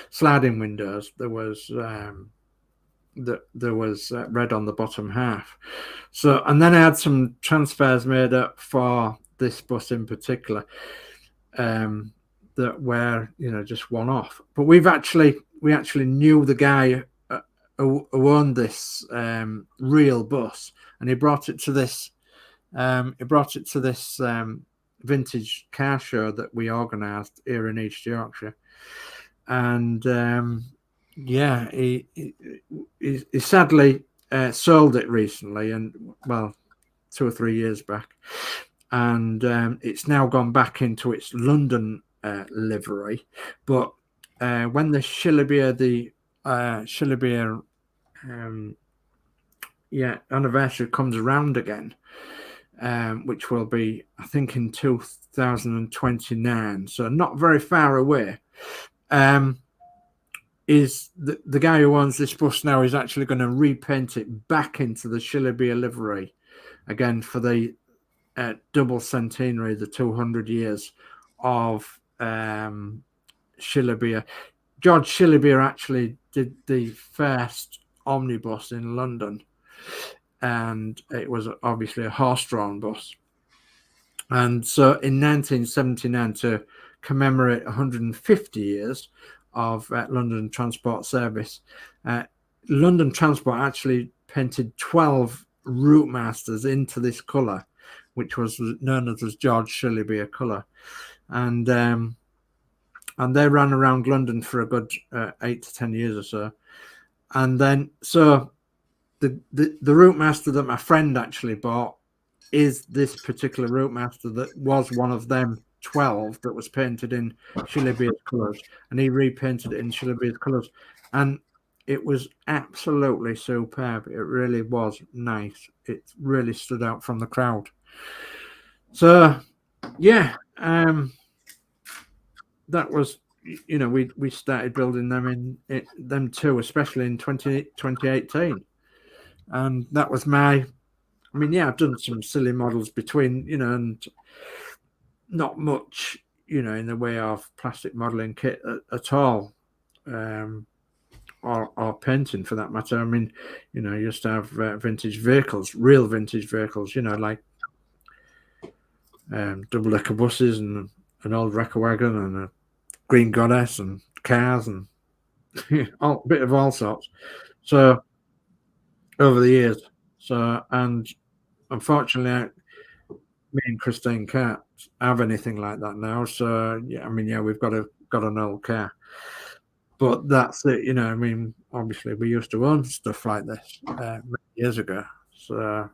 sliding windows, there was red on the bottom half. So, and then I had some transfers made up for this bus in particular, that were just one off. But we actually knew the guy who owned this real bus, and he brought it to this vintage car show that we organised here in East Yorkshire. And yeah, he sadly sold it recently, and well, 2 or 3 years back, and it's now gone back into its London livery. But when the Shillybee anniversary comes around again, which will be, I think, in 2029, so not very far away, is the guy who owns this bus now is actually going to repaint it back into the Shillybee livery again for the double centenary, the 200 years of Shillybee. George Shillybee actually did the first omnibus in London, and it was obviously a horse-drawn bus. And so in 1979, to commemorate 150 years of London Transport Service, London Transport actually painted 12 route masters into this colour, which was known as George Shillybee colour. And they ran around London for a good 8 to 10 years or so. And then, so the route master that my friend actually bought is this particular route master that was one of them 12 that was painted in Shillybee's colours, and he repainted it in Shillybee's colours, and it was absolutely superb. It really was nice. It really stood out from the crowd. So yeah, that was, we started building them them too, especially in 2018. And that was my, I mean, yeah, I've done some silly models between, you know, and not much, you know, in the way of plastic modeling kit at all, or painting for that matter. I mean, you know, I used to have vintage vehicles, real vintage vehicles, you know, like double-decker buses and an old wrecker wagon and a green goddess and cars and a bit of all sorts. So over the years, so, and unfortunately, me and Christine can't have anything like that now. So yeah, I mean, yeah, we've got an old car, but that's it. You know, I mean, obviously we used to own stuff like this many years ago. So,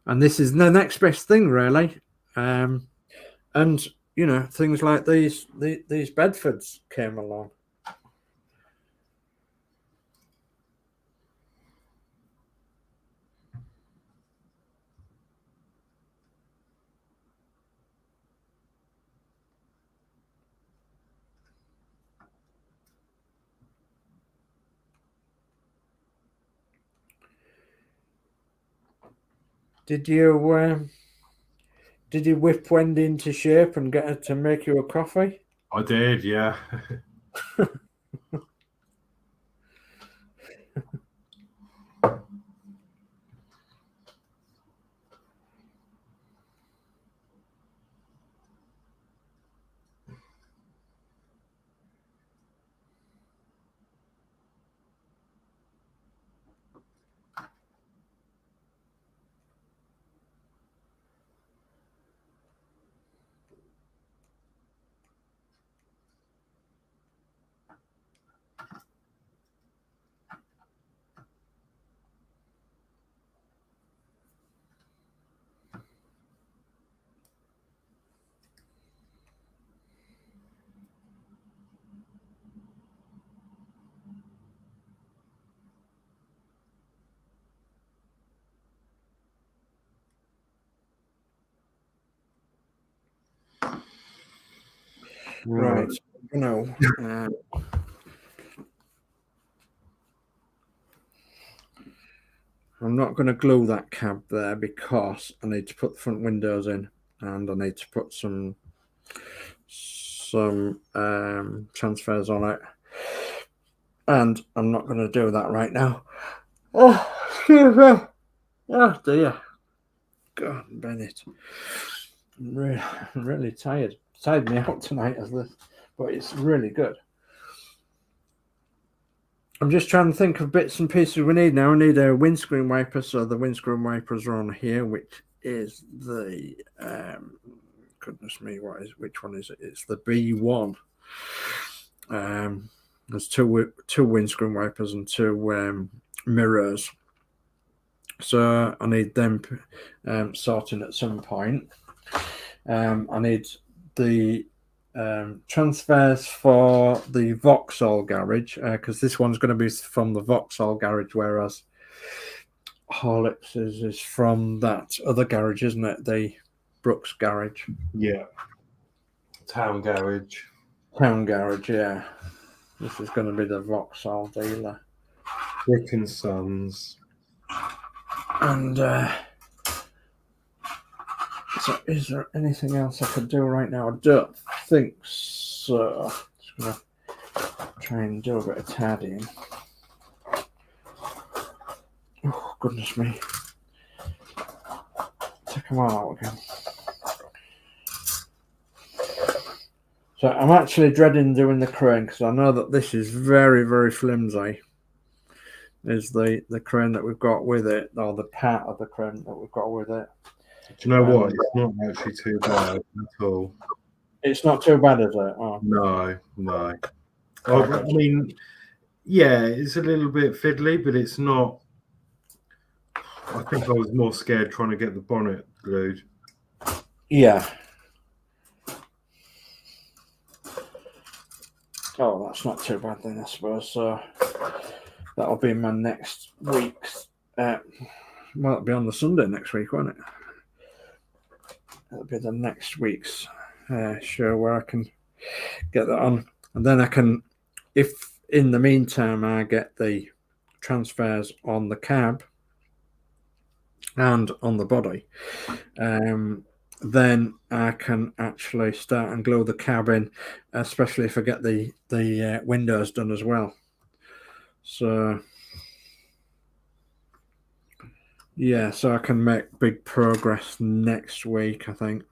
and this is the next best thing, really. And you know, things like these Bedfords came along. Did you whip Wendy into shape and get her to make you a coffee? I did, yeah. Right. No. I'm not going to glue that cab there because I need to put the front windows in, and I need to put some transfers on it, and I'm not going to do that right now. Oh, excuse me. Oh dear. God, Bennett. I'm really tired. Tired me out tonight as this, but it's really good. I'm just trying to think of bits and pieces we need now. I need a windscreen wiper, so the windscreen wipers are on here, which is the goodness me, which one is it? It's the B1. There's two windscreen wipers and two mirrors, so I need them sorting at some point. I need the transfers for the Vauxhall garage, because this one's going to be from the Vauxhall garage, whereas Horlixs is from that other garage, isn't it? The Brooks garage. Yeah. Town garage, yeah. This is going to be the Vauxhall dealer. Rick and Sons. And so is there anything else I could do right now? I don't think so. Just going to try and do a bit of tidying. Oh, goodness me. Take them all out again. So I'm actually dreading doing the crane because I know that this is very, very flimsy. Is the crane that we've got with it, or the part of the crane that we've got with it. Do you know what? It's not actually too bad at all. It's not too bad, is it? Oh. No. I mean, yeah, it's a little bit fiddly, but it's not. I think I was more scared trying to get the bonnet glued. Yeah. Oh, that's not too bad then, I suppose. So that'll be my next week's. Well, it'll be on the Sunday next week, won't it? It'll be the next week's show where I can get that on. And then I can, if in the meantime I get the transfers on the cab, and on the body, then I can actually start and glue the cabin, especially if I get the windows done as well. So yeah, so I can make big progress next week, I think.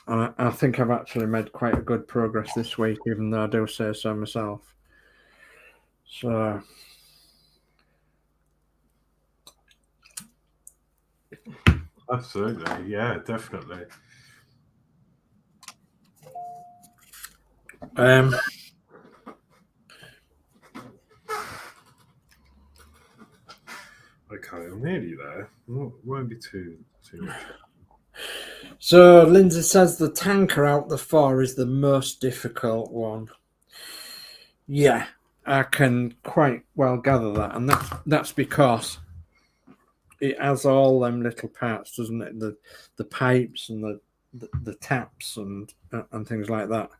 I think I've actually made quite a good progress this week, even though I do say so myself. So absolutely, yeah, definitely. Okay, I'm nearly there. Won't be too much. So Lindsay says the tanker out the far is the most difficult one. Yeah, I can quite well gather that, and that's because it has all them little parts, doesn't it? The pipes and the taps and things like that.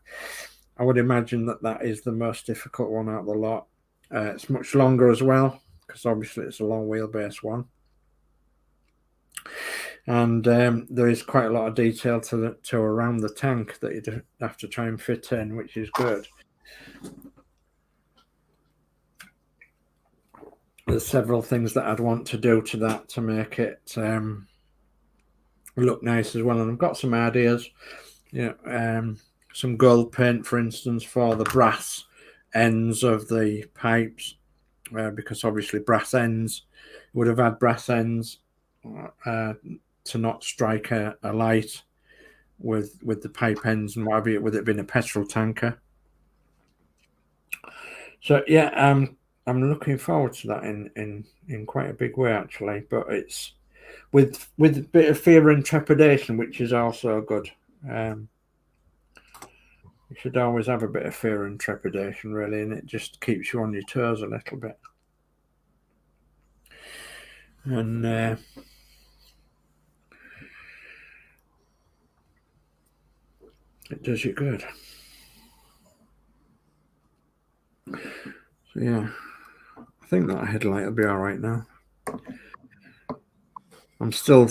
I would imagine that is the most difficult one out of the lot. It's much longer as well, because obviously it's a long wheelbase one. And there is quite a lot of detail to around the tank that you have to try and fit in, which is good. There's several things that I'd want to do to that to make it look nice as well, and I've got some ideas. Some gold paint, for instance, for the brass ends of the pipes, because obviously brass ends would have had brass ends to not strike a light with the pipe ends and whatever, with it being a petrol tanker. So yeah, I'm looking forward to that in quite a big way, actually. But it's with a bit of fear and trepidation, which is also good. You should always have a bit of fear and trepidation, really, and it just keeps you on your toes a little bit. And it does you good. So yeah, I think that headlight will be all right now. I'm still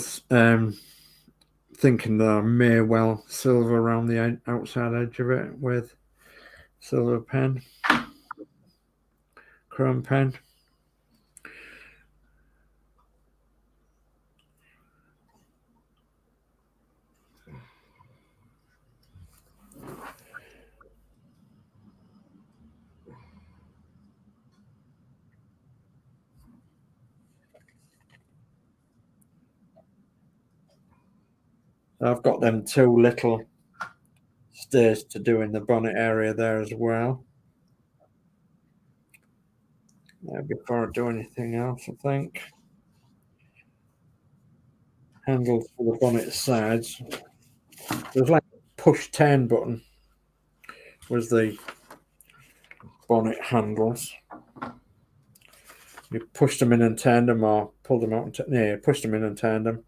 thinking that I may well silver around the outside edge of it with silver pen, chrome pen. I've got them two little stairs to do in the bonnet area there as well. Before I do anything else, I think. Handles for the bonnet sides. There's like a push turn button was the bonnet handles. You pushed them in and turned them, or pulled them out and pushed them in and turned them.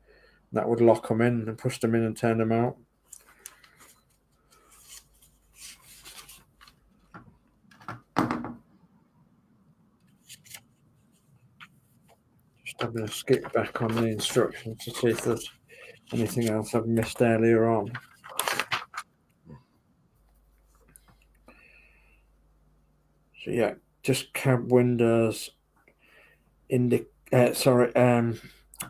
That would lock them in, and pushed them in and turned them out. Just having a skip back on the instructions to see if there's anything else I've missed earlier on. So yeah, just cab windows,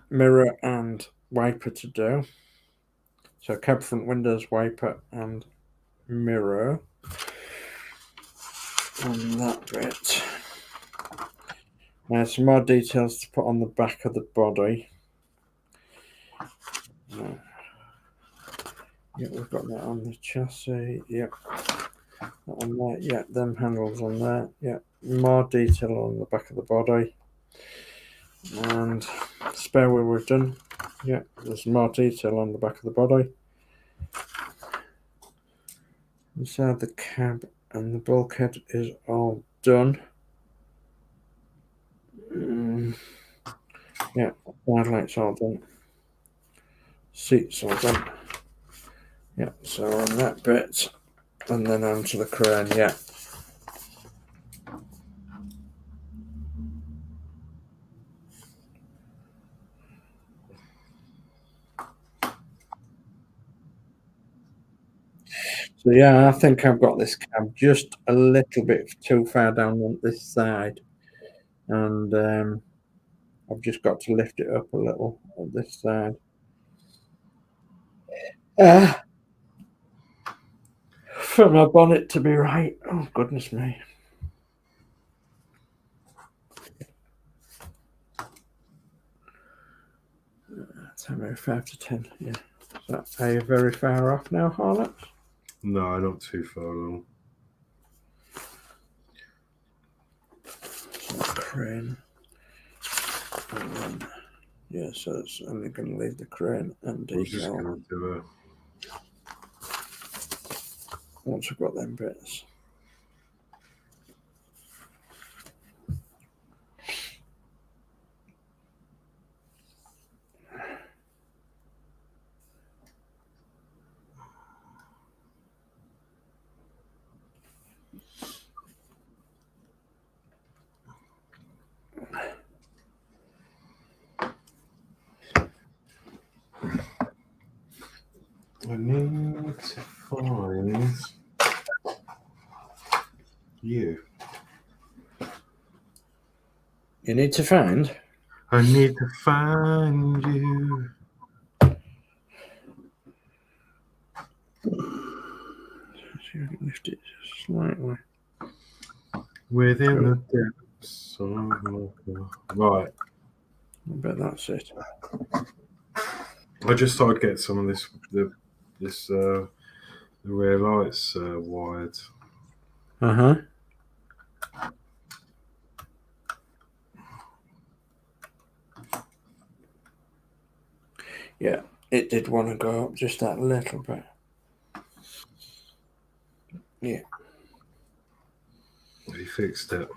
mirror and wiper to do. So cab front windows, wiper and mirror on that bit. Now some more details to put on the back of the body. Yeah, we've got that on the chassis. Yep. That on there. Yeah, them handles on there. Yeah, more detail on the back of the body. And spare wheel we've done. Yeah, there's more detail on the back of the body. Inside the cab and the bulkhead is all done. Yeah, headlights all done. Seats all done. Yeah, so on that bit, and then onto the crane. Yeah. So yeah, I think I've got this cab just a little bit too far down on this side, and I've just got to lift it up a little on this side. For my bonnet to be right. Oh, goodness me. That's how many, 5 to 10, yeah. So are you very far off now, Horlixs? No, not too far along. Crane. And then, yeah, so it's only going to leave the crane and I was just decal. going to do Once I've got them bits. I need to find you. You need to find? I need to find you. See if I can lift it slightly. Within the depths of my heart. Right. I bet that's it. I just thought I'd get some of this the rear lights wired. Uh-huh. Yeah, it did want to go up just that little bit. Yeah. He fixed it.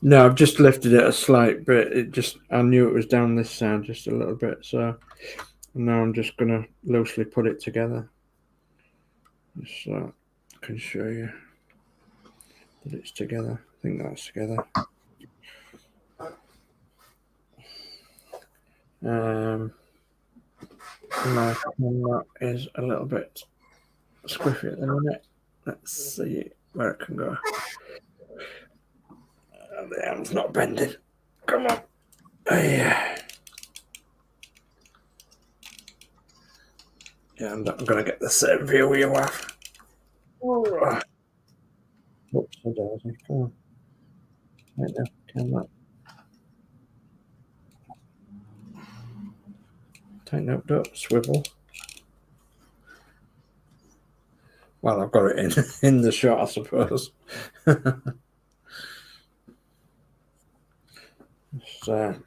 No, I've just lifted it a slight bit. I knew it was down this side just a little bit, so now I'm just going to loosely put it together. So I can show you that it's together. I think that's together. My camera is a little bit squiffy at the minute. Let's see where it can go. The arm's not bending. Come on. Oh, yeah. Yeah, I'm not going to get the same view you have. Oh. Oops, I daisy. Come on. Right now, camera. Tighten up, don't swivel. Well, I've got it in the shot, I suppose. Just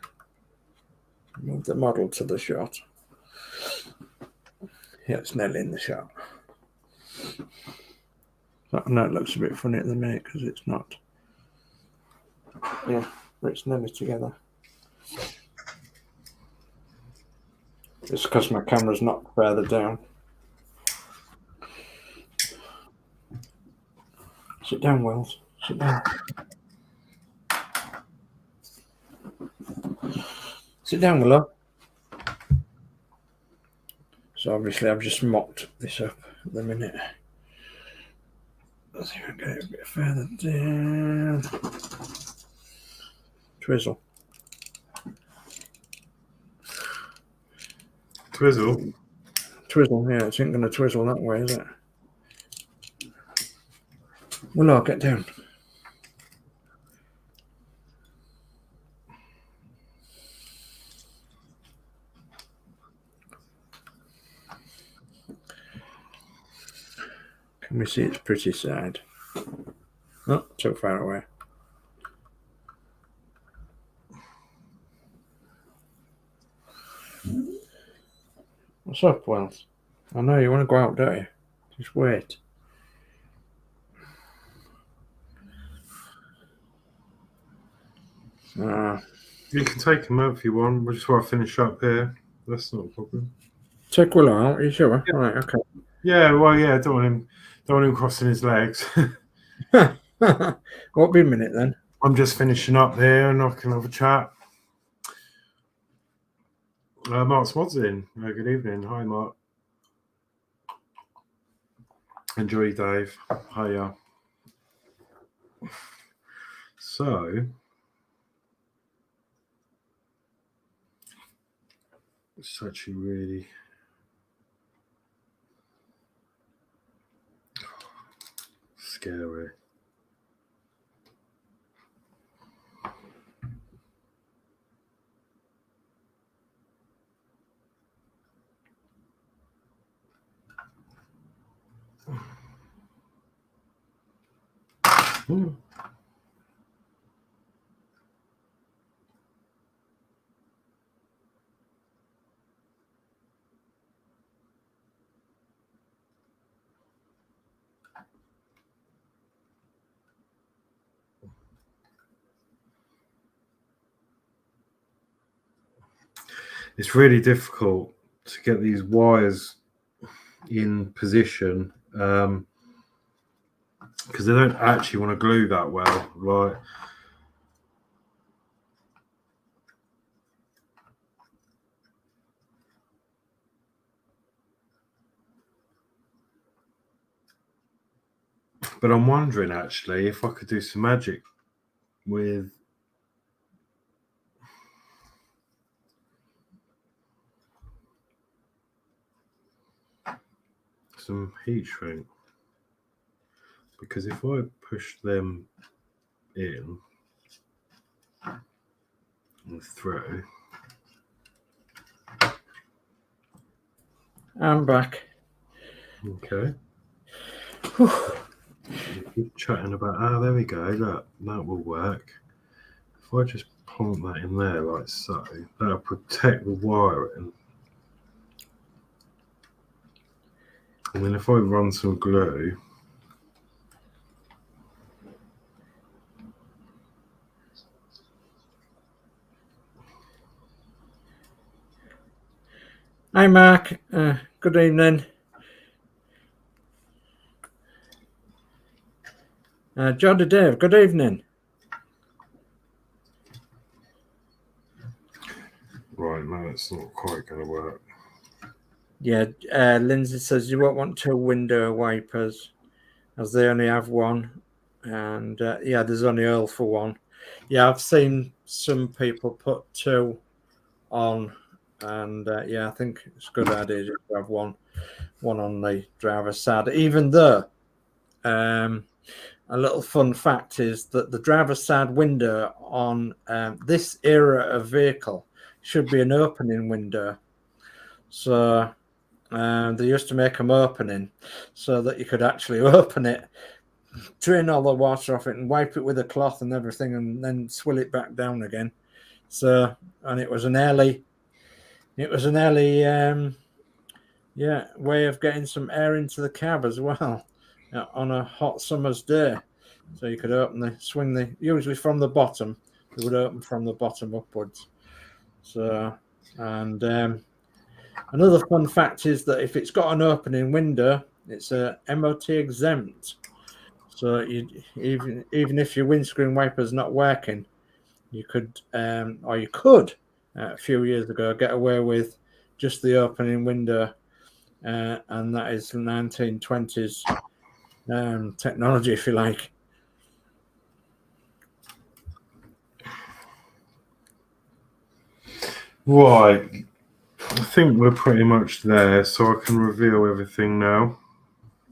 move the model to the shot. Yeah, it's nearly in the shot. I know it looks a bit funny at the minute because it's not. Yeah, but it's nearly together. It's because my camera's not further down. Sit down, Wells. Sit down. Sit down, Willow. So obviously I've just mocked this up at the minute. Let's see if I can get it a bit further down. Twizzle. Twizzle? Twizzle, yeah, it ain't going to twizzle that way, is it? Willow, get down. Can we see its pretty side? Oh, too far away. What's up, Wells? I know you want to go out, don't you? Just wait. You can take him out if you want. We just want to finish up here. That's not a problem. Take Willow out, are you sure? Yeah. Right, okay. Yeah, well, yeah, don't want him crossing his legs. Won't be a minute then. I'm just finishing up here and I can have a chat. Mark Smods in. Good evening. Hi, Mark. And Geordie Dave. Hiya. So, it's actually really scary. It's really difficult to get these wires in position because they don't actually want to glue that well. Like, but I'm wondering actually if I could do some magic with some heat shrink, because if I push them in and through. I'm back. Okay. Keep chatting about, there we go, look, that will work. If I just plant that in there like so, that'll protect the wiring. And then if I run some glue, Hi, Mark. Good evening. Geordie Dave, good evening. right, no, it's not quite going to work. Yeah, Lindsay says you won't want 2 window wipers as they only have one. And yeah, there's only oil for one. Yeah, I've seen some people put 2 on, and yeah, I think it's a good idea to have one on the driver's side. Even though, a little fun fact is that the driver's side window on this era of vehicle should be an opening window. So they used to make them opening so that you could actually open it, drain all the water off it, and wipe it with a cloth and everything, and then swill it back down again. So, and it was an early, yeah, way of getting some air into the cab as well on a hot summer's day. So you could swing usually from the bottom. It would open from the bottom upwards. So, and another fun fact is that if it's got an opening window, it's a MOT exempt. So even if your windscreen wiper's not working, you could a few years ago get away with just the opening window, and that is 1920s technology, if you like. Right, I think we're pretty much there, so I can reveal everything now.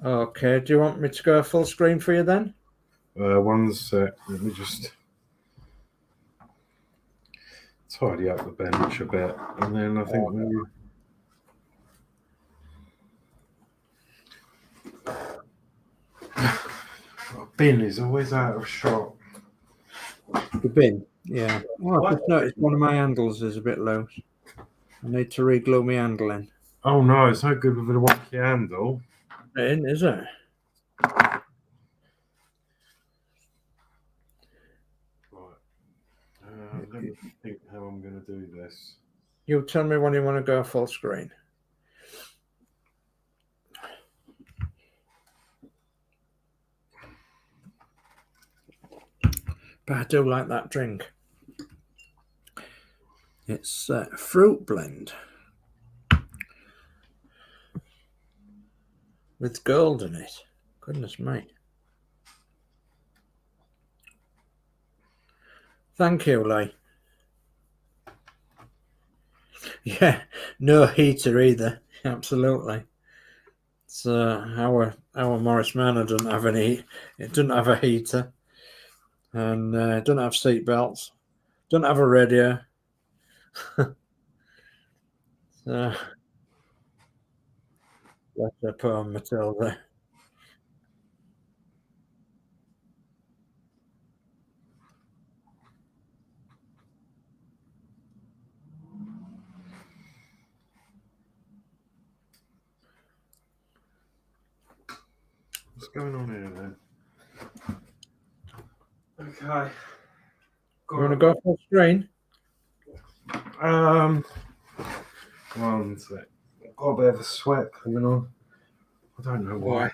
Okay, do you want me to go full screen for you then? One sec, let me just tidy up the bench a bit, and then I think bin is always out of shot. The bin, yeah. Oh, I've just noticed one of my handles is a bit loose. I need to re-glue my handle in. Oh no, it's no good with a wonky handle. It isn't, is it? Right. Let me think how I'm going to do this. You tell me when you want to go full screen. But I do like that drink. It's a fruit blend with gold in it. Goodness me. Thank you, Lee. Yeah, no heater either. Absolutely. So our Morris Manor doesn't have any. It doesn't have a heater, and doesn't have seat belts. Doesn't have a radio. So that's a poor Matilda. What's going on here then? Okay. You want to go full screen? One sec. Got a bit of a sweat coming on. I don't know why.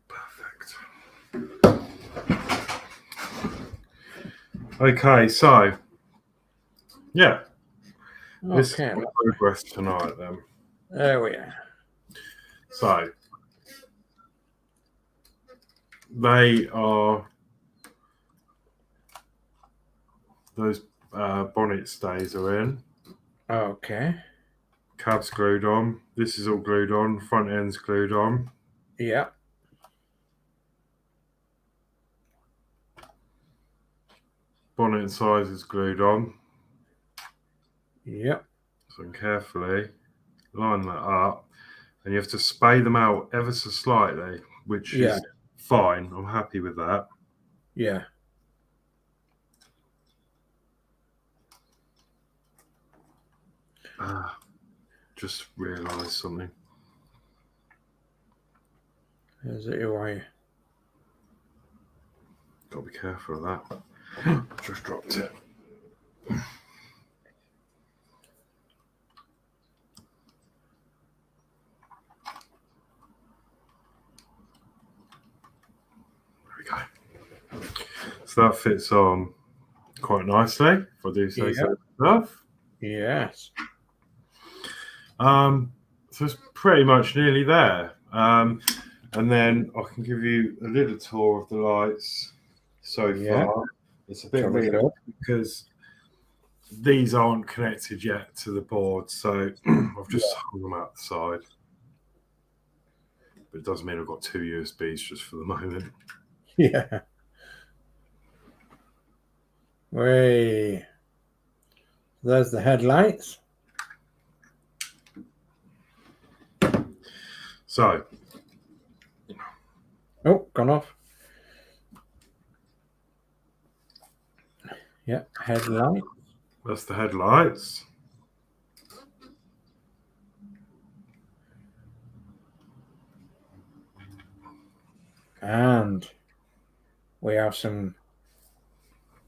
Perfect. Okay, so yeah. This is progress tonight then. There we are. So they are those bonnet stays are in. Okay. Cab's glued on. This is all glued on. Front end's glued on. Yeah. Bonnet and size is glued on. Yep. So carefully line that up, and you have to spay them out ever so slightly, which is fine. I'm happy with that. Yeah. Just realised something. Is it your way? Got to be careful of that. Just dropped it. So that fits on quite nicely, if I do say so myself. Yes. So it's pretty much nearly there. And then I can give you a little tour of the lights so far. It's a bit weird because these aren't connected yet to the board, so I've just hung them out the side. But it doesn't mean I've got 2 USBs just for the moment. Yeah. Way. There's the headlights. So. Oh, gone off. Yeah, headlights. That's the headlights. And we have some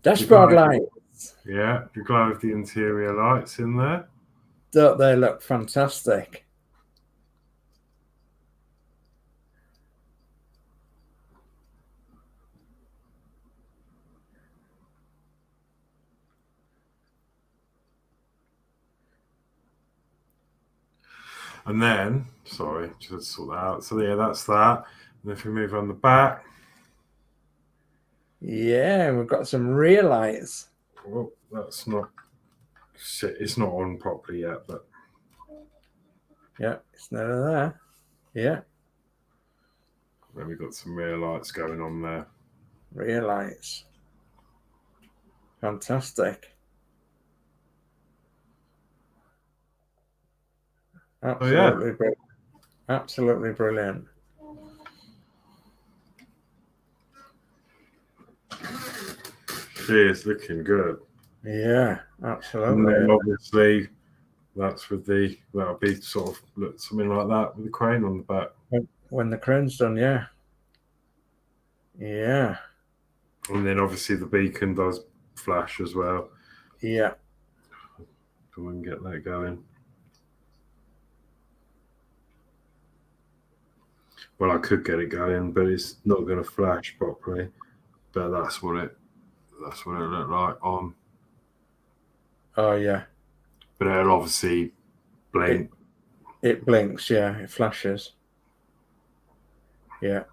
dashboard lights. Yeah, the glow of the interior lights in there. Don't they look fantastic? And then, sorry, just sort that out. So yeah, that's that. And if we move on the back. Yeah, we've got some rear lights. Well, that's not, it's not on properly yet, but. Yeah, it's never there. Yeah. Then we've got some rear lights going on there. Rear lights. Fantastic. Absolutely brilliant. Absolutely brilliant. She is looking good. Yeah, absolutely. And then obviously that's with the, that'll be sort of look something like that with the crane on the back. When the crane's done, yeah. Yeah. And then obviously the beacon does flash as well. Yeah. So we can get that going. Well, I could get it going, but it's not going to flash properly. But that's what it looked like on. Oh yeah. But it'll obviously blink. It blinks, yeah, it flashes. Yeah,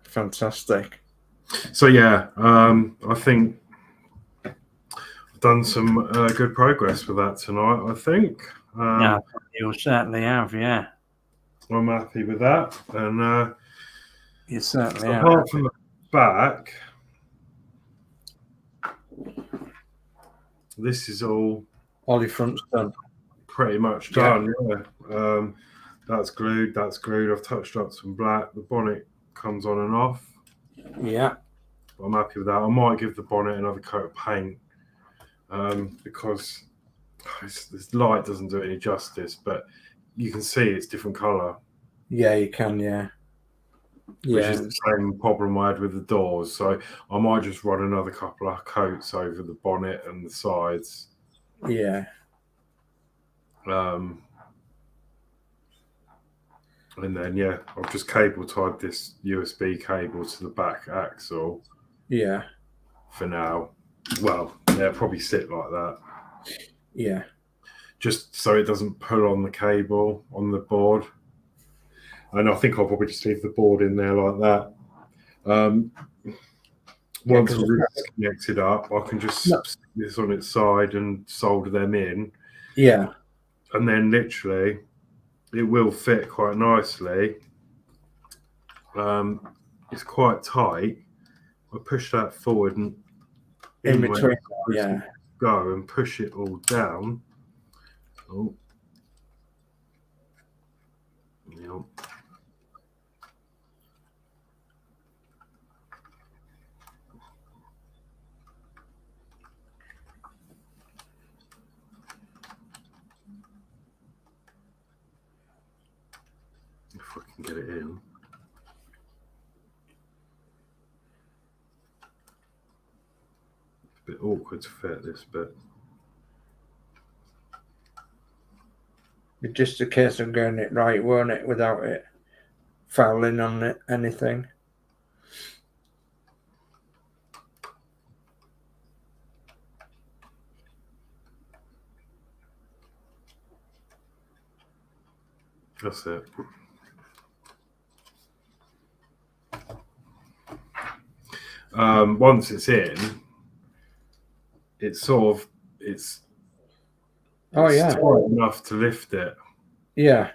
fantastic. So yeah, I think I've done some good progress with that tonight. I think. Yeah, you certainly have. Yeah, I'm happy with that, and you certainly have. apart from the back, this is all All your front's done. pretty much done. Yeah. That's glued. That's glued. I've touched up some black. The bonnet comes on and off. Yeah. I'm happy with that. I might give the bonnet another coat of paint because this light doesn't do it any justice, but you can see it's different colour. Yeah, you can, yeah. Which is the same problem I had with the doors. So I might just run another couple of coats over the bonnet and the sides. Yeah. And then, yeah, I've just cable tied this USB cable to the back axle. Yeah. For now. Well, they'll probably sit like that. Yeah. Just so it doesn't pull on the cable on the board. And I think I'll probably just leave the board in there like that. Once the root's connected up, I can just stick this on its side and solder them in. Yeah. And then literally, it will fit quite nicely. It's quite tight. I push that forward and in between, yeah. Go and push it all down. Oh. Yep. If I can get it in. It's a bit awkward to fit this bit. It's just a case of getting it right, won't it, without it fouling on it, anything. That's it. Once it's in, it's sort of it's tight enough to lift it. Yeah.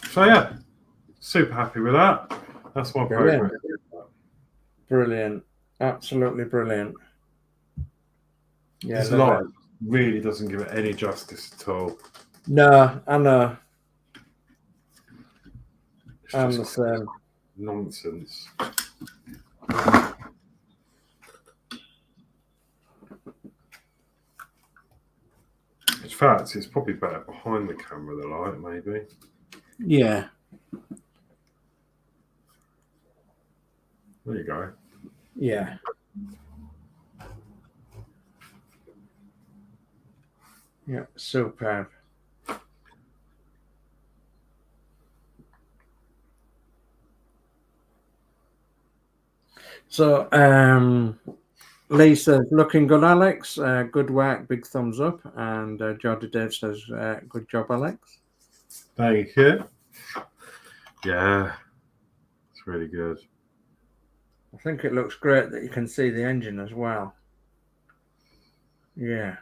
So yeah, super happy with that. That's my progress. Brilliant. Absolutely brilliant. Yeah, this light really doesn't give it any justice at all. No, I know. I'm the same. Nonsense. In fact, it's probably better behind the camera, the light, maybe. Yeah. There you go. Yeah. Yeah, superb. So, Lisa, looking good, Alex. Good work, big thumbs up. And Geordie Dave says, good job, Alex. Thank you. Yeah, it's really good. I think it looks great that you can see the engine as well. Yeah.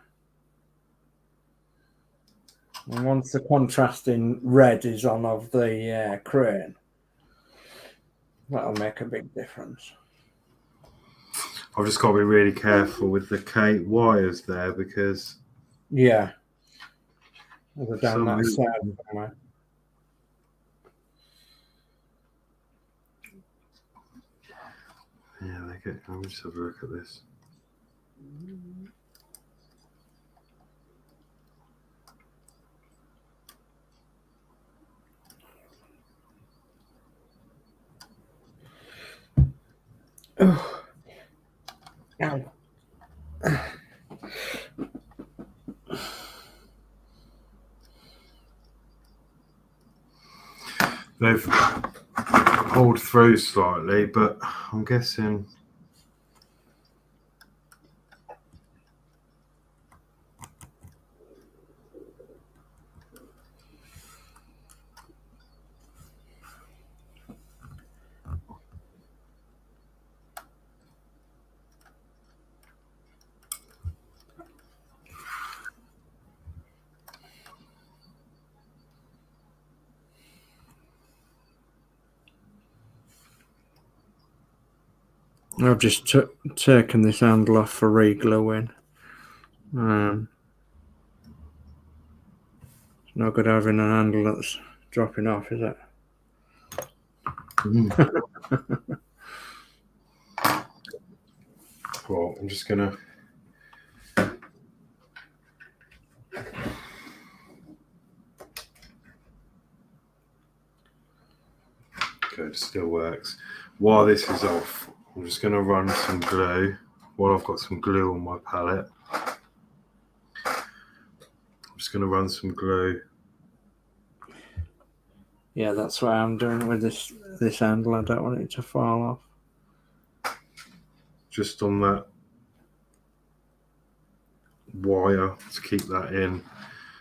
And once the contrasting red is on of the crane, that'll make a big difference. I've just got to be really careful with the wires there because... Yeah. They're down that side somewhere. Yeah, they get... Let me just have a look at this. Oh. Ow. They've pulled through slightly, but I'm guessing I've just taken this handle off for re-gluing. It's no good having an handle that's dropping off, is it? Well, I'm just gonna. Good, still works. While this is off, I'm just gonna run some glue. While I've got some glue on my palette, I'm just gonna run some glue. Yeah, that's what I'm doing with this handle. I don't want it to fall off. Just on that wire to keep that in.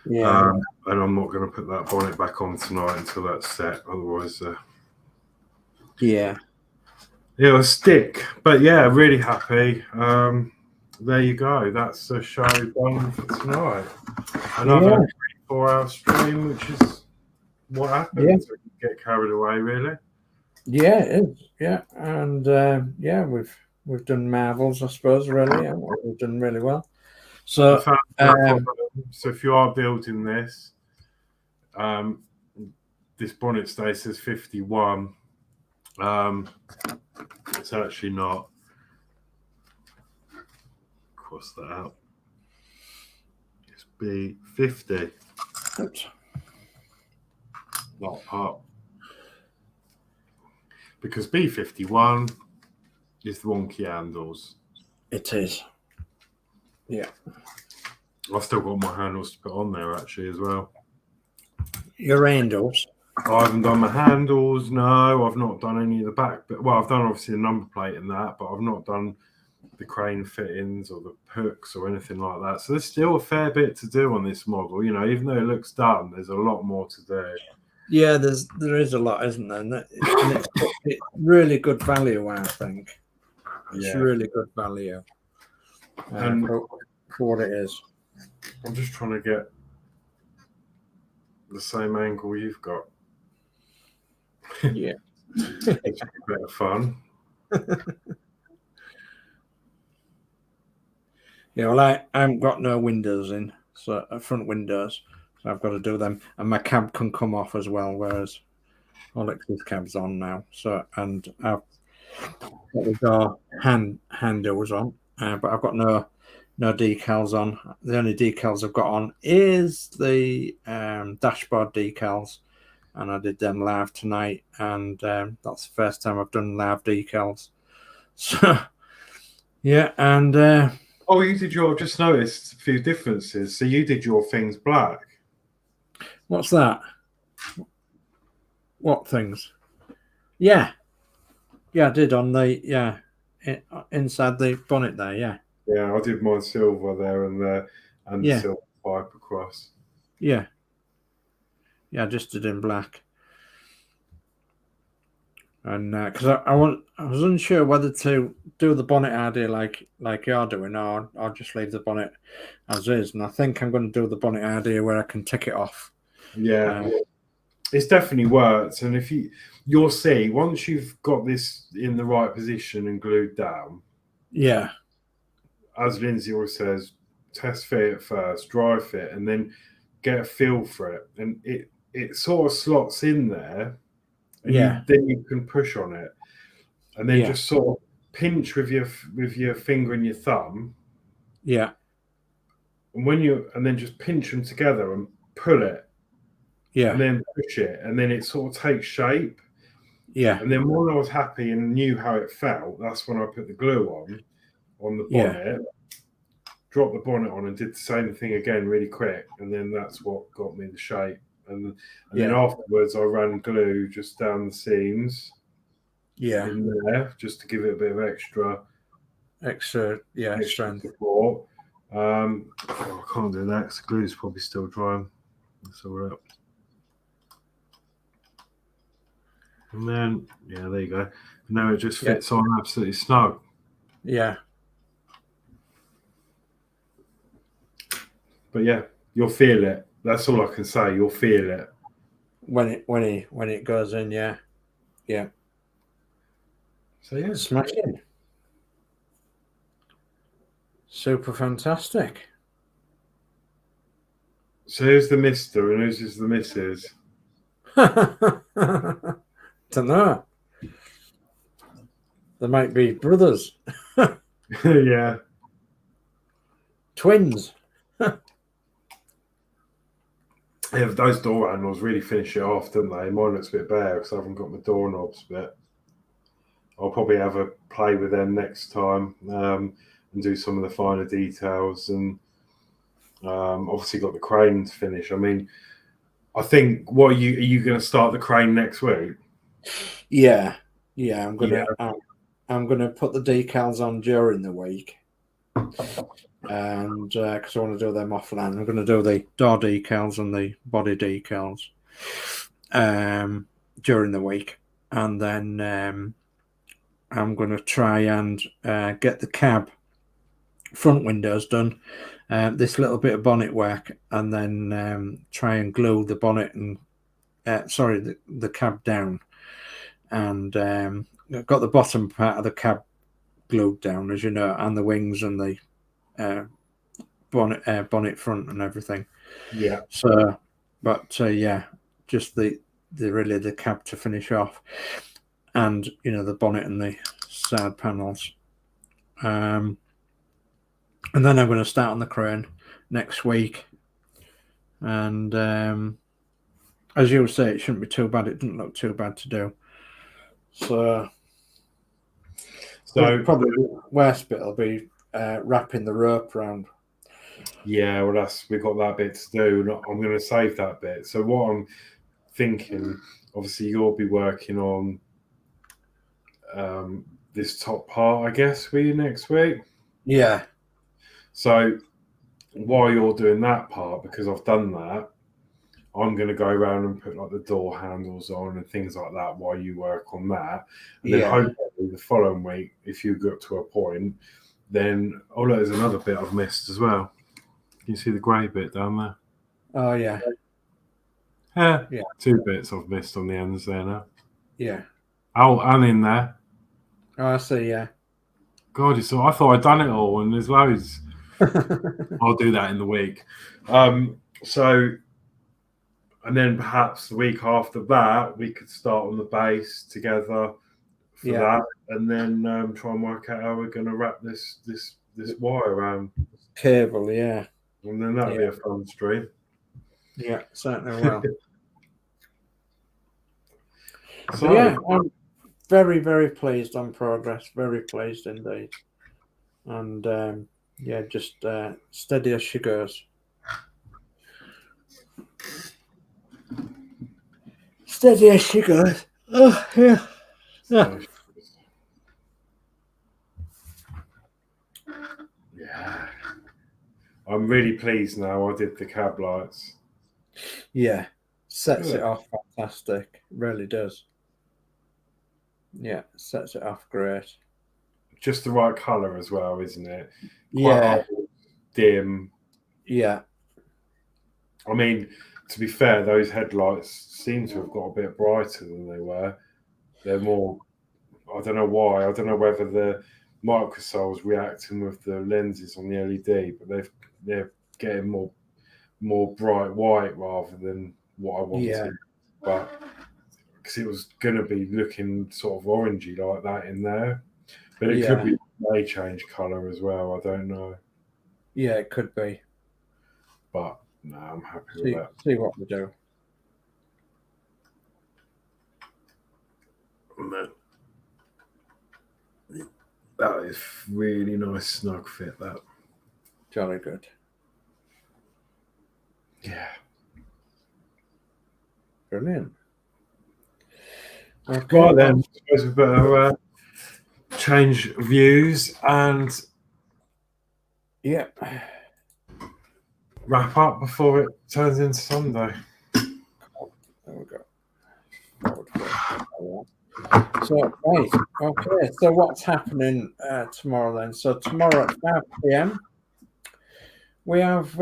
Yeah. And I'm not going to put that bonnet back on tonight until that's set. Otherwise, yeah, it'll stick. But yeah, really happy. There you go. That's the show done for tonight. Another 4-hour stream, which is what happens when you get carried away, really. Yeah, it is. Yeah, and we've done marvels, I suppose. Really, we've done really well. So, so if you are building this, this bonnet stay says 51. It's actually not. Cross that out. It's B50. Oops. Not up. Because B51 is the wonky handles. It is. Yeah. I've still got my handles to put on there actually as well. Your handles? I haven't done my handles, no. I've not done any of the back, but well, I've done obviously the number plate and that, but I've not done the crane fittings or the hooks or anything like that. So there's still a fair bit to do on this model. You know, even though it looks done, there's a lot more to do. Yeah, there is a lot, isn't there? And it's really good value, I think. It's really good value for what it is. I'm just trying to get the same angle you've got. Yeah. It's a bit of fun. Yeah, well, I haven't got no windows in, so front windows, so I've got to do them, and my cab can come off as well, whereas Horlixs' cab's on now. So, and I've got the door handles on, but I've got no decals on. The only decals I've got on is the dashboard decals, and I did them live tonight, and that's the first time I've done live decals. So, yeah, and. Oh, you did your. I've just noticed a few differences. So you did your things black. What's that? What things? Yeah, I did on the inside the bonnet there. Yeah, I did mine silver there and there, and the silver pipe across. Yeah, I just did in black. And because I was unsure whether to do the bonnet idea like you're doing, or I'll just leave the bonnet as is. And I think I'm going to do the bonnet idea where I can tick it off. Yeah, it's definitely worked. And if you'll see once you've got this in the right position and glued down. Yeah. As Lindsay always says, test fit it first, dry fit, and then get a feel for it. And it sort of slots in there. And then you can push on it, and then just sort of pinch with your finger and your thumb. Yeah. And then just pinch them together and pull it. Yeah. And then push it, and then it sort of takes shape. Yeah. And then when I was happy and knew how it felt, that's when I put the glue on the bonnet, dropped the bonnet on, and did the same thing again really quick. And then that's what got me the shape. And then afterwards, I ran glue just down the seams. Yeah. In there, just to give it a bit of extra strength. Support. I can't do that because the glue's probably still drying. That's all right. And then, there you go. Now it just fits on absolutely snug. Yeah. But you'll feel it. That's all I can say. You'll feel it when it goes in. Yeah. So smashing. Super fantastic. So who's the Mister and who's the Mrs.? Don't know. They might be brothers, Yeah. twins. Yeah, those door handles really finish it off, don't they? Mine looks a bit bare because I haven't got my doorknobs, but I'll probably have a play with them next time and do some of the finer details. And obviously got the crane to finish. I mean, I think, are you going to start the crane next week? Yeah. I'm gonna put the decals on during the week, and because I want to do them offline, I'm going to do the door decals and the body decals during the week, and then I'm going to try and get the cab front windows done, this little bit of bonnet work, and then try and glue the bonnet and the cab down, and got the bottom part of the cab glued down, as you know, and the wings and the bonnet front and everything. Yeah. So, but just the cab to finish off, and the bonnet and the side panels. And then I'm going to start on the crane next week. And as you say, it shouldn't be too bad. It doesn't look too bad to do. So probably the worst bit will be wrapping the rope around. Yeah, well, we've got that bit to do. I'm going to save that bit. So what I'm thinking, obviously, you'll be working on this top part, I guess, will you, next week? Yeah. So while you're doing that part, because I've done that, I'm going to go around and put like the door handles on and things like that while you work on that. And then hopefully the following week, if you get to a point, then, look, there's another bit I've missed as well. Can you see the grey bit down there? Oh, yeah. Yeah. 2 bits I've missed on the ends there now. Yeah. Oh, and in there. Oh, I see, yeah. God, I thought I'd done it all, and there's loads. I'll do that in the week. And then perhaps the week after that, we could start on the base together for that, and then try and work out how we're going to wrap this wire around. Cable, yeah. And then that'll be a fun stream. Yeah, certainly will. So yeah, I'm very, very pleased on progress. Very pleased indeed. And just steady as she goes. Steady as she goes. Oh, yeah. Yeah. I'm really pleased now I did the cab lights. Yeah. Sets it off fantastic. Really does. Yeah, sets it off great. Just the right colour as well, isn't it? Quite dim. Yeah. I mean, to be fair, those headlights seem to have got a bit brighter than they were. They're more, I don't know why. I don't know whether the microsol's reacting with the lenses on the LED, but they're getting more bright white rather than what I wanted. Yeah. But because it was going to be looking sort of orangey like that in there. But it could be may change colour as well. I don't know. Yeah, it could be. But no, I'm happy with that. See what we do. That is really nice snug fit, that. Jolly good. Yeah. Brilliant. Okay. Right then, I suppose we better change views and wrap up before it turns into Sunday. There we go. So, right. Okay. So, what's happening tomorrow then? So, tomorrow at 5 p.m., we have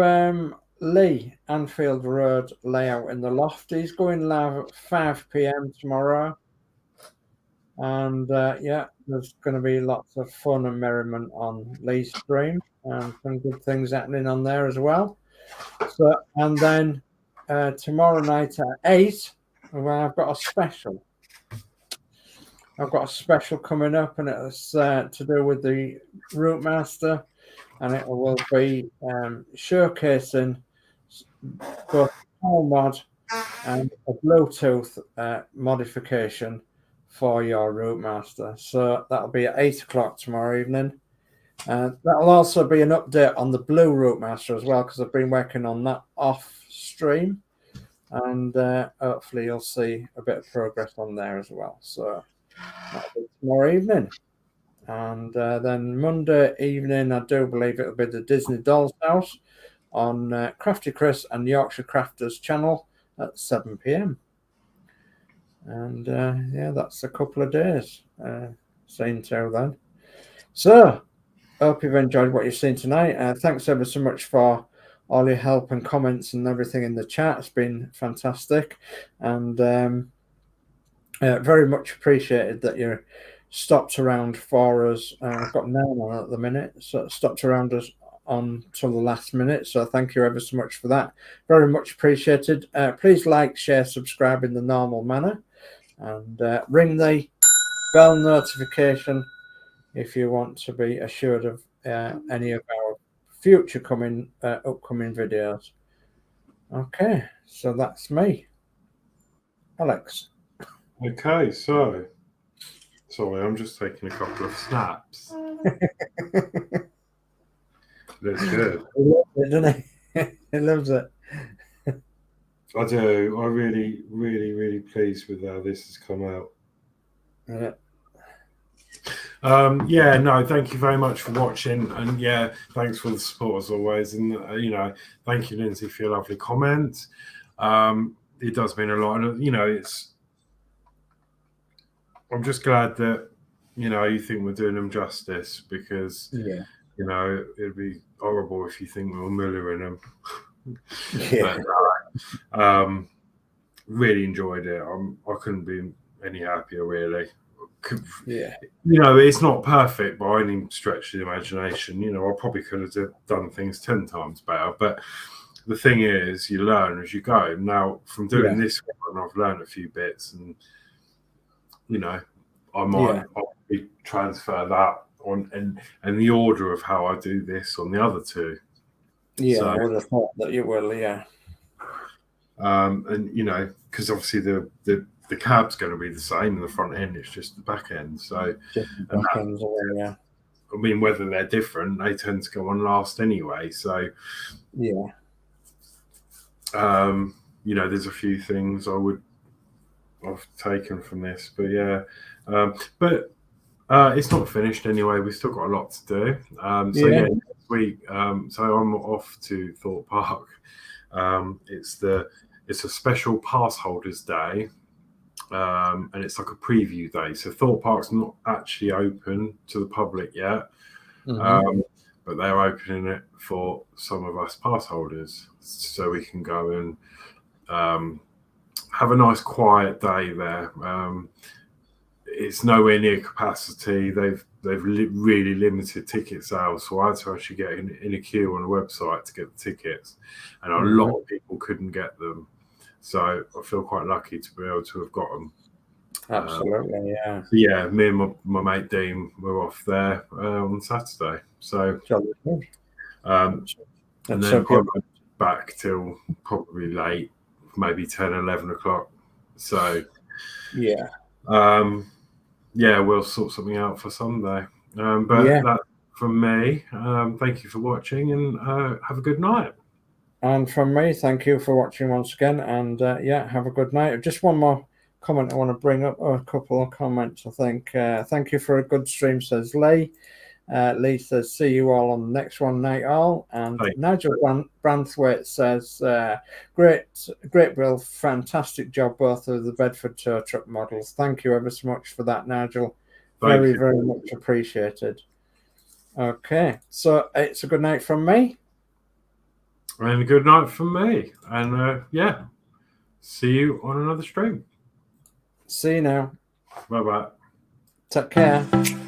Lee, Anfield Road layout in the loft. He's going live at 5 p.m. tomorrow. And yeah, there's going to be lots of fun and merriment on Lee's stream, and some good things happening on there as well. So, and then tomorrow night at 8, well, I've got a special. I've got a special coming up, and it's to do with the Rootmaster, and it will be showcasing both power mod and a Bluetooth modification for your Rootmaster. So that'll be at 8 o'clock tomorrow evening. That'll also be an update on the Blue Rootmaster as well, because I've been working on that off stream, and hopefully you'll see a bit of progress on there as well. So that'll be tomorrow evening. And then Monday evening, I do believe it'll be the Disney Dolls House on Crafty Chris and Yorkshire Crafter's channel at 7 p.m. And yeah, that's a couple of days seen to then. So hope you've enjoyed what you've seen tonight. Thanks ever so much for all your help and comments and everything in the chat. It's been fantastic, and very much appreciated that you're stopped around for us. I've got 9 on at the minute, so stopped around us on till the last minute. So thank you ever so much for that. Very much appreciated. Please like, share, subscribe in the normal manner, and ring the bell notification if you want to be assured of any of our future upcoming videos. Okay, so that's me, Alex. Okay, so sorry, I'm just taking a couple of snaps. That's good. He loves it, doesn't he? He loves it. I do. I'm really, really, really pleased with how this has come out. Yeah. Yeah, no, thank you very much for watching, and yeah, thanks for the support as always, and you know, thank you, Lindsay, for your lovely comments. It does mean a lot, and you know, I'm just glad that you know you think we're doing them justice, because Yeah. you know it'd be horrible if you think we were millering them. Yeah. But, really enjoyed it. I couldn't be any happier, really. Yeah. You know, it's not perfect by any stretch of the imagination. You know, I probably could have done things 10 times better. But the thing is, you learn as you go. Now, from doing this one, I've learned a few bits, and you know, I might transfer that on, and the order of how I do this on the other two. Yeah, So, I would have thought that you will. Yeah. And you know, because obviously the cab's going to be the same in the front end, it's just the back end. So Just the back ends away, yeah. I mean, whether they're different, they tend to go on last anyway. So yeah, you know, there's a few things I've taken from this, but yeah, but it's not finished anyway. We've still got a lot to do. So yeah, next week. So I'm off to Thorpe Park. It's a special pass holders day. And it's like a preview day. So Thorpe Park's not actually open to the public yet, but they're opening it for some of us pass holders, so we can go and have a nice quiet day there. It's nowhere near capacity. They've really limited ticket sales, so I had to actually get in a queue on a website to get the tickets, and a lot of people couldn't get them. So I feel quite lucky to be able to have got them. Absolutely, yeah. So yeah, me and my mate Dean were off there on Saturday. So and then probably back till probably late, maybe 10, 11 o'clock. So yeah, we'll sort something out for Sunday. But that's from me. Thank you for watching, and have a good night. And from me, thank you for watching once again, and have a good night. Just one more comment I want to bring up, or a couple of comments, I think. Thank you for a good stream, says Lee. Lee says, see you all on the next one, night all. And Nigel Branthwaite says, great build, fantastic job, both of the Bedford tow truck models. Thank you ever so much for that, Nigel. Very, very much appreciated. Okay, so it's a good night from me. And a good night from me. And see you on another stream. See you now. Bye-bye. Take care.